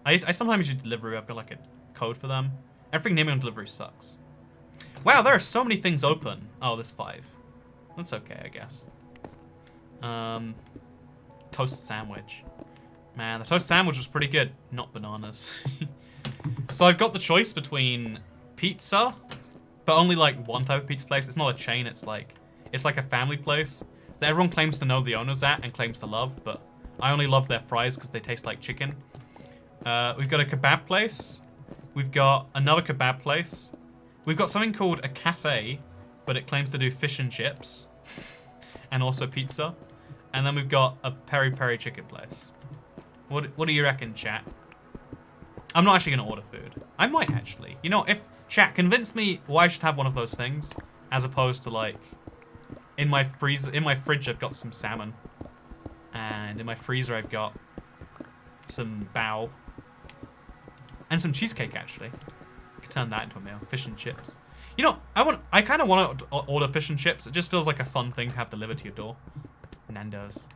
I sometimes use Deliveroo. I've got like a code for them. Everything near me on Deliveroo sucks. Wow, there are so many things open. Oh, there's 5. That's okay, I guess. Toast sandwich. Man, the toast sandwich was pretty good. Not bananas. So I've got the choice between pizza, but only like one type of pizza place. It's not a chain. It's like a family place that everyone claims to know the owners at and claims to love, but I only love their fries because they taste like chicken. We've got a kebab place. We've got another kebab place. We've got something called a cafe, but it claims to do fish and chips and also pizza. And then we've got a peri-peri chicken place. What do you reckon, chat? I'm not actually going to order food. I might actually. You know, if chat convince me why I should have one of those things, as opposed to like in my fridge I've got some salmon, and in my freezer I've got some bao and some cheesecake. Actually, I could turn that into a meal. Fish and chips. You know, I kind of want to order fish and chips. It just feels like a fun thing to have delivered to your door. Nando's.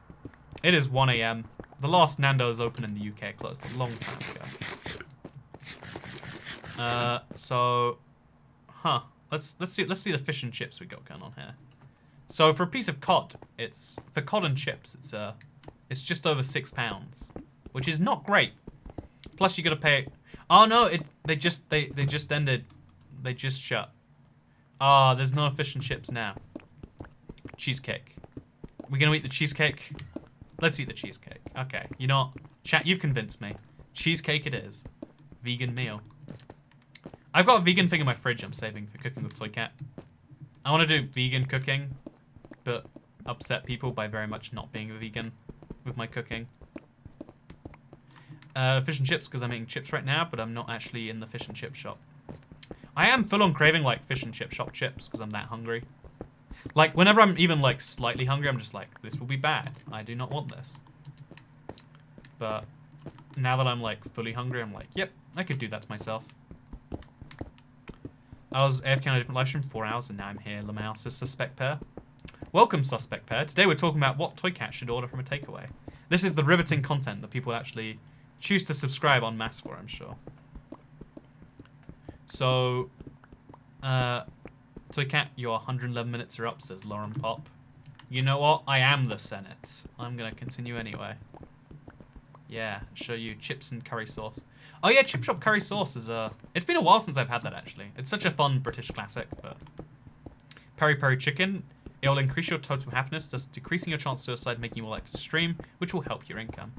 It is 1 a.m. The last Nando's open in the UK closed a long time ago. Let's see the fish and chips we got going on here. So for a piece of cod, for cod and chips, it's just over £6, which is not great. Plus you gotta pay. Oh no, they just ended. They just shut. Ah, there's no fish and chips now. Cheesecake. We're gonna eat the cheesecake. Let's eat the cheesecake. Okay, you know what? Chat, you've convinced me. Cheesecake it is. Vegan meal. I've got a vegan thing in my fridge I'm saving for cooking with Toy Cat. I want to do vegan cooking, but upset people by very much not being a vegan with my cooking. Fish and chips because I'm eating chips right now, but I'm not actually in the fish and chip shop. I am full on craving like fish and chip shop chips because I'm that hungry. Like whenever I'm even like slightly hungry, I'm just like, this will be bad. I do not want this. But now that I'm like fully hungry, I'm like, yep, I could do that to myself. I was AFK on a different live stream for 4 hours and now I'm here. Lamau says Suspect Pair. Welcome, Suspect Pair. Today we're talking about what Toy Cat should order from a takeaway. This is the riveting content that people actually choose to subscribe en masse for, I'm sure. So, Toy Cat, your 111 minutes are up, says Lauren Pop. You know what? I am the Senate. I'm going to continue anyway. Yeah, show you chips and curry sauce. Oh yeah, Chip Shop curry sauce is it's been a while since I've had that actually. It's such a fun British classic, but peri peri chicken. It will increase your total happiness, thus decreasing your chance of suicide, making you more likely to stream, which will help your income.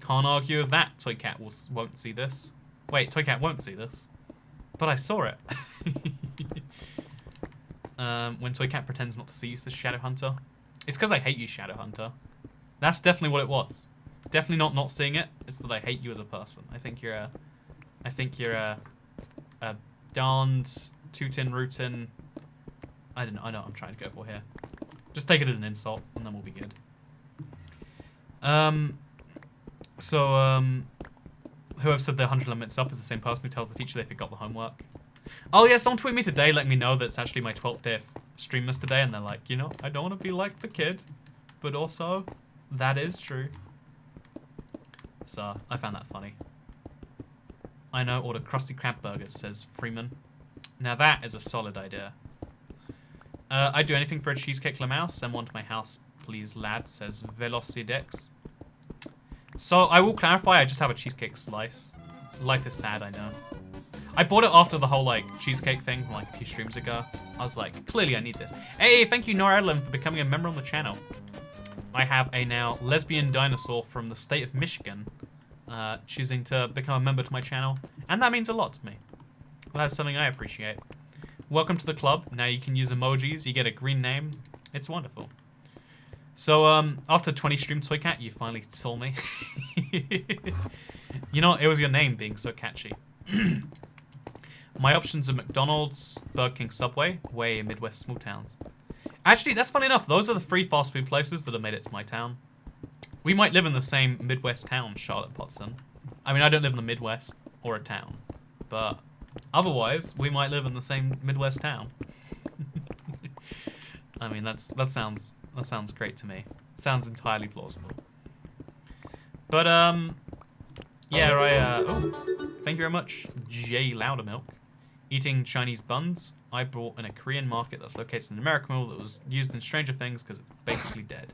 Can't argue with that. Toy Cat won't see this. Wait, Toy Cat won't see this, but I saw it. When Toy Cat pretends not to see you, says Shadow Hunter. It's because I hate you, Shadow Hunter. That's definitely what it was. Definitely not seeing it. It's that I hate you as a person. I think you're a darned tootin' rootin'. I know what I'm trying to go for here. Just take it as an insult, and then we'll be good. Whoever said the 100 limits up is the same person who tells the teacher they forgot the homework. Oh yeah, someone tweeted me today letting me know that it's actually my 12th day of streamers today, and they're like, you know, I don't want to be like the kid, but also, that is true. So, I found that funny. I know, order Krusty Krab burgers, says Freeman. Now that is a solid idea. I'd do anything for a cheesecake Lamau. Send one to my house, please, lad, says Velocidex. So, I will clarify, I just have a cheesecake slice. Life is sad, I know. I bought it after the whole, like, cheesecake thing from, like, a few streams ago. I was like, clearly I need this. Hey, thank you, Nora Adlin, for becoming a member on the channel. I have a now lesbian dinosaur from the state of Michigan choosing to become a member to my channel, and that means a lot to me. That's something I appreciate. Welcome to the club. Now you can use emojis, you get a green name. It's wonderful. So, after 20 streams, Toy Cat, you finally saw me. You know, it was your name being so catchy. My options are McDonald's, Burger King, Subway, way Midwest small towns. Actually, that's funny enough. Those are the 3 fast food places that have made it to my town. We might live in the same Midwest town, Charlotte Potson. I mean, I don't live in the Midwest or a town, but otherwise, we might live in the same Midwest town. I mean, that sounds great to me. Sounds entirely plausible. But yeah, oh, thank you very much, J Loudermilk. Eating Chinese buns. I bought in a Korean market that's located in an American mill that was used in Stranger Things because it's basically dead.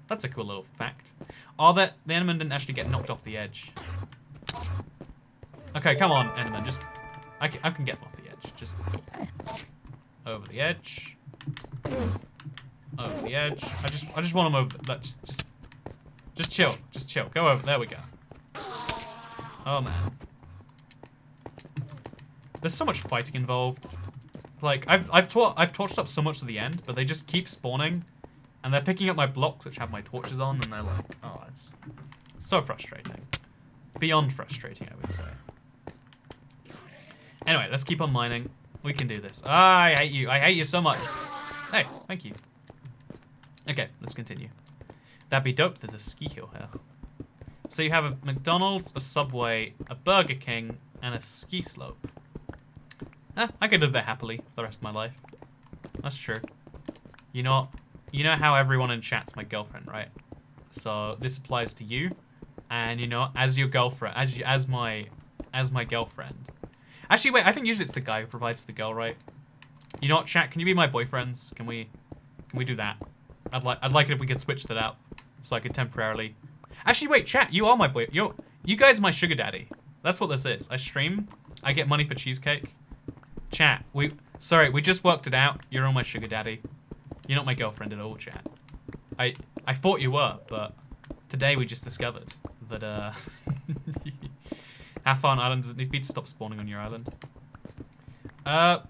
That's a cool little fact. Oh, the Enderman didn't actually get knocked off the edge. Okay, come on, Enderman. Just, I can get off the edge. Just over the edge. Over the edge. I just want him over. Just chill. Just chill. Go over. There we go. Oh man. There's so much fighting involved. Like I've torched up so much to the end, but they just keep spawning, and they're picking up my blocks which have my torches on, and they're like, oh, it's so frustrating. Beyond frustrating, I would say. Anyway, let's keep on mining. We can do this. Ah, I hate you. I hate you so much. Hey, thank you. Okay, let's continue. That'd be dope. There's a ski hill here. So you have a McDonald's, a Subway, a Burger King, and a ski slope. I could live there happily for the rest of my life. That's true. You know how everyone in chat's my girlfriend, right? So this applies to you, and you know, as your girlfriend, as my girlfriend. Actually, wait. I think usually it's the guy who provides for the girl, right? You know what, chat? Can you be my boyfriends? Can we do that? I'd like it if we could switch that out, so I could temporarily. Actually, wait, chat. You are my boy. You guys are my sugar daddy. That's what this is. I stream. I get money for cheesecake. Chat. We just worked it out. You're all my sugar daddy. You're not my girlfriend at all, chat. I thought you were, but today we just discovered that how far an island does it need to be to stop spawning on your island?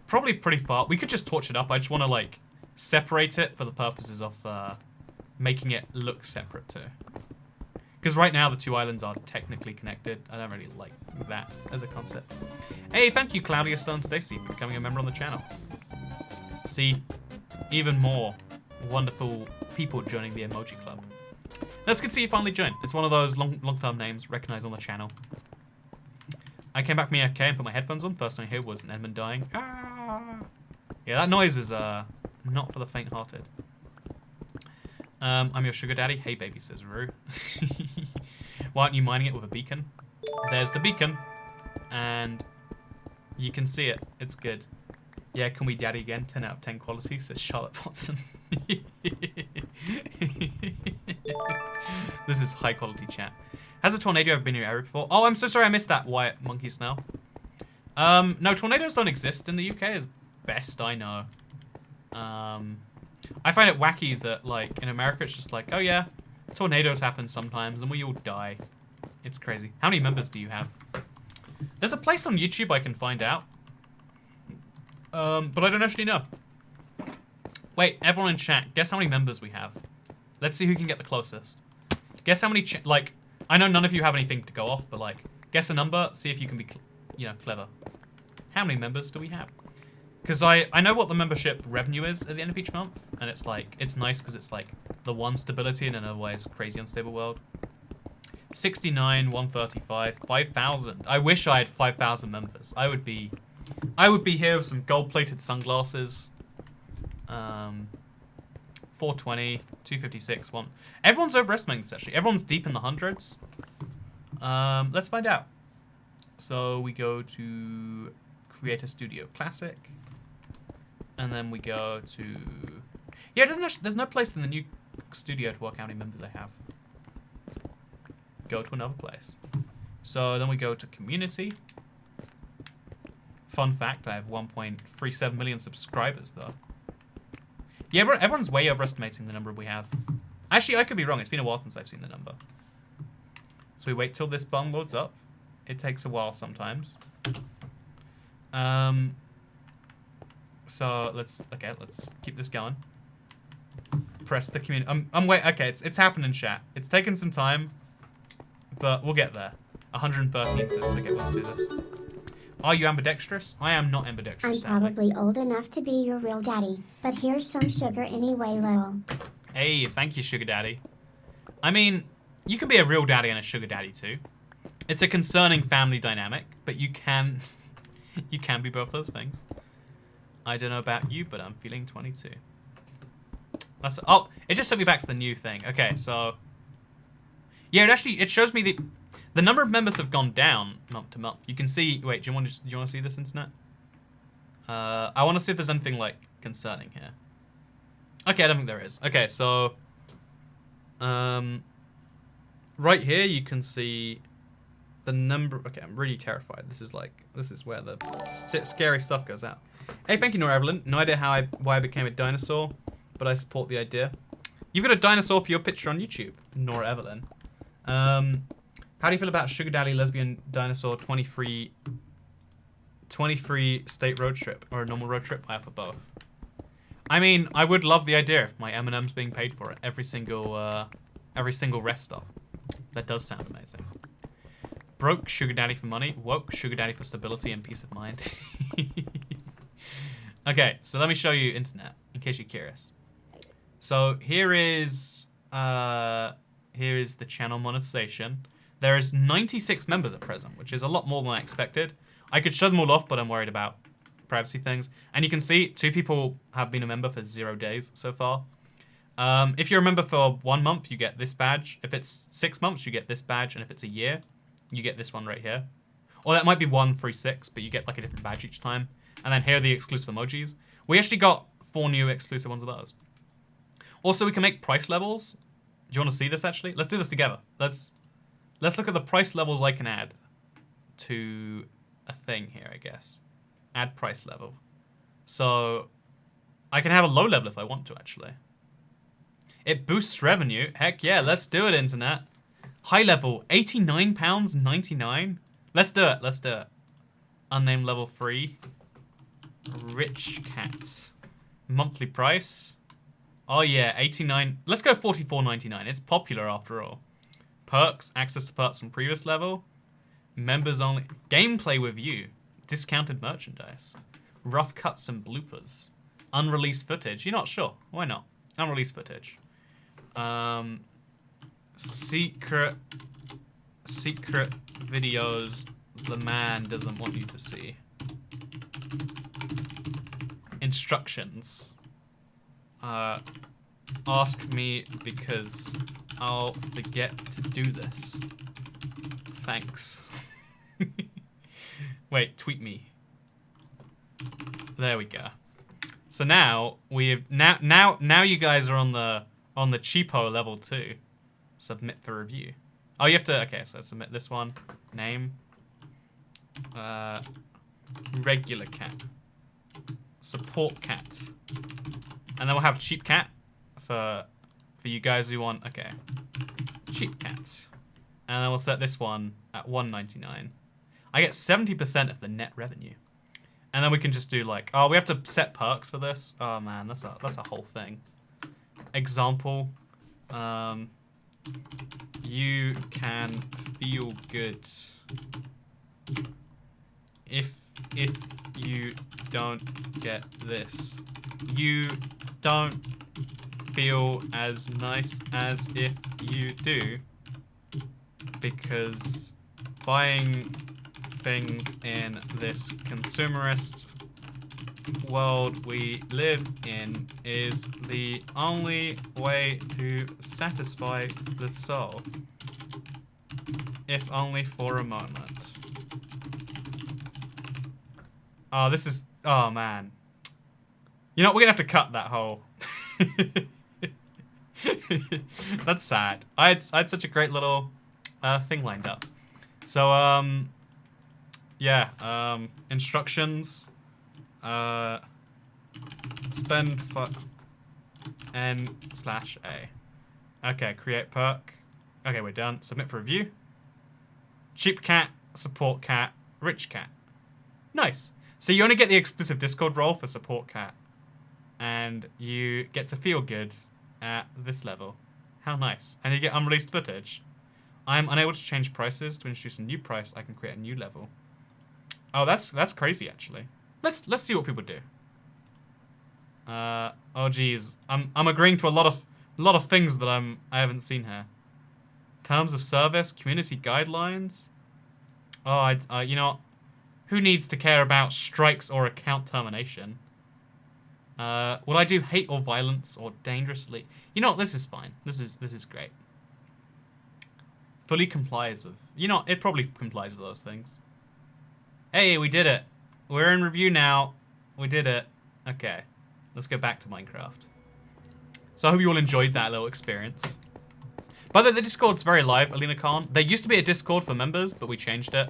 Probably pretty far. We could just torch it up. I just want to like separate it for the purposes of making it look separate too. Because right now the two islands are technically connected. I don't really like that as a concept. Hey, thank you, Claudia Stone Stacy, for becoming a member on the channel. See, even more wonderful people joining the Emoji Club. That's good to see you finally joined. It's one of those long-term names recognized on the channel. I came back from AFK and put my headphones on. First thing I heard was an Edmund dying. Ah! Yeah, that noise is not for the faint-hearted. I'm your sugar daddy. Hey, baby, says Rue. Why aren't you mining it with a beacon? There's the beacon. And you can see it. It's good. Yeah, can we daddy again? 10 out of 10 quality, says Charlotte Watson. This is high-quality chat. Has a tornado ever been in your area before? Oh, I'm so sorry I missed that, Wyatt Monkey Snell. No, tornadoes don't exist in the UK as best I know. I find it wacky that, like, in America it's just like, oh yeah, tornadoes happen sometimes and we all die. It's crazy. How many members do you have? There's a place on YouTube I can find out. But I don't actually know. Wait, everyone in chat, guess how many members we have. Let's see who can get the closest. Guess how many, like, I know none of you have anything to go off, but, like, guess a number, see if you can be, you know, clever. How many members do we have? Because I know what the membership revenue is at the end of each month, and it's, like, it's nice because it's, like, the one stability in an otherwise crazy unstable world. 69, 135, 5,000. I wish I had 5,000 members. I would be here with some gold-plated sunglasses. 420, 256, 1. Everyone's overestimating this, actually. Everyone's deep in the hundreds. Let's find out. So we go to Create a Studio Classic. And then we go to... Yeah, there's no place in the new studio to work out how many members I have. Go to another place. So then we go to Community. Fun fact, I have 1.37 million subscribers, though. Yeah, everyone's way overestimating the number we have. Actually, I could be wrong. It's been a while since I've seen the number. So we wait till this button loads up. It takes a while sometimes. So let's keep this going. Press the community. Okay, it's happening, chat. It's taken some time, but we'll get there. 113 says to get one to do this. Are you ambidextrous? I am not ambidextrous. I'm probably old enough to be your real daddy, but here's some sugar anyway, lol. Hey, thank you, sugar daddy. I mean, you can be a real daddy and a sugar daddy too. It's a concerning family dynamic, but you can be both those things. I don't know about you, but I'm feeling 22. Oh, it just took me back to the new thing. Okay, so yeah, it shows me the number of members have gone down month to month. You can see. Wait, do you want to see this, internet? I want to see if there's anything like concerning here. Okay, I don't think there is. Okay, so right here you can see the number. Okay, I'm really terrified. This is where the scary stuff goes out. Hey, thank you, Nora Evelyn. No idea why I became a dinosaur, but I support the idea. You've got a dinosaur for your picture on YouTube, Nora Evelyn. How do you feel about Sugar Daddy Lesbian Dinosaur 23 state road trip or a normal road trip? I have for both. I mean, I would love the idea if my M&M's being paid for it every single rest stop. That does sound amazing. Broke Sugar Daddy for money, woke Sugar Daddy for stability and peace of mind. Okay, so let me show you internet in case you're curious. So here is the channel monetization. There is 96 members at present, which is a lot more than I expected. I could shut them all off, but I'm worried about privacy things. And you can see 2 people have been a member for 0 days so far. If you're a member for 1 month, you get this badge. If it's 6 months, you get this badge. And if it's a year, you get this one right here. Or that might be 136, but you get like a different badge each time. And then here are the exclusive emojis. We actually got 4 new exclusive ones of those. Also, we can make price levels. Do you want to see this, actually? Let's do this together. Let's look at the price levels I can add to a thing here, I guess. Add price level. So I can have a low level if I want to, actually. It boosts revenue. Heck yeah, let's do it, internet. High level, £89.99. Let's do it. Unnamed level 3. Rich cat. Monthly price. Oh yeah, 89. Let's go 44.99. It's popular after all. Perks, access to perks from previous level. Members only. Gameplay with you. Discounted merchandise. Rough cuts and bloopers. Unreleased footage. You're not sure. Why not? Unreleased footage. Secret videos the man doesn't want you to see. Instructions. Ask me because I'll forget to do this. Thanks. Wait, tweet me. There we go. So now we've now you guys are on the cheapo level 2. Submit for review. Oh, you have to. Okay, so submit this one. Name. Regular cat. Support cat. And then we'll have cheap cat for you guys who want. Okay. Cheap cat. And then we'll set this one at $1.99. I get 70% of the net revenue. And then we can just do like, oh, we have to set perks for this. Oh man, that's a whole thing. Example. You can feel good if you don't get this. You don't feel as nice as if you do, because buying things in this consumerist world we live in is the only way to satisfy the soul, if only for a moment. Oh, this is... Oh, man. You know what? We're going to have to cut that whole... That's sad. I had such a great little thing lined up. So, yeah. Instructions. Spend for N/A. Okay, create perk. Okay, we're done. Submit for review. Cheap cat, support cat, rich cat. Nice. So you only get the exclusive Discord role for support cat. And you get to feel good at this level. How nice. And you get unreleased footage. I'm unable to change prices. To introduce a new price, I can create a new level. Oh, that's crazy actually. Let's see what people do. Oh geez. I'm agreeing to a lot of things that I haven't seen here. Terms of service, community guidelines. Oh, you know what? Who needs to care about strikes or account termination? Will I do hate or violence or dangerously? You know what? This is fine. This is great. Fully complies with. You know, it probably complies with those things. Hey, we did it. We're in review now. We did it. Okay, let's go back to Minecraft. So I hope you all enjoyed that little experience. By the way, the Discord's very live, Alina Khan. There used to be a Discord for members, but we changed it.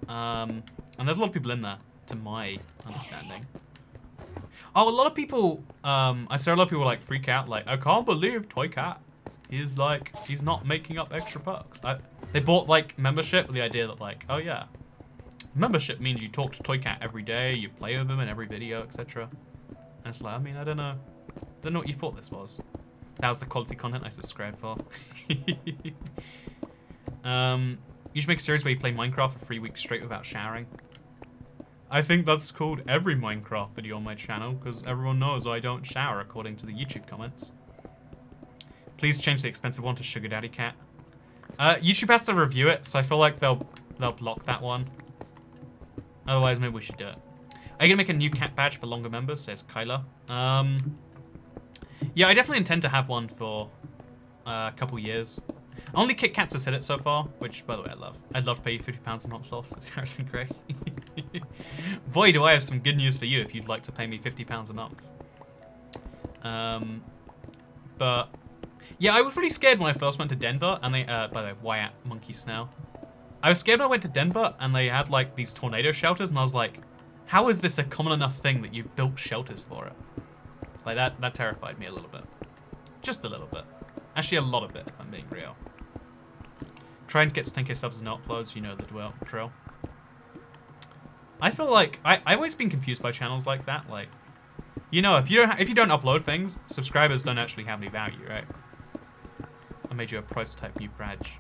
And there's a lot of people in there, to my understanding. Oh, a lot of people, I saw a lot of people like freak out, like, I can't believe Toy Cat is like, he's not making up extra perks. They bought like membership with the idea that like, oh yeah, membership means you talk to Toy Cat every day, you play with him in every video, etc. And it's like, I mean, I don't know what you thought this was. That was the quality content I subscribed for. You should make a series where you play Minecraft for 3 weeks straight without showering. I think that's called every Minecraft video on my channel, because everyone knows I don't shower according to the YouTube comments. Please change the expensive one to Sugar Daddy Cat. YouTube has to review it, so I feel like they'll block that one. Otherwise, maybe we should do it. Are you gonna make a new cat badge for longer members? Says Kyla. Yeah, I definitely intend to have one for a couple years. Only Kit Kats has hit it so far, which, by the way, I love. I'd love to pay you £50 a month, Floss. It's Harrison Gray. Boy, do I have some good news for you if you'd like to pay me £50 a month. But yeah, I was really scared when I first went to Denver, and they, by the way, Wyatt Monkey Snail. I was scared when I went to Denver, and they had like these tornado shelters, and I was like, how is this a common enough thing that you built shelters for it? Like that terrified me a little bit. Just a little bit. Actually, a lot of it, if I'm being real. Trying to get to 10k subs and no uploads, you know the drill. I feel like I've always been confused by channels like that. Like, you know, if you don't upload things, subscribers don't actually have any value, right? I made you a prototype new badge.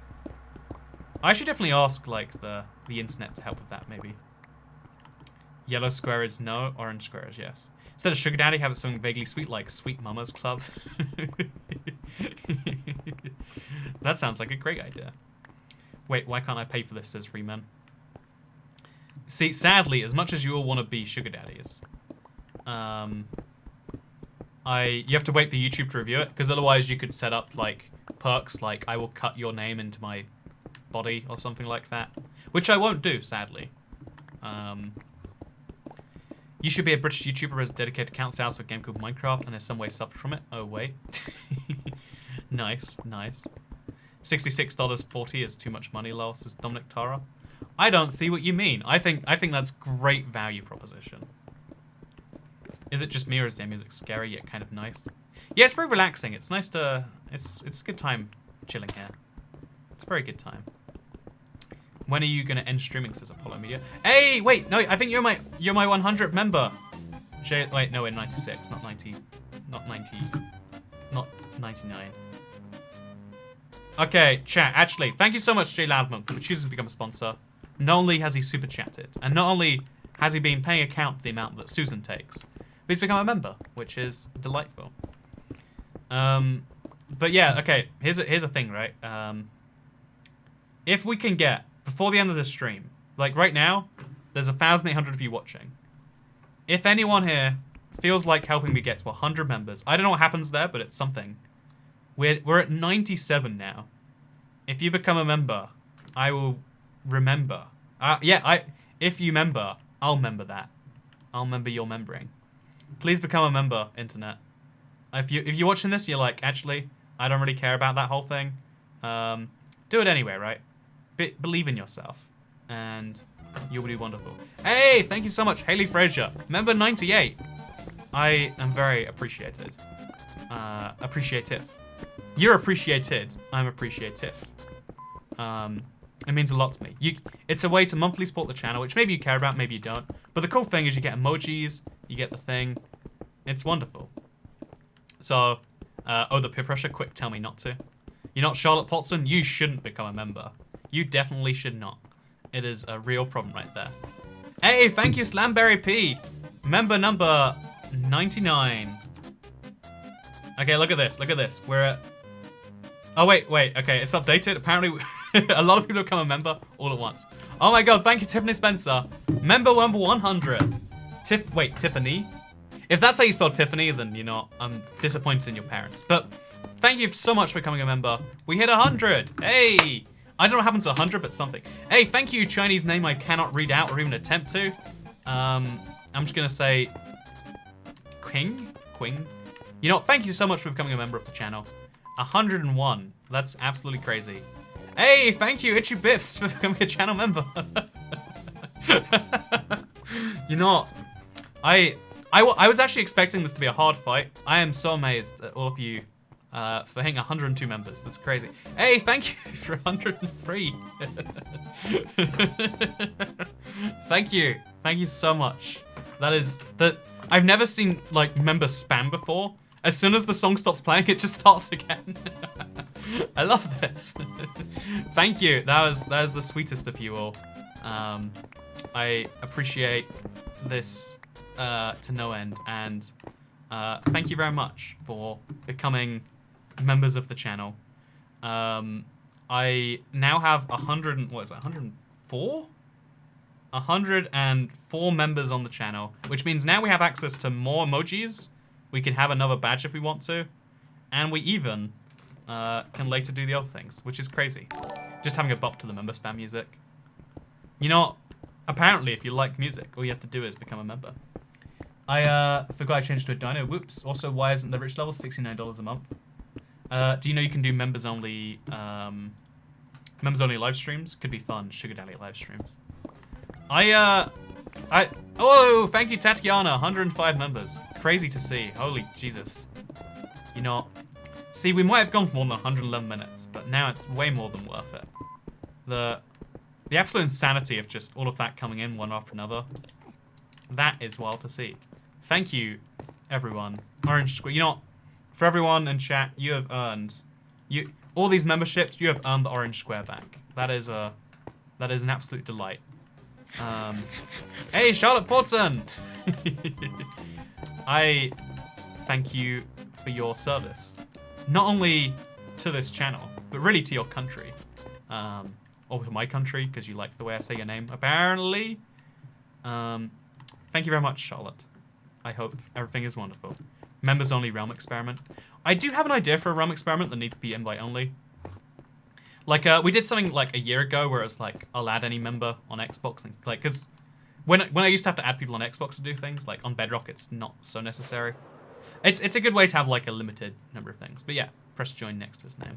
I should definitely ask, like, the internet to help with that, maybe. Yellow square is no, orange square is yes. Instead of sugar daddy, have it something vaguely sweet, like Sweet Mama's Club. That sounds like a great idea. Wait, why can't I pay for this, says Freeman. See, sadly, as much as you all want to be sugar daddies, you have to wait for YouTube to review it, because otherwise you could set up, like, perks, like, I will cut your name into my body, or something like that. Which I won't do, sadly. You should be a British YouTuber who has a dedicated account sales for a game called Minecraft and in some way suffered from it. Oh, wait. Nice, nice. $66.40 is too much money, lol, says Dominic Tara. I don't see what you mean. I think that's great value proposition. Is it just me or is their music scary yet kind of nice? Yeah, it's very relaxing. It's nice to... It's a good time chilling here. It's a very good time. When are you gonna end streaming, says Apollo Media? Hey, wait, no, I think you're my 100th member. Wait, no, we're 96, not 90, not 99. Okay, chat. Actually, thank you so much, Jay Loudman, for choosing to become a sponsor. Not only has he super chatted, and not only has he been paying account for the amount that Susan takes, but he's become a member, which is delightful. But yeah, okay. Here's a thing, right? If we can get before the end of the stream, like right now, there's 1,800 of you watching. If anyone here feels like helping me get to 100 members, I don't know what happens there, but it's something. We're at 97 now. If you become a member, I will remember. If you member, I'll member that. I'll member your membering. Please become a member, internet. If you're watching this, you're like, actually, I don't really care about that whole thing. Do it anyway, right? Believe in yourself, and you'll be wonderful. Hey, thank you so much, Haley Frazier, member 98. I am very appreciated. Appreciative. You're appreciated. I'm appreciative. It means a lot to me. It's a way to monthly support the channel, which maybe you care about, maybe you don't. But the cool thing is you get emojis, you get the thing. It's wonderful. So, the peer pressure, quick, tell me not to. You're not Charlotte Potson, you shouldn't become a member. You definitely should not. It is a real problem right there. Hey, thank you, Slamberry P. Member number 99. Okay, look at this. Look at this. We're at... Oh, wait. Okay, it's updated. Apparently, a lot of people have become a member all at once. Oh my god, thank you, Tiffany Spencer. Member number 100. Tiffany? If that's how you spell Tiffany, then you're not... I'm disappointed in your parents. But thank you so much for becoming a member. We hit 100. Hey! I don't know what happens to 100, but something. Hey, thank you, Chinese name I cannot read out or even attempt to. I'm just going to say... Quing? You know what? Thank you so much for becoming a member of the channel. 101. That's absolutely crazy. Hey, thank you, Itchy Bips, for becoming a channel member. You know what? I was actually expecting this to be a hard fight. I am so amazed at all of you for hitting 102 members. That's crazy. Hey, thank you for 103. Thank you. Thank you so much. I've never seen like member spam before. As soon as the song stops playing, it just starts again. I love this. Thank you. That was the sweetest of you all. I appreciate this to no end, and thank you very much for becoming members of the channel. I now have 104? 104 members on the channel, which means now we have access to more emojis. We can have another badge if we want to, and we even can later do the other things, which is crazy. Just having a bop to the member spam music. You know, apparently if you like music, all you have to do is become a member. I forgot I changed to a dino. Whoops. Also, why isn't the rich level $69 a month? Do you know you can do members only live streams? Could be fun. Sugar Daddy live streams. Oh, thank you, Tatiana. 105 members. Crazy to see. Holy Jesus. You know, see, we might have gone for more than 111 minutes, but now it's way more than worth it. The absolute insanity of just all of that coming in one after another. That is wild to see. Thank you, everyone. Orange Square. You know, for everyone in chat, you have All these memberships, you have earned the orange square back. That is an absolute delight. Hey, Charlotte Portson! I thank you for your service. Not only to this channel, but really to your country. Or to my country, because you like the way I say your name, apparently. Thank you very much, Charlotte. I hope everything is wonderful. Members only realm experiment. I do have an idea for a realm experiment that needs to be invite only. Like, we did something like a year ago where it was like, I'll add any member on Xbox. And like, because when I used to have to add people on Xbox to do things, like on Bedrock, it's not so necessary. It's a good way to have like a limited number of things. But yeah, press join next to his name.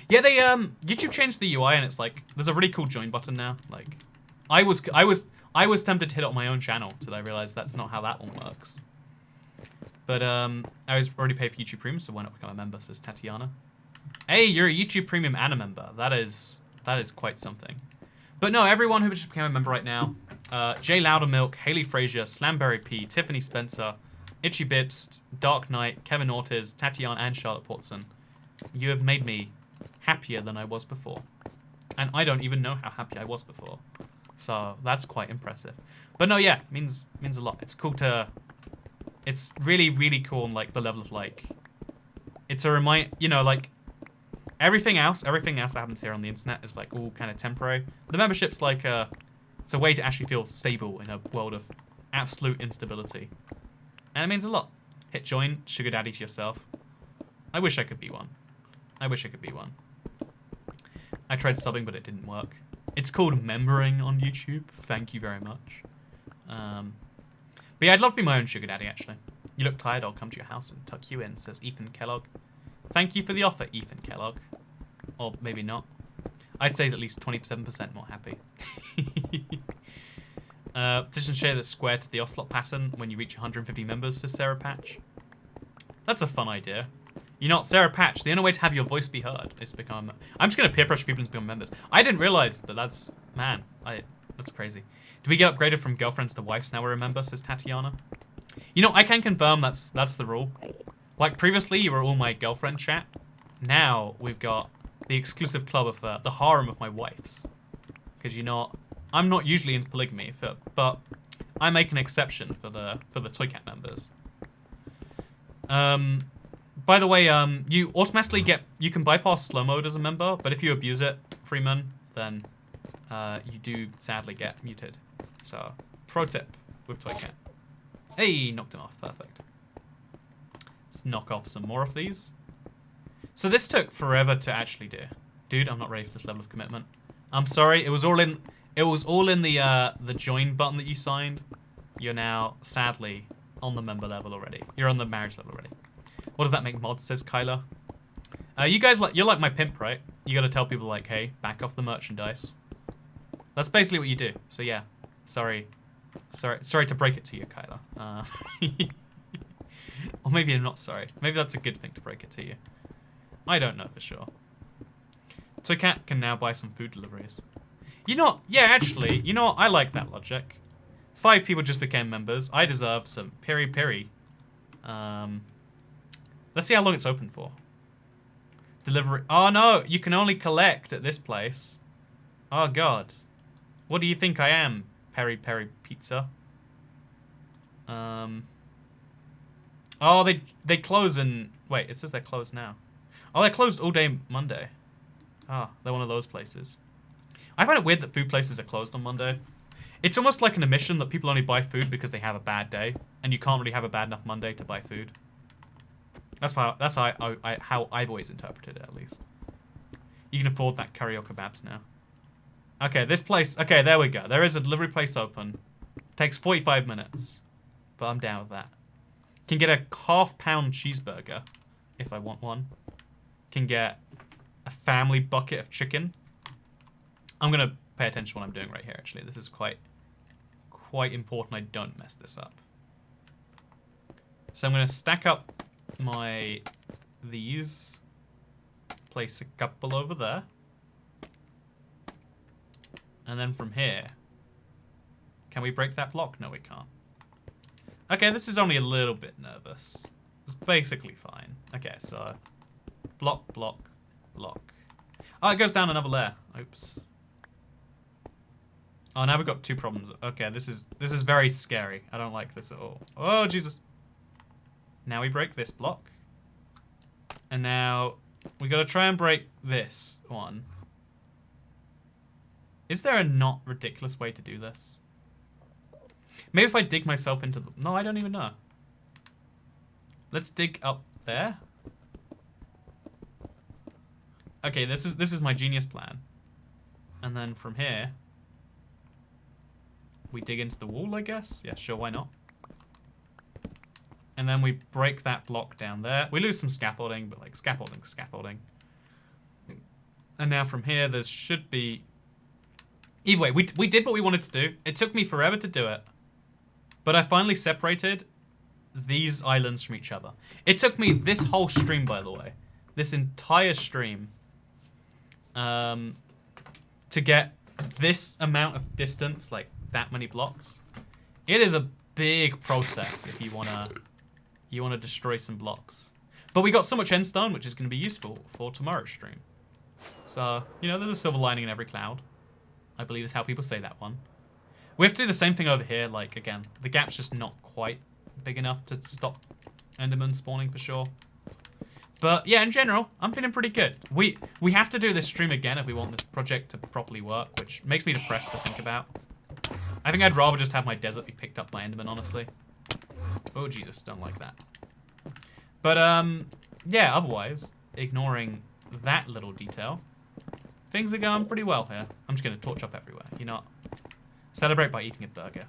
Yeah, they YouTube changed the UI and it's like there's a really cool join button now. Like, I was tempted to hit it on my own channel until I realized that's not how that one works. But I was already paid for YouTube Premium, so why not become a member? Says Tatiana. Hey, you're a YouTube Premium and a member. That is quite something. But no, everyone who just became a member right now, Jay Loudermilk, Haley Frazier, Slamberry P, Tiffany Spencer, Itchy Bibst, Dark Knight, Kevin Ortiz, Tatiana, and Charlotte Portson. You have made me happier than I was before. And I don't even know how happy I was before. So that's quite impressive. But no, yeah, means a lot. It's cool to... It's really, really cool on, like, the level of, like... It's a like... Everything else that happens here on the internet is, like, all kind of temporary. The membership's, like, it's a way to actually feel stable in a world of absolute instability. And it means a lot. Hit join, sugar daddy to yourself. I wish I could be one. I tried subbing, but it didn't work. It's called membering on YouTube. Thank you very much. But yeah, I'd love to be my own sugar daddy, actually. You look tired, I'll come to your house and tuck you in, says Ethan Kellogg. Thank you for the offer, Ethan Kellogg. Or maybe not. I'd say he's at least 27% more happy. Petition share the square to the Ocelot pattern when you reach 150 members, says Sarah Patch. That's a fun idea. You know what, Sarah Patch, the only way to have your voice be heard is to become... I'm just going to peer pressure people into becoming members. I didn't realize that that's... Man, that's crazy. Do we get upgraded from girlfriends to wives now we're a member, says Tatiana? You know, I can confirm that's the rule. Like, previously, you were all my girlfriend chat. Now, we've got the exclusive club of the harem of my wives. Because, you know, I'm not usually into polygamy, but I make an exception for the Toy Cat members. By the way, you automatically you can bypass slow mode as a member, but if you abuse it, Freeman, then you do sadly get muted. So, pro tip with Toy Cat. Hey, knocked him off, perfect. Let's knock off some more of these. So this took forever to actually do. Dude, I'm not ready for this level of commitment. I'm sorry, it was all in the join button that you signed. You're now, sadly, on the member level already. You're on the marriage level already. What does that make mods, says Kyla. You guys, you're like my pimp, right? You gotta tell people like, hey, back off the merchandise. That's basically what you do. So yeah, sorry to break it to you, Kyla. Or maybe you're not sorry. Maybe that's a good thing to break it to you. I don't know for sure. So Cat can now buy some food deliveries. You know, yeah, actually, you know what? I like that logic. 5 people just became members. I deserve some peri-peri. Let's see how long it's open for. Delivery. Oh no, you can only collect at this place. Oh god. What do you think I am, peri-peri pizza? Oh, they close in... Wait, it says they're closed now. Oh, they're closed all day Monday. Ah, they're one of those places. I find it weird that food places are closed on Monday. It's almost like an admission that people only buy food because they have a bad day, and you can't really have a bad enough Monday to buy food. That's how I've always interpreted it, at least. You can afford that curry or kebabs now. Okay, this place... Okay, there we go. There is a delivery place open. Takes 45 minutes. But I'm down with that. Can get a half-pound cheeseburger, if I want one. Can get a family bucket of chicken. I'm going to pay attention to what I'm doing right here, actually. This is quite important I don't mess this up. So I'm going to stack up these. Place a couple over there. And then from here, can we break that block? No, we can't. Okay, this is only a little bit nervous. It's basically fine. Okay, so block, block, block. Oh, it goes down another layer. Oops. Oh, now we've got 2 problems. Okay, this is very scary. I don't like this at all. Oh, Jesus. Now we break this block. And now we got to try and break this one. Is there a not ridiculous way to do this? Maybe if I dig myself into the... No, I don't even know. Let's dig up there. Okay, this is my genius plan. And then from here, we dig into the wall, I guess. Yeah, sure, why not? And then we break that block down there. We lose some scaffolding, but like scaffolding. And now from here, there should be... Either way, we did what we wanted to do. It took me forever to do it. But I finally separated these islands from each other. It took me this whole stream, by the way. This entire stream. To get this amount of distance, like that many blocks. It is a big process if you wanna destroy some blocks. But we got so much endstone, which is going to be useful for tomorrow's stream. So, you know, there's a silver lining in every cloud. I believe is how people say that one. We have to do the same thing over here. Like, again, the gap's just not quite big enough to stop Enderman spawning for sure. But yeah, in general, I'm feeling pretty good. We have to do this stream again if we want this project to properly work, which makes me depressed to think about. I think I'd rather just have my desert be picked up by Enderman, honestly. Oh, Jesus, don't like that. But, yeah, otherwise, ignoring that little detail, things are going pretty well here. I'm just going to torch up everywhere. You know what? Celebrate by eating a burger.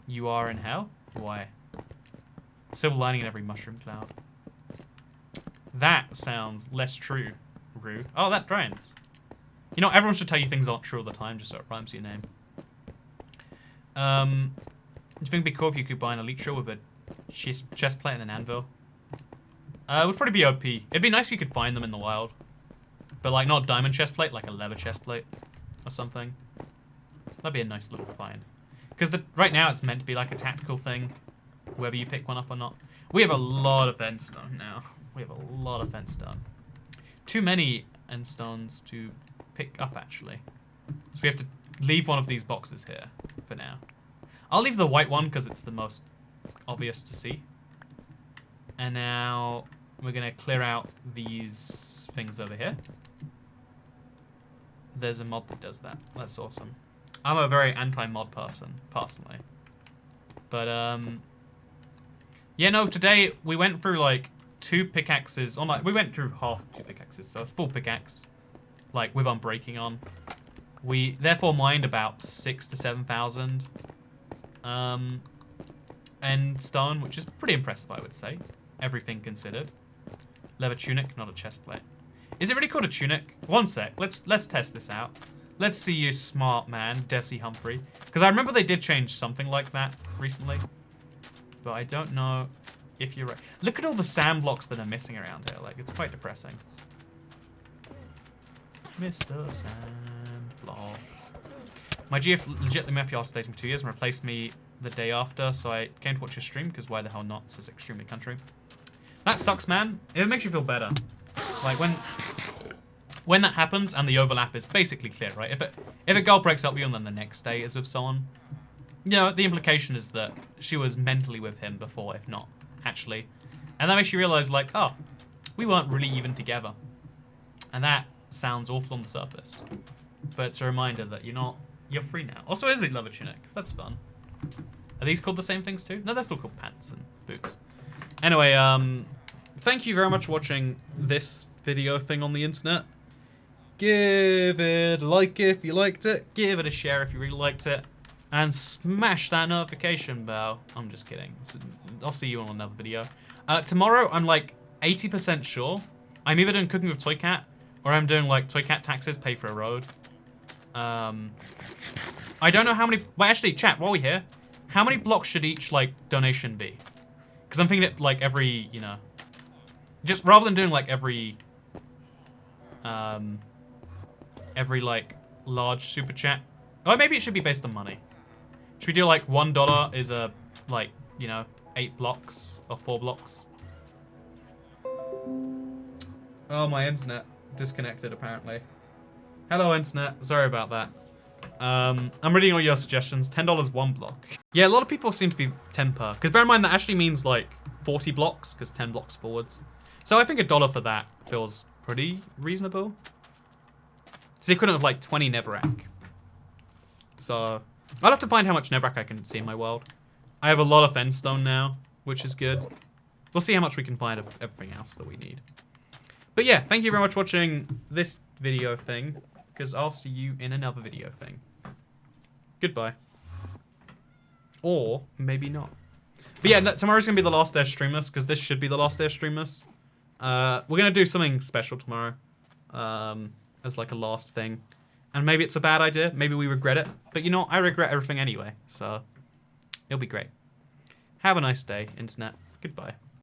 You are in hell? Why? Silver lining in every mushroom cloud. That sounds less true, Rue. Oh, that rhymes. You know, everyone should tell you things aren't true all the time, just so it rhymes with your name. Do you think it'd be cool if you could buy an Elytra with a chest plate and an anvil? It would probably be OP. It'd be nice if you could find them in the wild. But, like, not a diamond chest plate, like a leather chest plate or something. That'd be a nice little find. Because right now it's meant to be like a tactical thing, whether you pick one up or not. We have a lot of endstone now. We have a lot of endstone. Too many endstones to pick up, actually. So we have to leave one of these boxes here for now. I'll leave the white one because it's the most obvious to see. And now we're going to clear out these things over here. There's a mod that does that. That's awesome. I'm a very anti-mod person, personally. But, yeah, no, today we went through, like, 2 pickaxes. Or, like, we went through half 2 pickaxes, so a full pickaxe, like, with unbreaking on. We, therefore, mined about 6,000 to 7,000 end stone, which is pretty impressive, I would say. Everything considered. Leather tunic, not a chest plate. Is it really called a tunic? One sec, let's test this out. Let's see you, smart man, Desi Humphrey. Because I remember they did change something like that recently. But I don't know if you're right. Look at all the sand blocks that are missing around here. Like, it's quite depressing. Mr. Sand Blocks. My GF legitimately left after dating for 2 years and replaced me the day after, so I came to watch your stream, because why the hell not? This is extremely country. That sucks, man. It makes you feel better. Like, when that happens and the overlap is basically clear, right? If a girl breaks up with you and then the next day is with someone, you know, the implication is that she was mentally with him before, if not actually. And that makes you realize, like, oh, we weren't really even together. And that sounds awful on the surface. But it's a reminder that you're free now. Also, is it leather tunic? That's fun. Are these called the same things too? No, they're still called pants and boots. Anyway, thank you very much for watching this video thing on the internet. Give it a like if you liked it. Give it a share if you really liked it. And smash that notification bell. I'm just kidding. I'll see you on another video. Tomorrow, I'm like 80% sure. I'm either doing Cooking with Toy Cat, or I'm doing like Toy Cat taxes, pay for a road. I don't know how many... Well, actually, chat, while we're here, how many blocks should each, like, donation be? Because I'm thinking that, like, every, you know... Just rather than doing, like, every, like, large super chat. Or maybe it should be based on money. Should we do, like, $1 is a, like, you know, 8 blocks or 4 blocks? Oh, my internet disconnected apparently. Hello, internet. Sorry about that. I'm reading all your suggestions. $10 one block. Yeah, a lot of people seem to be 10 per. Because bear in mind that actually means like 40 blocks, because 10 blocks forwards. So I think $1 for that feels pretty reasonable. It's the equivalent of like 20 netherrack. So I'll have to find how much netherrack I can see in my world. I have a lot of endstone now, which is good. We'll see how much we can find of everything else that we need. But yeah, thank you very much for watching this video thing, because I'll see you in another video thing. Goodbye. Or maybe not. But yeah, no, tomorrow's going to be the last day of Streamless, because this should be the last day of Streamless. We're going to do something special tomorrow, as like a last thing. And maybe it's a bad idea, maybe we regret it. But you know, I regret everything anyway, so it'll be great. Have a nice day, internet. Goodbye.